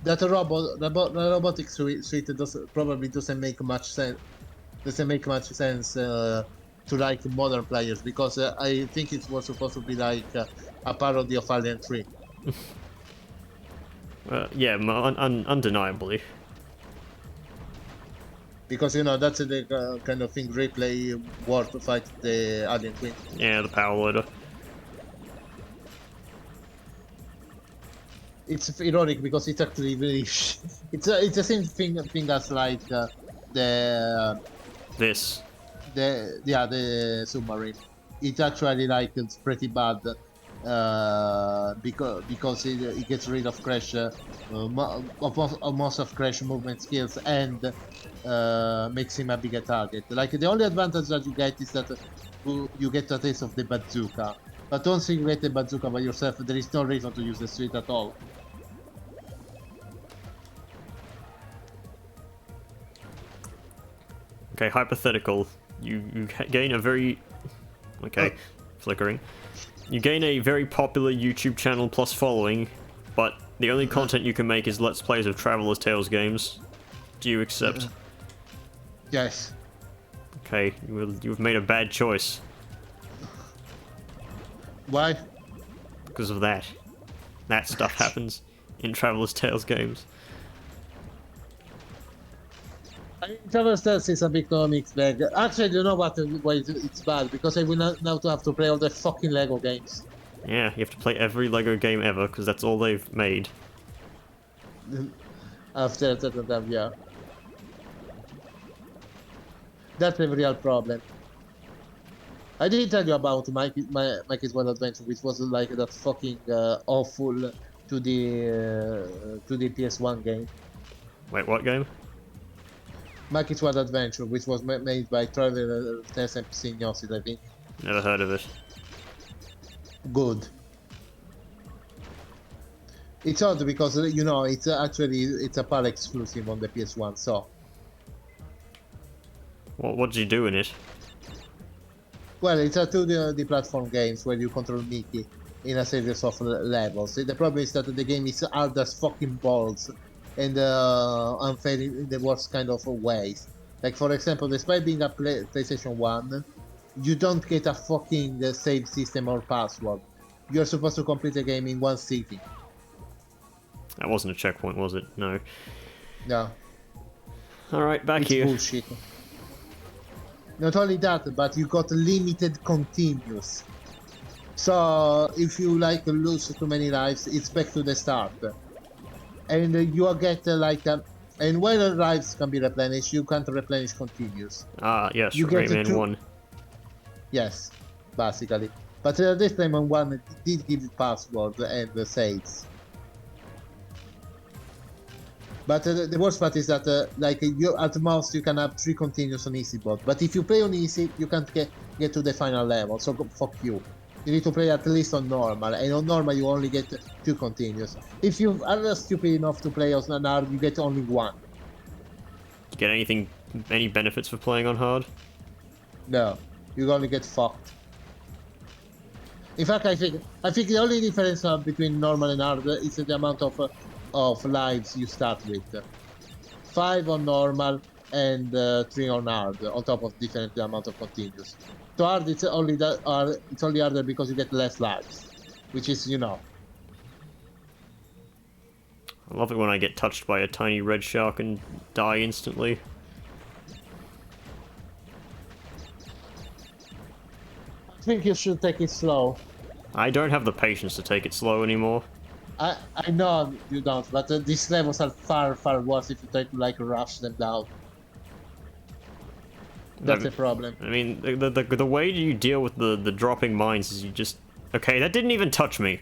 robotic suite probably doesn't make much sense. Doesn't make much sense to like modern players because I think it was supposed to be like a parody of Alien 3. Yeah, undeniably. Because you know that's the kind of thing Ripley wore to fight the Alien Queen. Yeah, the power loader. It's ironic because it's actually very it's the same thing as like the submarine. It's actually like it's pretty bad because it gets rid of Crash most of Crash movement skills and makes him a bigger target. Like the only advantage that you get is that you get a taste of the bazooka. But once you get the bazooka by yourself, there is no reason to use the suite at all. Okay, hypothetical. You gain a very... Okay, flickering. You gain a very popular YouTube channel plus following, but the only content you can make is Let's Plays of Traveler's Tales games. Do you accept? Yes. Okay, you've made a bad choice. Why? Because of that. That stuff happens in Traveler's Tales games. Traveler's Tales is a big mixed bag. Actually, you know what? Why it's bad? Because I will now have to play all the fucking Lego games. Yeah, you have to play every Lego game ever, because that's all they've made. After a certain time, yeah. That's a real problem. I didn't tell you about Mikey's Wild Adventure, which was like that fucking awful to the PS1 game. Wait, what game? Mikey's Wild Adventure, which was made by Traveler's Tales and Signosis, I think. Never heard of it. Good. It's odd because you know it's a PAL exclusive on the PS1. So. What did you do in it? Well, it's a 2D platform games where you control Mickey in a series of levels. The problem is that the game is hard as fucking balls and unfair in the worst kind of ways. Like, for example, despite being a PlayStation 1, you don't get a fucking save system or password. You're supposed to complete the game in one sitting. That wasn't a checkpoint, was it? No. No. Alright, back here. It's bullshit. Not only that, but you got limited continues. So if you like lose too many lives, it's back to the start. And you get and while lives can be replenished, you can't replenish continues. Ah, yes, you get Rayman 1. Yes, basically. But this time on 1 it did give you password and saves. But the worst part is that you at most you can have 3 continues on easy mode. But if you play on easy, you can't get to the final level. So fuck you. You need to play at least on normal, and on normal you only get 2 continues. If you are stupid enough to play on hard, you get only 1. You get any benefits for playing on hard? No, you only get fucked. In fact, I think the only difference between normal and hard is the amount of lives you start with. 5 on normal and 3 on hard, on top of different amount of continues. To hard, it's only harder because you get less lives, which is I love it when I get touched by a tiny red shark and die instantly. I think you should take it slow. I don't have the patience to take it slow anymore. I know you don't, but these levels are far, far worse if you try to like rush them down. That's the problem. I mean, the way you deal with the dropping mines is you just... Okay, that didn't even touch me.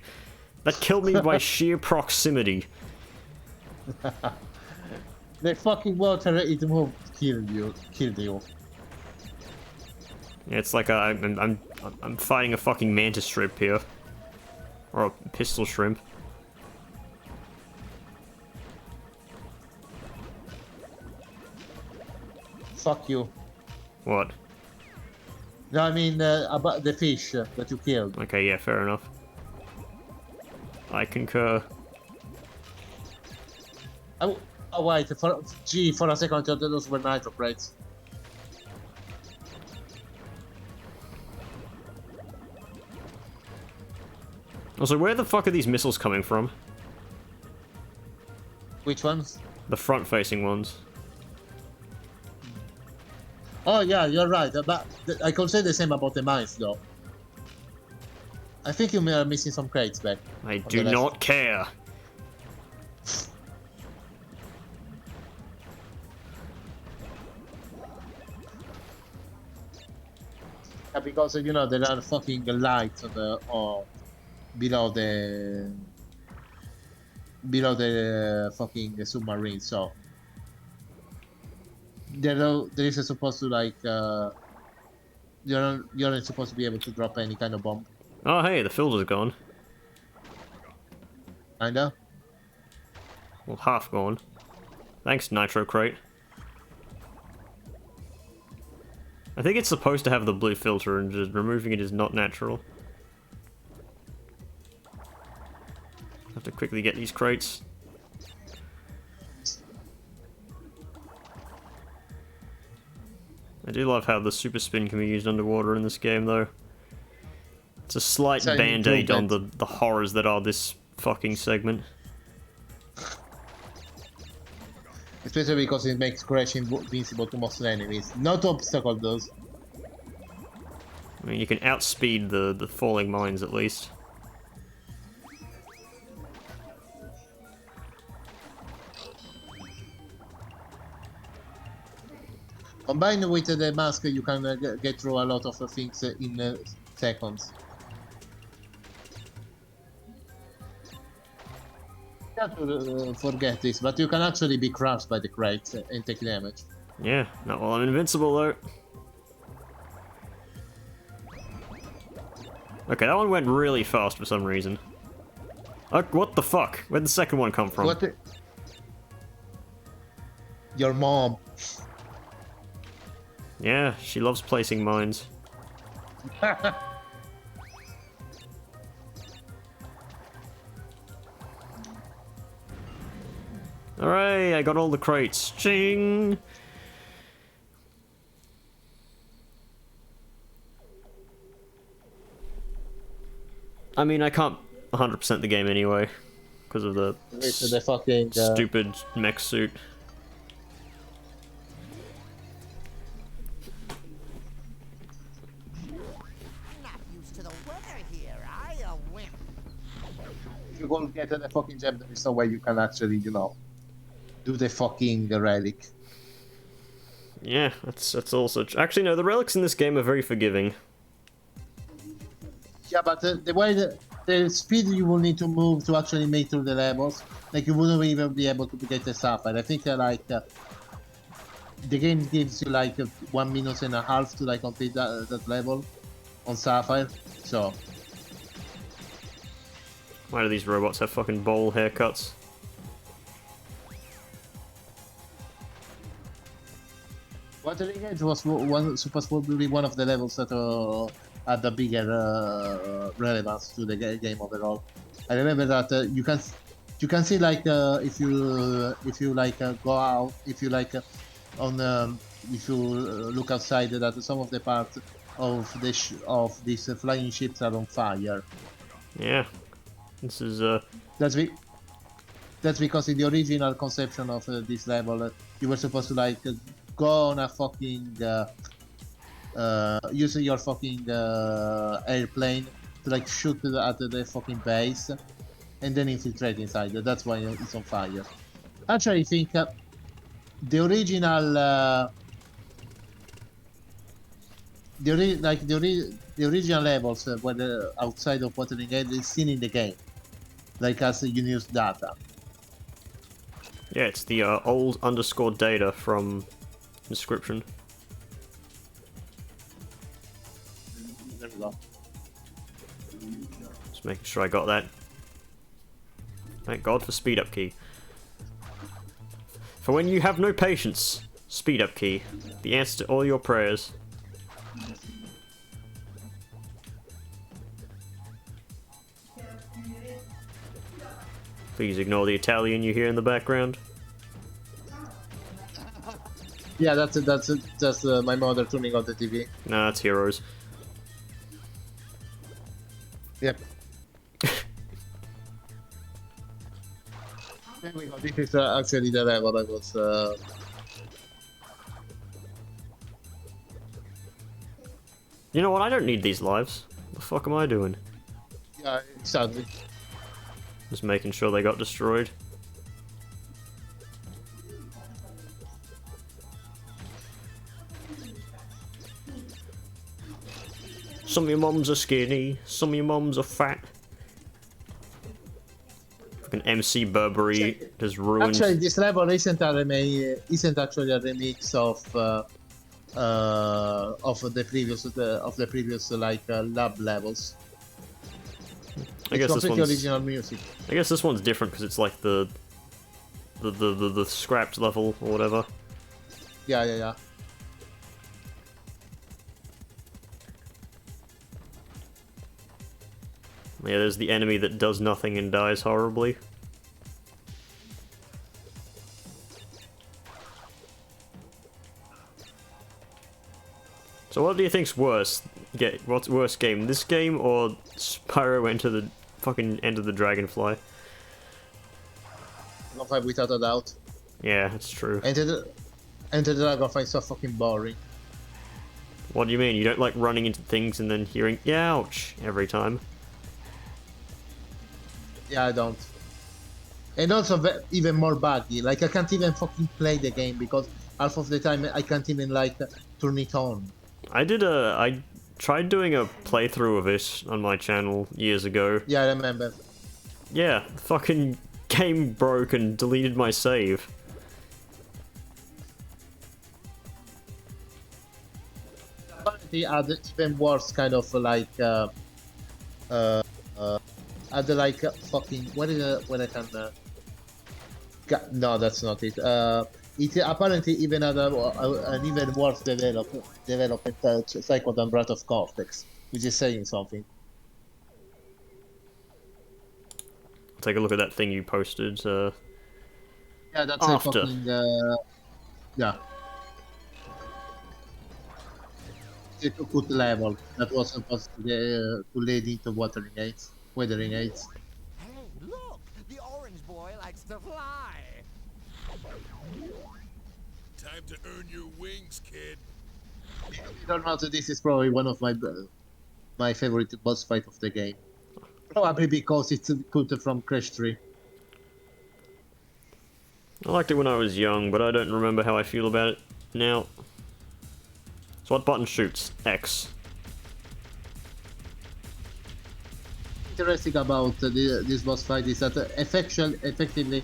That killed me by sheer proximity. The fucking water it moved killed you. It's like I'm fighting a fucking mantis shrimp here. Or a pistol shrimp. Fuck you. What? No, I mean about the fish that you killed. Okay, yeah, fair enough. I concur. Oh wait, for a second I thought those were nitro crates. Also, where the fuck are these missiles coming from? Which ones? The front-facing ones. Oh yeah, you're right. But I can say the same about the mines, though. I think you are missing some crates back. I do not care. Yeah, because there are fucking lights on the below the fucking submarine, so there is supposed to like you're not supposed to be able to drop any kind of bomb. Oh hey, the filter's gone. Kinda. Well, half gone. Thanks, Nitro Crate. I think it's supposed to have the blue filter, and just removing it is not natural. Have to quickly get these crates. I do love how the super spin can be used underwater in this game, though. It's a slight band-aid on the horrors that are this fucking segment. Especially because it makes Crash invincible to most enemies. Not obstacle those. I mean, you can outspeed the falling mines at least. Combined with the mask, you can get through a lot of things in seconds. Not to forget this, but you can actually be crushed by the crates and take damage. Yeah, not while I'm invincible though. Okay, that one went really fast for some reason. Oh, what the fuck? Where'd the second one come from? What? Your mom. Yeah, she loves placing mines. Alright, I got all the crates. Ching! I mean, I can't 100% the game anyway, because of the fucking stupid mech suit. You won't get the fucking gem, there is no way you can actually, do the fucking relic. Yeah, that's also actually no, the relics in this game are very forgiving. Yeah, but the way the speed you will need to move to actually make through the levels, like you wouldn't even be able to get the sapphire. I think the game gives you like 1.5 minutes to like complete that level on sapphire. So why do these robots have fucking bowl haircuts? Watering Edge was supposed to be one of the levels that had a bigger relevance to the game overall. I remember that you can see like if you like go out if you like on if you look outside that some of the parts of of these flying ships are on fire. Yeah. This is, That's be that's because in the original conception of this level, you were supposed to like go on a fucking using your fucking airplane to like shoot at the fucking base and then infiltrate inside. That's why it's on fire. Actually, I think the original the original levels were outside of Wuthering Heights is seen in the game, like as you use data. yeah, it's the old underscore data from description. There we go. Just making sure I got that. Thank God for speed up key. For when you have no patience, speed up key. The answer to all your prayers. Please ignore the Italian you hear in the background. Yeah, that's just my mother tuning on the TV. Nah, it's Heroes. Yep. There we go. This is actually the level I was. You know what? I don't need these lives. What the fuck am I doing? Yeah, exactly. Just making sure they got destroyed. Some of your moms are skinny, some of your moms are fat. Fucking MC Burberry has ruined. Actually, this level isn't isn't actually a remix of the previous like lab levels. I guess this completely one's original music. I guess this one's different because it's like the scrapped level or whatever. Yeah. Yeah, there's the enemy that does nothing and dies horribly. So what do you think's worse? What's worse game? This game or Spyro Enter the fucking Enter the Dragonfly? Dragonfly without a doubt. Yeah, that's true. Enter the Dragonfly is so fucking boring. What do you mean? You don't like running into things and then hearing "ouch" every time? Yeah, I don't. And also even more buggy. Like I can't even fucking play the game because half of the time I can't even like turn it on. I tried doing a playthrough of it on my channel years ago. Yeah, I remember. Yeah, fucking game broke and deleted my save. Apparently, had even worse kind of like had like fucking when I can no, that's not it. It apparently even had an even worse development cycle than Breath of Cortex, which is saying something. Take a look at that thing you posted. Yeah, that's After. a fucking yeah. It's a good level that was supposed to lead into Wuthering Heights. Hey, look! The orange boy likes to fly! Time to earn your wings, kid. Believe it or not, this is probably one of my favorite boss fight of the game. Probably because it's cut from Crash 3. I liked it when I was young, but I don't remember how I feel about it now. So what button shoots? X. Interesting about this boss fight is that effectively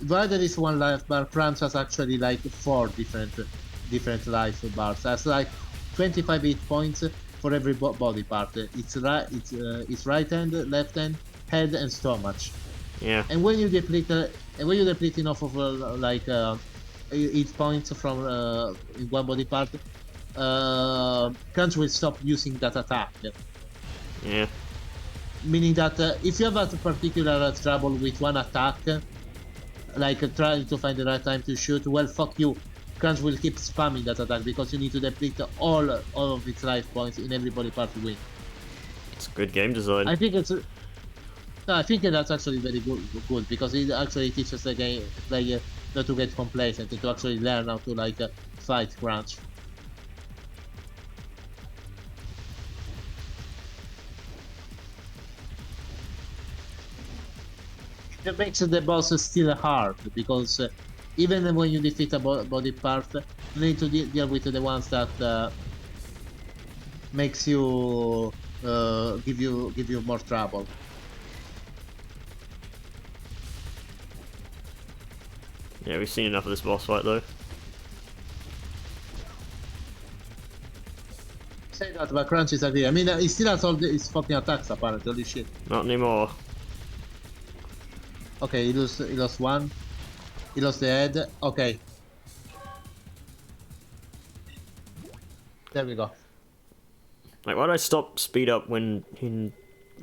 while there is one life bar, Prams has actually like 4 different life bars. That's like 25 hit points for every body part. It's right hand, left hand, head, and stomach. Yeah. And when you deplete enough of hit points from in one body part, Crunch will stop using that attack. Yeah. Meaning that if you have a particular trouble with one attack, like trying to find the right time to shoot, well, fuck you. Crunch will keep spamming that attack because you need to deplete all of its life points in every body part to win. It's good game design. I think it's. No, I think that's actually very good because it actually teaches the game player not to get complacent and to actually learn how to like fight Crunch. It makes the boss still hard because even when you defeat a body part, you need to deal with the ones that makes you give you more trouble. Yeah, we've seen enough of this boss fight though. Say that, but Crunch is agree. I mean, he still has all his fucking attacks apparently. Holy shit. Not anymore. Okay, he lost one. He lost the head. Okay. There we go. Like, why did I stop speed up when in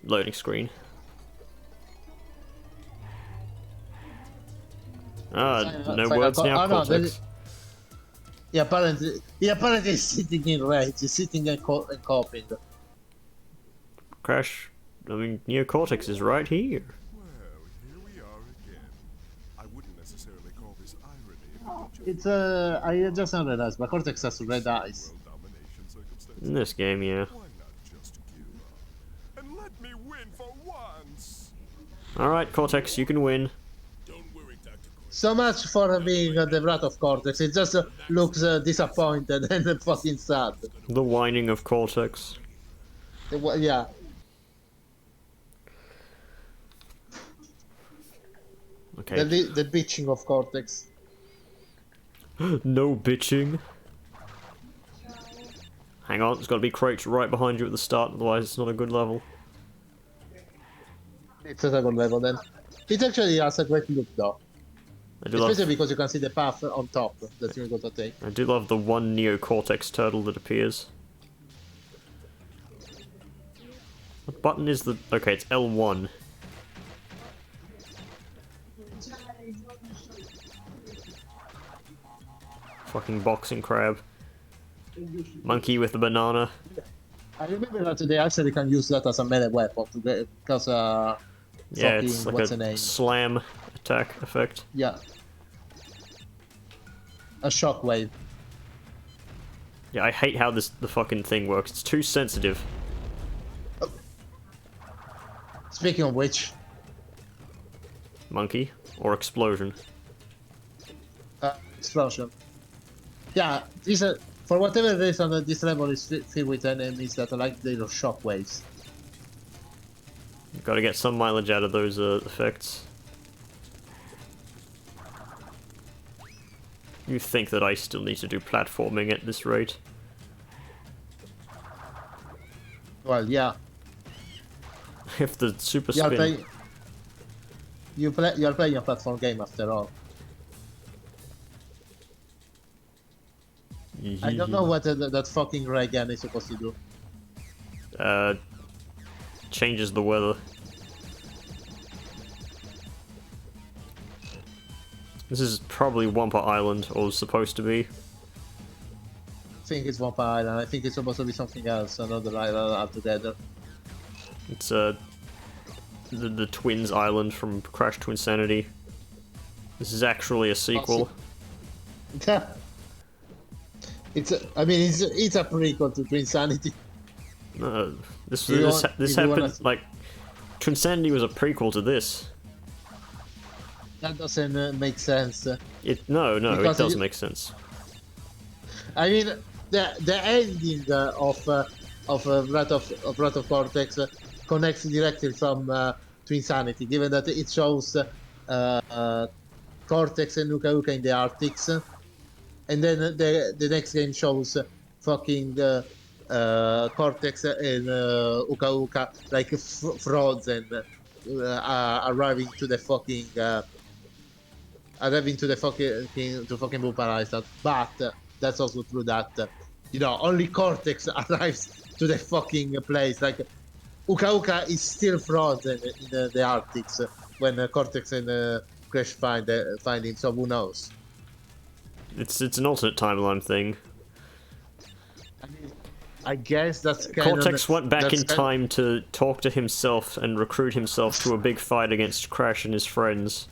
loading screen? No words now, Cortex. He apparently is sitting in rage. He's sitting and coping. Crash, I mean, Cortex is right here. Well, here we are again. I wouldn't necessarily call this irony. It's I just realized, but Cortex has red eyes. World domination circumstances. In this game, yeah. Why not just give up and let me win for once? Alright, Cortex, you can win. Don't worry, Dr. Cortex. So much for being the wrath of Cortex. It just looks disappointed and fucking sad. The whining of Cortex. Yeah. Okay. The bitching of Cortex. No bitching. Hang on, there's got to be crates right behind you at the start, otherwise it's not a good level. It's a good level then. It actually has a great look though. Especially because you can see the path on top that you're going to take. I do love the one Neo Cortex turtle that appears. What button is the... Okay, it's L1. Fucking boxing crab. Monkey with the banana. I remember that they actually can use that as a melee weapon to get, because Yeah, fucking, it's like what's the a name? slam attack effect. Yeah. A shockwave. Yeah, I hate how the fucking thing works. It's too sensitive. Speaking of which, Monkey or explosion. explosion. Yeah, this for whatever reason, this level is filled with enemies that are like little shockwaves. Got to get some mileage out of those effects. You think that I still need to do platforming at this rate? Well, yeah. If the super You are, spin... you are playing a platform game after all. I don't know what that fucking ray gun is supposed to do. Changes the weather. This is probably Wampa Island, or supposed to be. I think it's Vampire Island. I think it's supposed to be something else, another island altogether. It's the Twins Island from Crash Twinsanity. This is actually a sequel. It's I mean it's a prequel to Twinsanity. This happened like Twinsanity was a prequel to this. That doesn't make sense. No, Because it does make sense. I mean the ending of Wrath of Cortex connects directly from Twinsanity, given that it shows Cortex and Uka Uka in the Arctics. And then the next game shows fucking Cortex and Uka Uka like frozen, arriving to the fucking Bupa Island. But that's also true that You know, only Cortex arrives to the fucking place. Like, Uka Uka is still frozen in the Arctics when Cortex and Crash find him. So who knows? It's an alternate timeline thing. I mean, I guess that's kind Cortex went back in kind time to talk to himself and recruit himself to a big fight against Crash and his friends.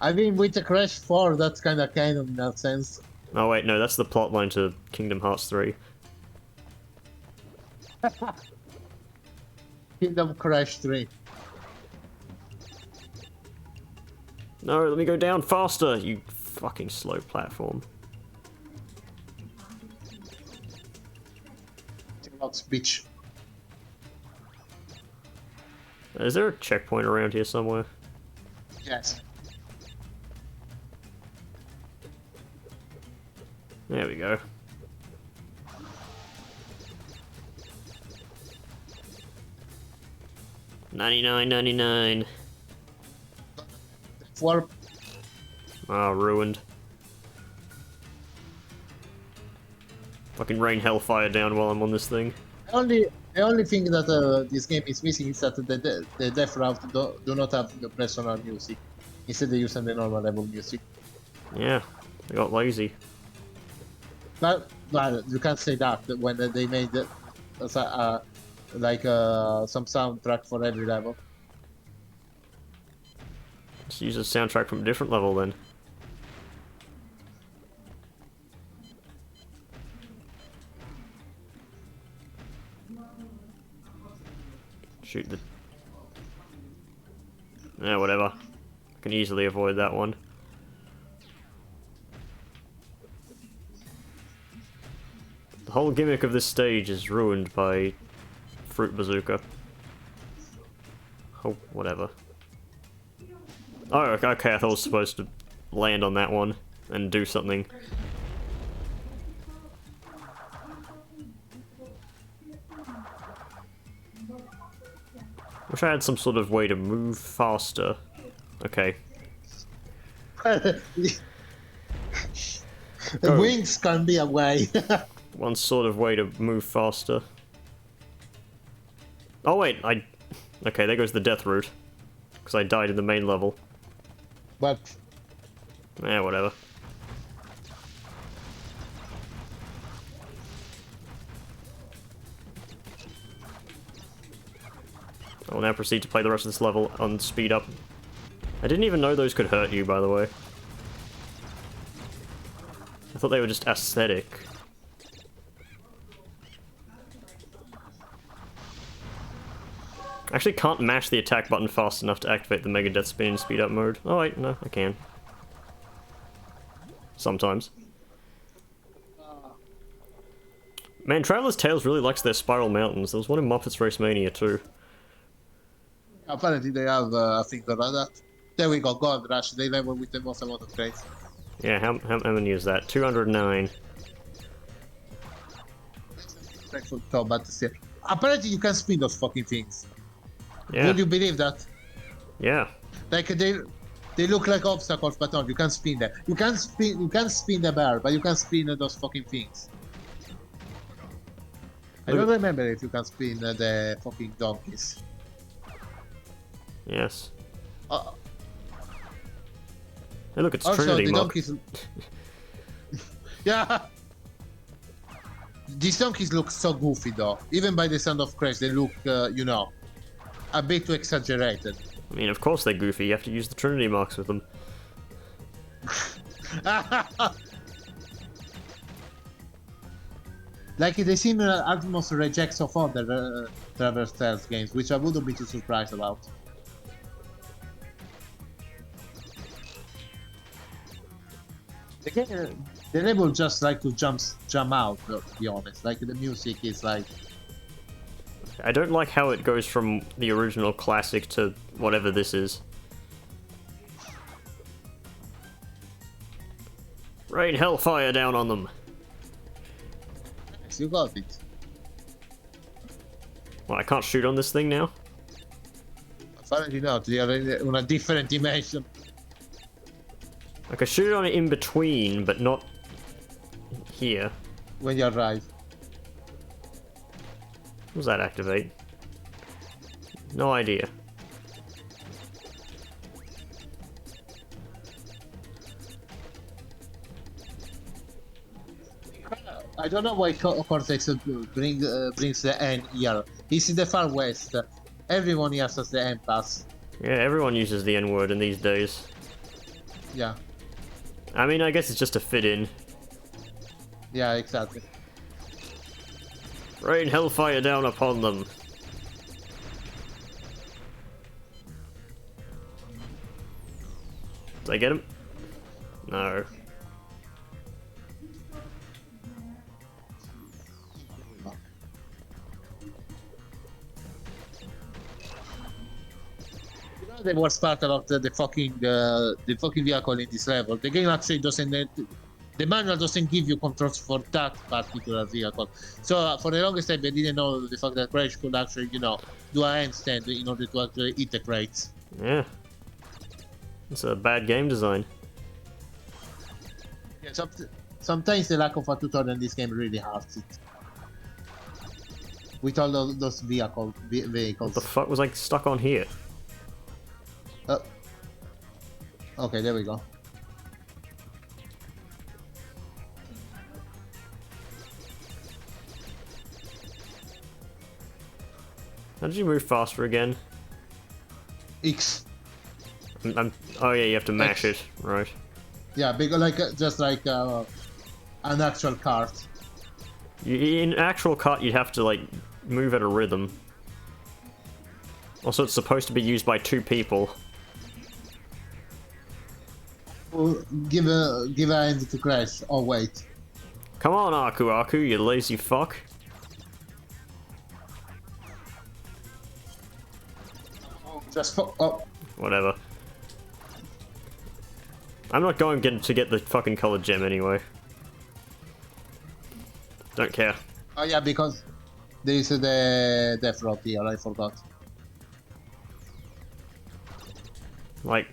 I mean, with the Crash 4, that's kind of canon in that sense. Oh wait, no, that's the plotline to Kingdom Hearts 3. Kingdom Crash 3. No, let me go down faster, you fucking slow platform. Bitch. Is there a checkpoint around here somewhere? Yes. There we go. $99.99. Warp. Ah, ruined. Fucking rain hellfire down while I'm on this thing. The only thing that this game is missing is that the Death Route do not have the personal music. Instead, they use the normal level music. Yeah, they got lazy. But you can't say that when they made some soundtrack for every level. Let's use a soundtrack from a different level then. Shoot the... Yeah, whatever. I can easily avoid that one. The whole gimmick of this stage is ruined by Fruit Bazooka. Oh, whatever. Oh, okay, I thought I was supposed to land on that one and do something. Wish I had some sort of way to move faster. Okay. The Go. wings can be a way. One sort of way to move faster. Oh wait, okay, there goes the death route. Because I died in the main level. But Eh, whatever. I will now proceed to play the rest of this level on speed up. I didn't even know those could hurt you, by the way. I thought they were just aesthetic. I actually can't mash the attack button fast enough to activate the Mega Death Spin in speed up mode. Oh wait, no, I can. Sometimes. Man, Traveler's Tales really likes their spiral mountains. There was one in Muppets Race Mania too. apparently they have a thing around that. There we go, Gold Rush. They level with the most amount of crates. Yeah, how many is that? 209. Thankful combat still. Apparently you can spin those fucking things. Yeah. Would you believe that? Yeah. Like they look like obstacles, but no, you can spin them. You can spin the bear, but you can spin those fucking things. I don't remember if you can spin the fucking donkeys. Yes. Uh, Hey, look, it's also, Trinity the Mock. donkeys. Yeah. These donkeys look so goofy, though. Even by the sound of Crash, they look, you know, a bit too exaggerated. I mean, of course they're goofy. You have to use the Trinity marks with them. Like they seem almost rejects of other Traverse Tales games, which I wouldn't be too surprised about. The level just like to jump out, to be honest. Like the music is like I don't like how it goes from the original classic to whatever this is. Rain hellfire down on them. you got it. Well, I can't shoot on this thing now? Apparently not. They are in a different dimension. I can shoot on it in between, but not here. when you arrive. What does that activate? No idea. I don't know why Cortex brings the N here. He's in the far west. Everyone here has the N pass. Yeah, everyone uses the N-word in these days. Yeah, I mean, I guess it's just to fit in. yeah, exactly. Rain hellfire down upon them. Did I get him? No. You know the worst part about the fucking vehicle in this level. The game actually doesn't. The manual doesn't give you controls for that particular vehicle. So for the longest time, I didn't know the fact that Crash could actually, you know, do a handstand in order to actually hit the crates. Yeah. It's a bad game design. Yeah, sometimes the lack of a tutorial in this game really hurts it. With all those vehicles. What the fuck was I stuck on here? Okay, there we go. How did you move faster again? X. Oh yeah, you have to mash it, right? Yeah, because like just like an actual cart. In actual cut, you'd have to like move at a rhythm. Also, it's supposed to be used by 2 people. Well, give a hand to Crash. Oh wait. Come on, Aku, you lazy fuck. Just oh. Whatever. I'm not going to get the fucking colored gem anyway. Don't care. Oh yeah, because there is the death rod here. I forgot. Like,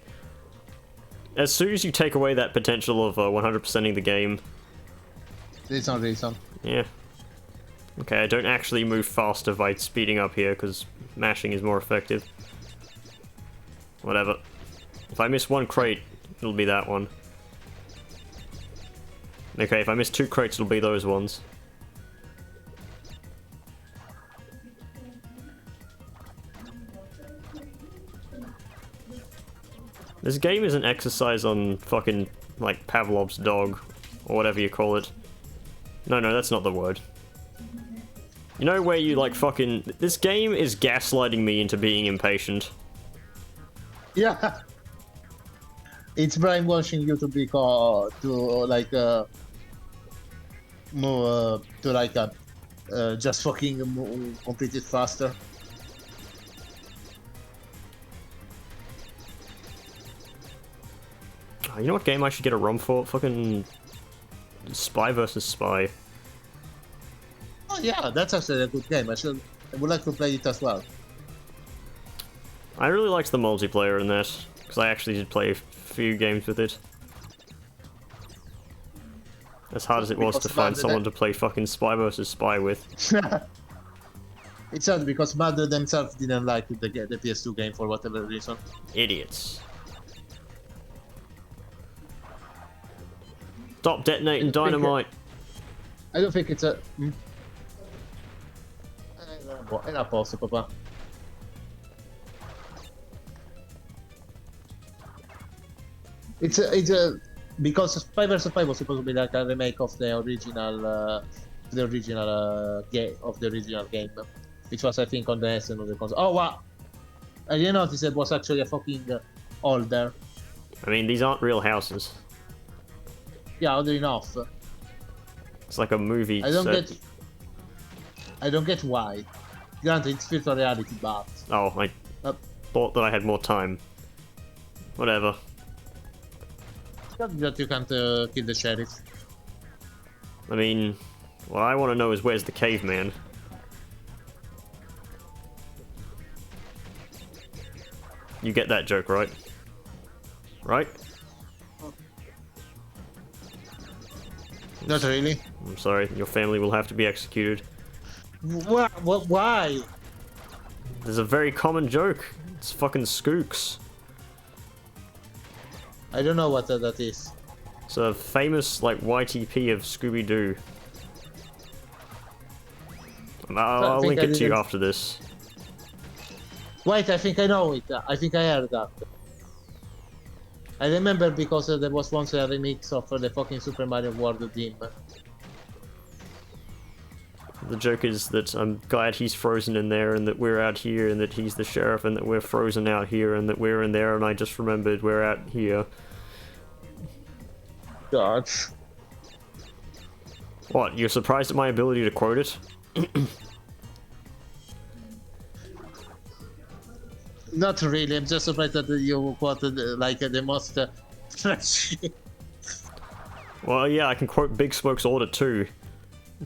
as soon as you take away that potential of 100%ing the game, There's no reason. yeah. Okay, I don't actually move faster by speeding up here, because mashing is more effective. Whatever. If I miss one crate, it'll be that one. Okay, if I miss 2 crates, it'll be those ones. This game is an exercise on fucking, like, Pavlov's dog, or whatever you call it. No, that's not the word. You know where you, like, fucking... This game is gaslighting me into being impatient. Yeah. It's brainwashing you to be just fucking complete it faster. Oh, you know what game I should get a ROM for? Fucking Spy versus Spy. Oh yeah, that's actually a good game. I would like to play it as well. I really liked the multiplayer in that, because I actually did play a few games with it. As hard as it was to find someone to play fucking Spy versus Spy with. It's sad because Mother themselves didn't like the PS2 game for whatever reason. Idiots. Stop detonating dynamite! I don't think it's a... È a posto, papà. It's a because Spy vs. Spy was supposed to be like a remake of the original game, which was I think on the S and on the console. Oh wow! I didn't notice it was actually a fucking older. I mean, these aren't real houses. Yeah, oddly enough. It's like a movie I don't set. get why. Granted, it's virtual reality, but Oh, I thought that I had more time. Whatever. that you can't kill the sheriff. I mean, what I want to know is where's the caveman? You get that joke, right? Right? Not really. I'm sorry, your family will have to be executed. Why? There's a very common joke. It's fucking skooks. I don't know what that is. It's a famous, like, YTP of Scooby-Doo. I'll link it to you after this. Wait, I think I know it. I think I heard that. I remember because there was once a remix of the fucking Super Mario World theme. The joke is that I'm glad he's frozen in there and that we're out here and that he's the sheriff and that we're frozen out here and that we're in there and I just remembered we're out here. God. What, you're surprised at my ability to quote it? Not really, I'm just surprised that you quoted like the most trash. Well, yeah, I can quote Big Smoke's order too.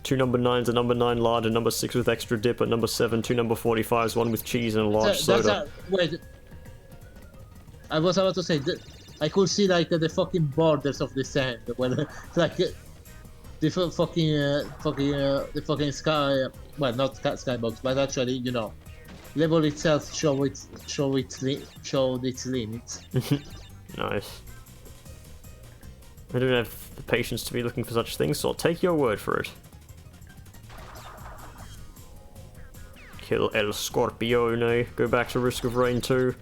2 number 9s, a number 9 large, a number 6 with extra dip, a number 7, 2 number 45s, 1 with cheese and a large soda. Wait, I was about to say, I could see like the fucking borders of the sand, when like the fucking sky, well, not skybox, but actually, you know, level itself showed its limits. Nice. I don't have the patience to be looking for such things, so I'll take your word for it. Kill El Scorpione, go back to Risk of Rain 2.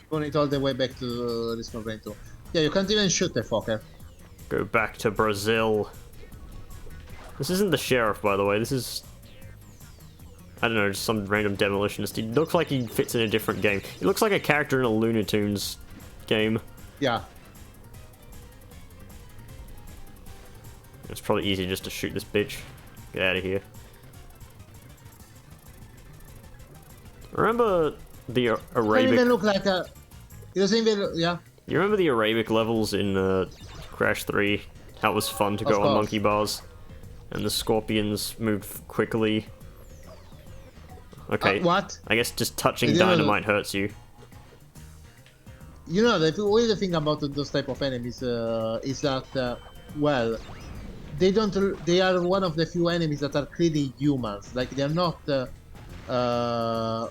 Going it all the way back to this Rain 2. Yeah, you can't even shoot the fucker. Go back to Brazil. This isn't the sheriff, by the way, this is... I don't know, just some random demolitionist. He looks like he fits in a different game. He looks like a character in a Looney Tunes game. Yeah. It's probably easier just to shoot this bitch. Get out of here. Remember the Arabic... Doesn't even look like a... It doesn't even... Yeah. You remember the Arabic levels in Crash 3? How it was fun to go on monkey bars? And the scorpions moved quickly. Okay. What? I guess just touching dynamite hurts you. You know, the weird thing about those type of enemies is that, well, they don't. They are one of the few enemies that are clearly humans. Like they're not. Oh,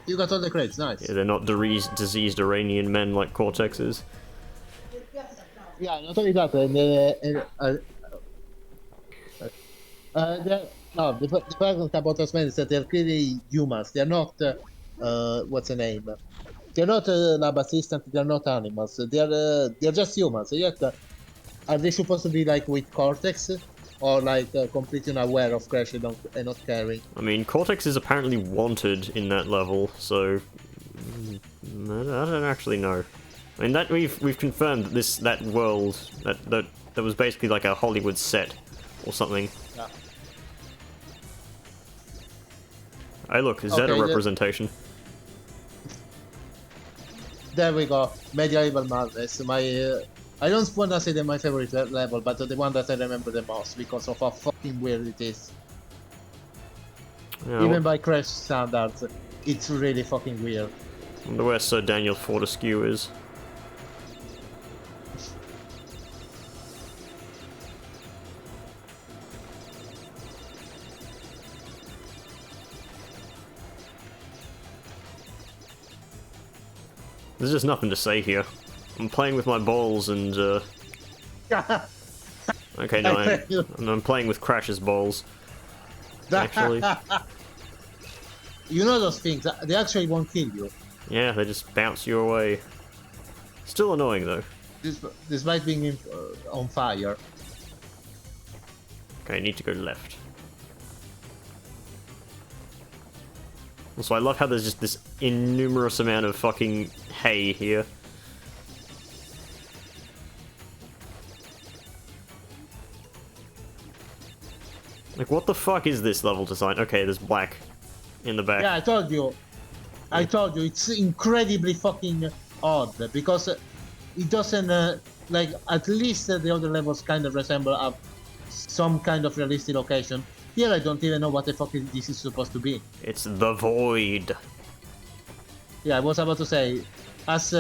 you got all the crates. Nice. Yeah, they're not diseased Iranian men like Cortex is. Yeah, not only that. No, the problem about those men is that they're clearly humans. They're not. What's the name? They're not lab assistant. They're not animals. They're just humans. Yet, are they supposed to be like with Cortex, or like completely unaware of Crash and not caring? I mean, Cortex is apparently wanted in that level, so I don't actually know. I mean, that we've confirmed that that world that was basically like a Hollywood set or something. Yeah. Hey, look, is that a representation? There we go. Medieval Madness. I don't want to say that my favorite level, but the one that I remember the most because of how fucking weird it is. Yeah, even by Crash standards, it's really fucking weird. I wonder where Sir Daniel Fortescue is. There's just nothing to say here. I'm playing with my balls and, okay, no, I'm playing with Crash's balls. Actually. You know those things, they actually won't kill you. Yeah, they just bounce you away. Still annoying, though. Despite being on fire. Okay, I need to go left. Also, I love how there's just this innumerous amount of fucking hay here. Like, what the fuck is this level design? Okay, there's black in the back. Yeah, I told you. It's incredibly fucking odd because it doesn't, like, at least the other levels kind of resemble some kind of realistic location. Here I don't even know what the fuck this is supposed to be. It's the void. Yeah, I was about to say, as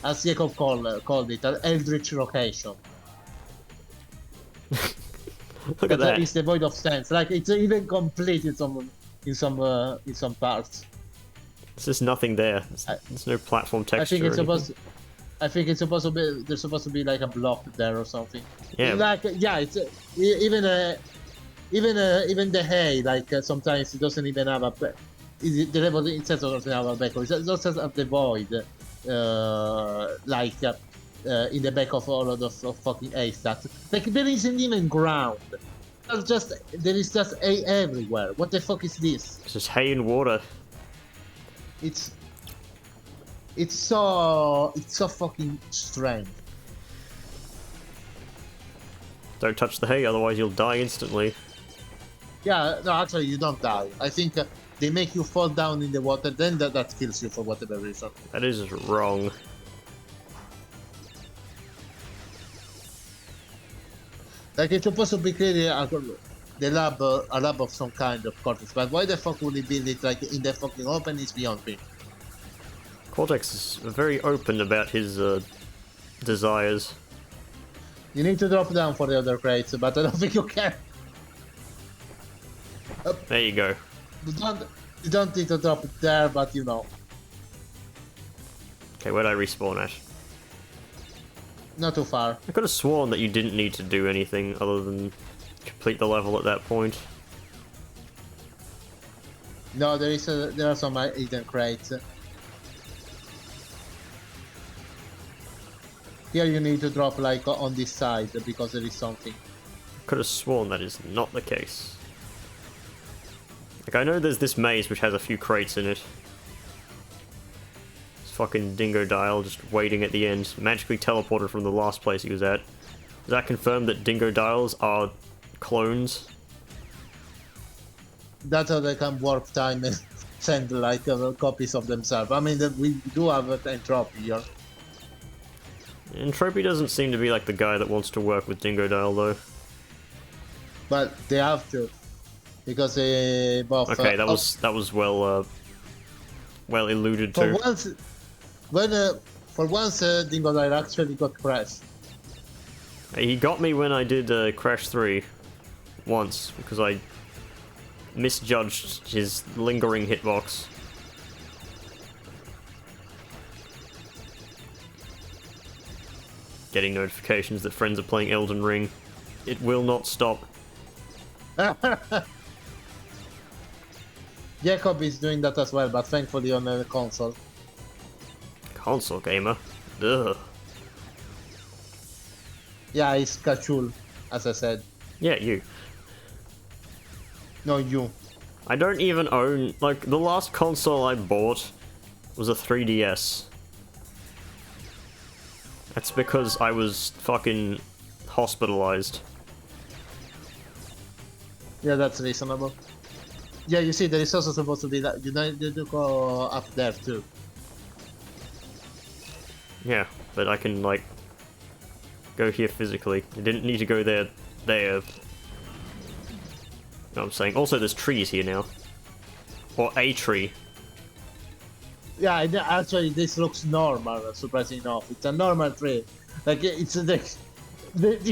as Jacob called it, an eldritch location. Look at that. It's devoid of sense. Like it's even complete in some parts. There's just nothing there. There's no platform texture. I think it's supposed to be. There's supposed to be like a block there or something. Yeah. Like yeah, it's even the hay. Like sometimes it doesn't even have a. The level itself doesn't have a back. It just have the void. In the back of all of those fucking A stats. Like there isn't even ground. There is just A everywhere. What the fuck is this? It's just hay and water. It's so fucking strange. Don't touch the hay, otherwise you'll die instantly. Yeah, no, actually you don't die. I think they make you fall down in the water, then that kills you for whatever reason. That is wrong. Like it's supposed to be clearly a lab of some kind of Cortex, but why the fuck would he build it like in the fucking open is beyond me. Cortex is very open about his desires. You need to drop down for the other crates, but I don't think you can. There you go. You don't need to drop it there, but you know. Okay, where'd I respawn at? Not too far. I could have sworn that you didn't need to do anything other than complete the level at that point. No, there are some hidden crates. Here you need to drop like on this side because there is something. I could have sworn that is not the case. Like I know there's this maze which has a few crates in it. This fucking dingo dial just waiting at the end, magically teleported from the last place he was at. Does that confirm that dingo dials are clones? That's how they can warp time and send like copies of themselves. I mean, we do have an entropy here. Entropy doesn't seem to be like the guy that wants to work with dingo dial though. But they have to, because they both. Okay, that was well eluded for too. once, for once, Dingo Dial actually got crashed. He got me when I did Crash 3 once because I misjudged his lingering hitbox. Getting notifications that friends are playing Elden Ring. It will not stop. Jacob is doing that as well, but thankfully on a console. Console gamer? Ugh. Yeah, it's Kachul, as I said. Yeah, you. No, you. I don't even own... Like, the last console I bought was a 3DS. That's because I was fucking hospitalized. Yeah, that's reasonable. Yeah, you see, there is also supposed to be that. You need to go up there too. Yeah, but I can, like, go here physically. I didn't need to go there. You know what I'm saying? Also, there's trees here now. Or a tree. Yeah, actually, this looks normal, surprisingly enough. It's a normal tree. Like, it's this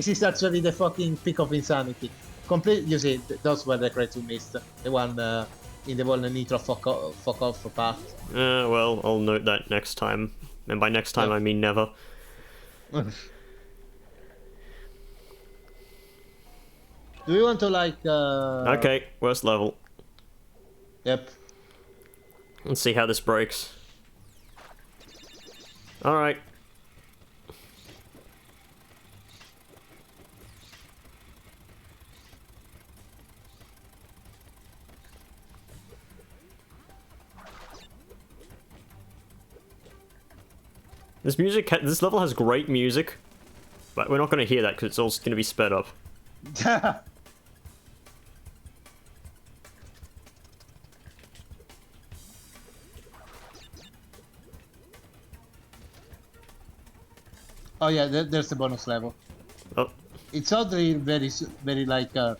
is actually the fucking peak of insanity. Complete, you see, those were the crates we missed. The one in the one Nitro fuck off part. Well, I'll note that next time. And by next time, I mean never. Do we want to, like, Okay, worst level. Yep. Let's see how this breaks. Alright. This level has great music, but we're not going to hear that because it's all going to be sped up. Oh yeah, there's the bonus level. Oh. It's oddly very like at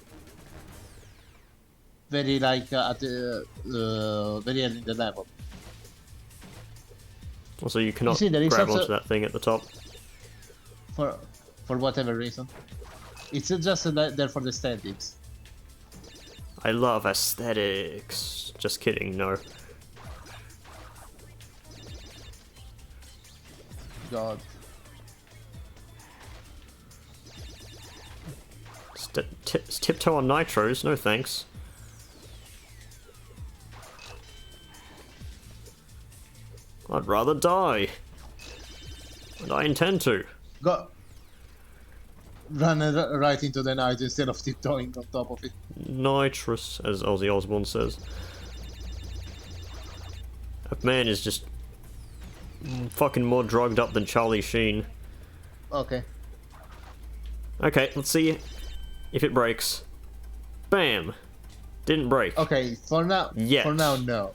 the very early in the level. Also, you cannot see, there is grab also- onto that thing at the top. For whatever reason. It's just there for the aesthetics. I love aesthetics. Just kidding, no. God. Tiptoe on nitros, no thanks. I'd rather die. And I intend to. Go. Run right into the night instead of tiptoeing on top of it. Nitrous, as Ozzy Osbourne says. That man is just fucking more drugged up than Charlie Sheen. Okay. Okay, let's see if it breaks. Bam! Didn't break. Okay, for now. Yet. For now, no.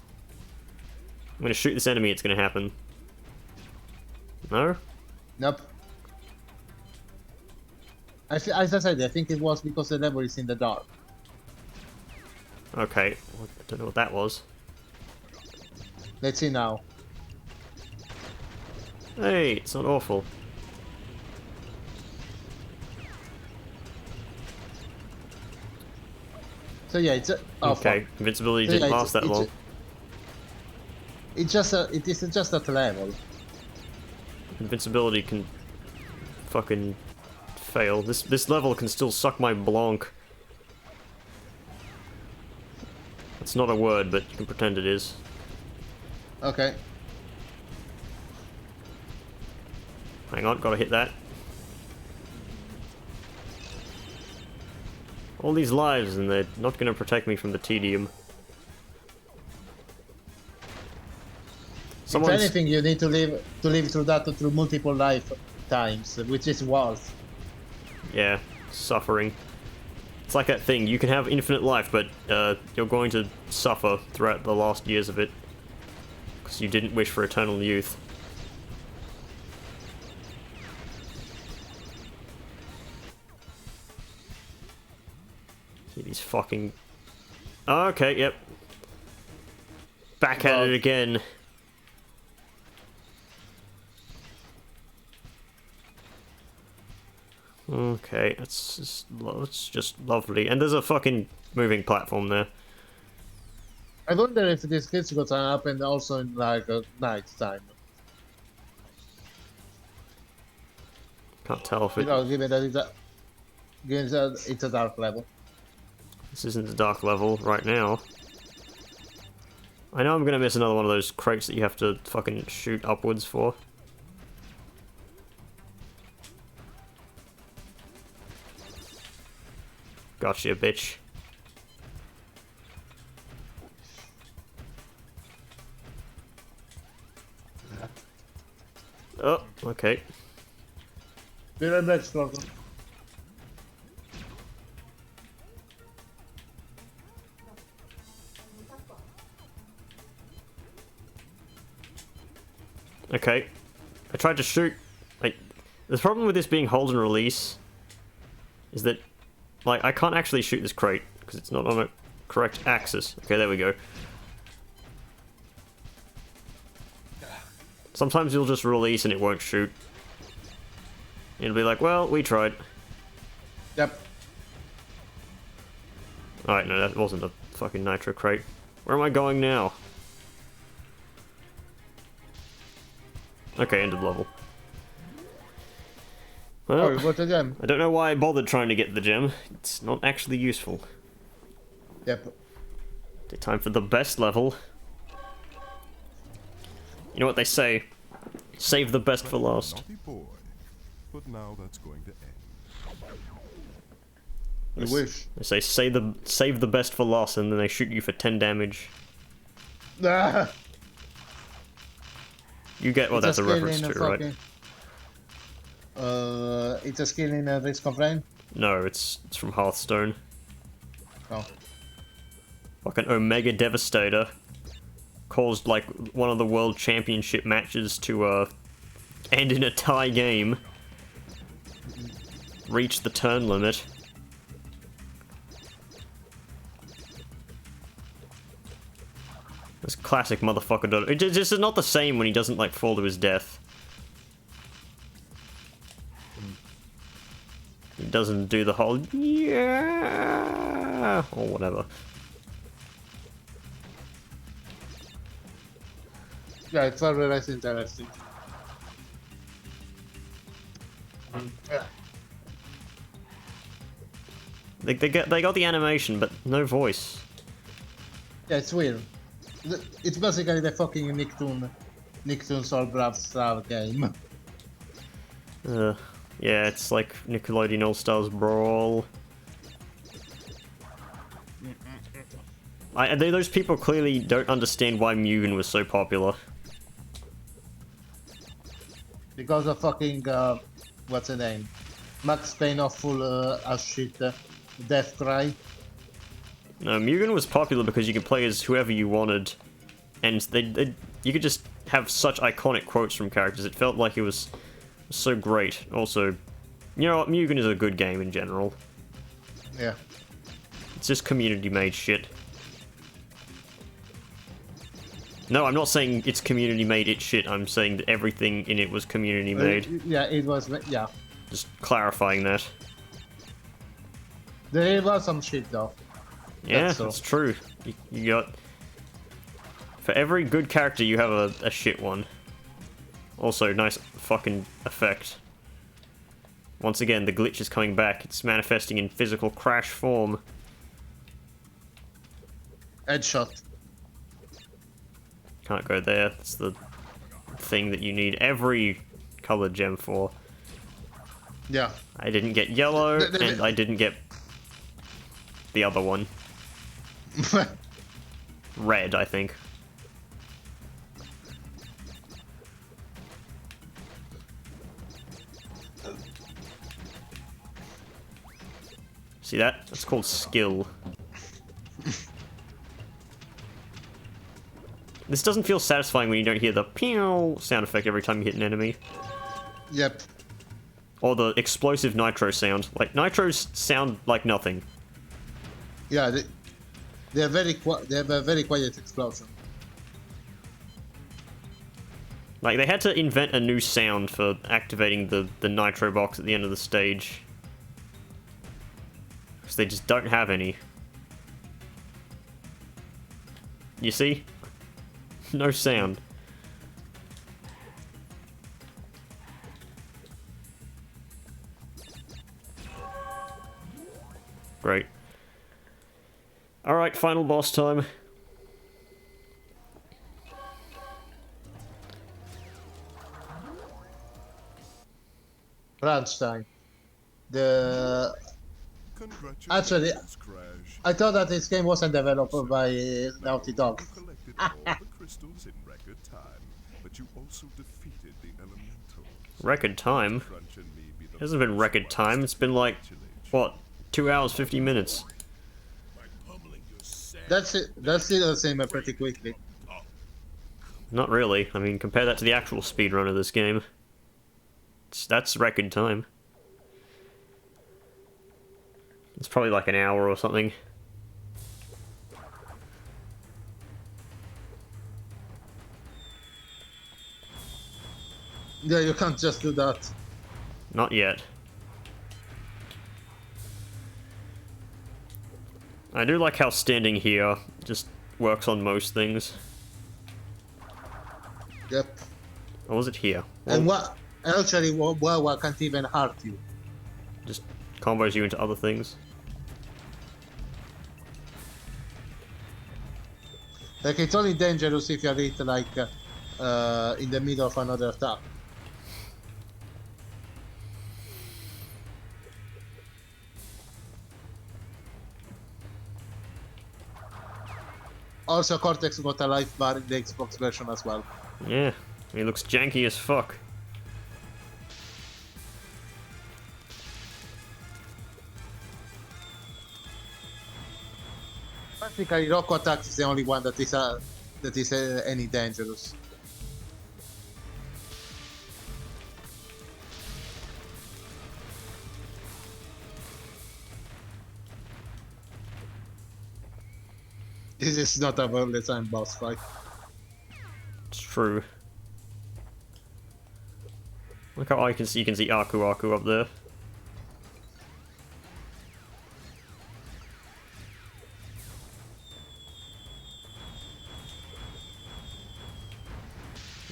I'm gonna shoot this enemy, it's gonna happen. No? Nope. As I said, I think it was because the level is in the dark. Okay, I don't know what that was. Let's see now. Hey, it's not awful. So yeah, it's oh, Okay, fuck. invincibility So, didn't yeah, last that long. It is just at level. Invincibility can fucking fail. This level can still suck my blanc. That's not a word, but you can pretend it is. Okay. Hang on, gotta hit that. All these lives, and they're not gonna protect me from the tedium. If anything, you need to live through that through multiple lifetimes, which is worth. Yeah, suffering. It's like that thing, you can have infinite life, but you're going to suffer throughout the last years of it. Because you didn't wish for eternal youth. See these fucking... Oh, okay, yep. Back at it again. Okay, it's just lovely. And there's a fucking moving platform there. I wonder if this glitch got happen also in like night time. Can't tell if it... You know, given that it's a dark level. This isn't a dark level right now. I know I'm gonna miss another one of those crates that you have to fucking shoot upwards for. Gotcha, bitch. Oh, okay. Be right back, Scorpion. Okay. I tried to shoot... Like, the problem with this being hold and release is that, like, I can't actually shoot this crate because it's not on a correct axis. Okay, there we go. Sometimes you'll just release and it won't shoot. It'll be like, well, we tried. Yep. Alright, no, that wasn't a fucking nitro crate. Where am I going now? Okay, end of level. Well, Oh, what again? I don't know why I bothered trying to get the gem. It's not actually useful. Yep. Okay, time for the best level. You know what they say? Save the best for last. Naughty boy. But now that's going to end. I wish. They say save the best for last, and then they shoot you for 10 damage. Ah, You get what it's that's a skill reference in to, fucking- right? It's a skill in Risk of Rain. No, it's from Hearthstone. Oh. Fucking Omega Devastator caused like one of the world championship matches to end in a tie game. Reach the turn limit. This classic motherfucker. It's just not the same when he doesn't like fall to his death. He doesn't do the whole yeah or whatever. Yeah, it's very less interesting. Yeah. They got the animation, but no voice. Yeah, it's weird. It's basically the fucking Nicktoons All Brav style game. Yeah, it's like Nickelodeon All Stars Brawl. Those people clearly don't understand why Mugen was so popular. Because of fucking, what's the name? Max Payne awful as shit, Death Cry. No, Mugen was popular because you could play as whoever you wanted, and you could just have such iconic quotes from characters. It felt like it was so great. Also, you know what? Mugen is a good game in general. Yeah. It's just community-made shit. No, I'm not saying it's community-made it's shit. I'm saying that everything in it was community-made. Yeah, it was, yeah. Just clarifying that. There was some shit though. Yeah, that's true. You got... For every good character, you have a shit one. Also, nice fucking effect. Once again, the glitch is coming back. It's manifesting in physical crash form. Headshot. Can't go there. That's the thing that you need every colored gem for. Yeah. I didn't get yellow, and I didn't get the other one. Red, I think. See that? That's called skill. This doesn't feel satisfying when you don't hear the pew sound effect every time you hit an enemy. Yep. Or the explosive nitro sound. Like, nitros sound like nothing. Yeah, they have a very quiet explosion. Like, they had to invent a new sound for activating the nitro box at the end of the stage. Because they just don't have any. You see? No sound. Great. Alright, final boss time. Crunch time. Actually, Congratulations, Crash. I thought that this game wasn't developed by Naughty Dog. You collected all the crystals in record time, but you also defeated the elementals. Record time? Crunch and me be the It hasn't been record time, it's been like, what, 2 hours, 50 minutes? That's it. That's still the same pretty quickly. Not really. I mean, compare that to the actual speedrun of this game. That's record time. It's probably like an hour or something. Yeah, you can't just do that. Not yet. I do like how standing here just works on most things. Yep. Or was it here? And Well, what? Actually, Wawa can't even hurt you. just combos you into other things. Like, it's only dangerous if you're hit, like, in the middle of another attack. Also, Cortex got a life bar in the Xbox version as well. Yeah, he looks janky as fuck. Practically, Rock Attack is the only one that is any dangerous. This is not a well-designed boss fight. It's true. Look how you can see Aku up there.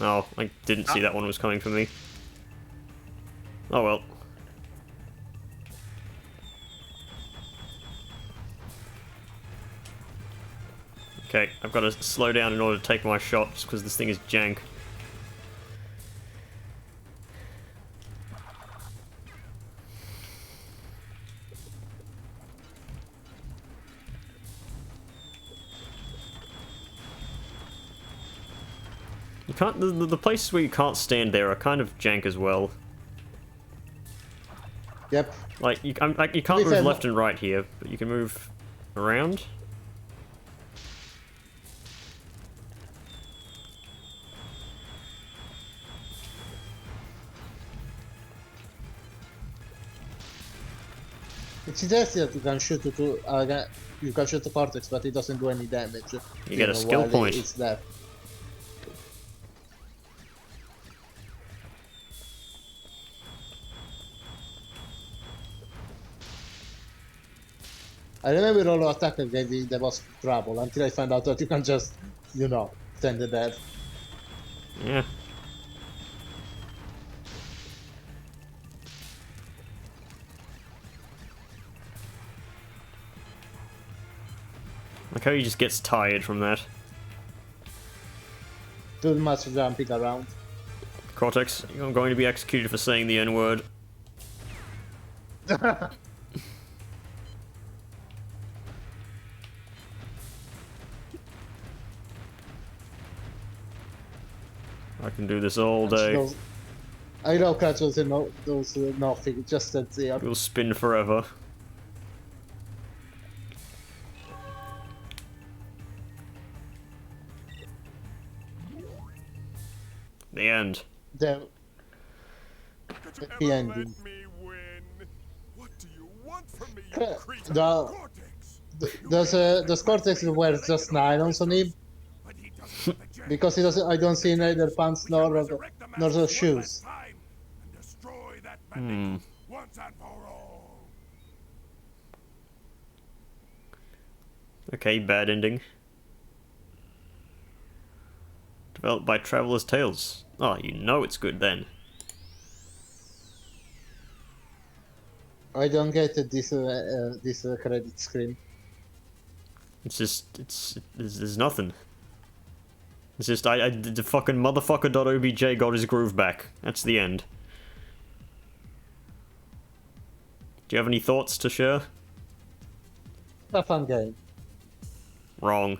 Oh, I didn't see that one was coming for me. Oh well. Okay, I've got to slow down in order to take my shot, just because this thing is jank. You can't. The places where you can't stand there are kind of jank as well. Yep. Like you can't move left and right here, but you can move around. It's interesting that you can shoot you can shoot the Cortex, but it doesn't do any damage. You get a skill while point. It's there. I remember all attacker gave me the most trouble until I found out that you can just, stand there. Yeah. Like how he just gets tired from that. Too much jumping around. Cortex, you're going to be executed for saying the N-word. I can do this all day. I know Cratch was those nothing, just that they are. We'll spin forever. The end. The Ever ending. let me win? What do you want from me, you Cra- creature? the- Cortex. Does Cortex wear just nylons on him? But he doesn't have a chance. Because he doesn't. I don't see neither pants We can nor resurrect the nor masses the one shoes. last time and destroy that bandit once and for all. Okay, bad ending. Developed by Traveler's Tales. Oh, you know it's good then. I don't get this credit screen. It's just, there's nothing. It's just, the fucking motherfucker.obj got his groove back. That's the end. Do you have any thoughts to share? A fun game. Wrong.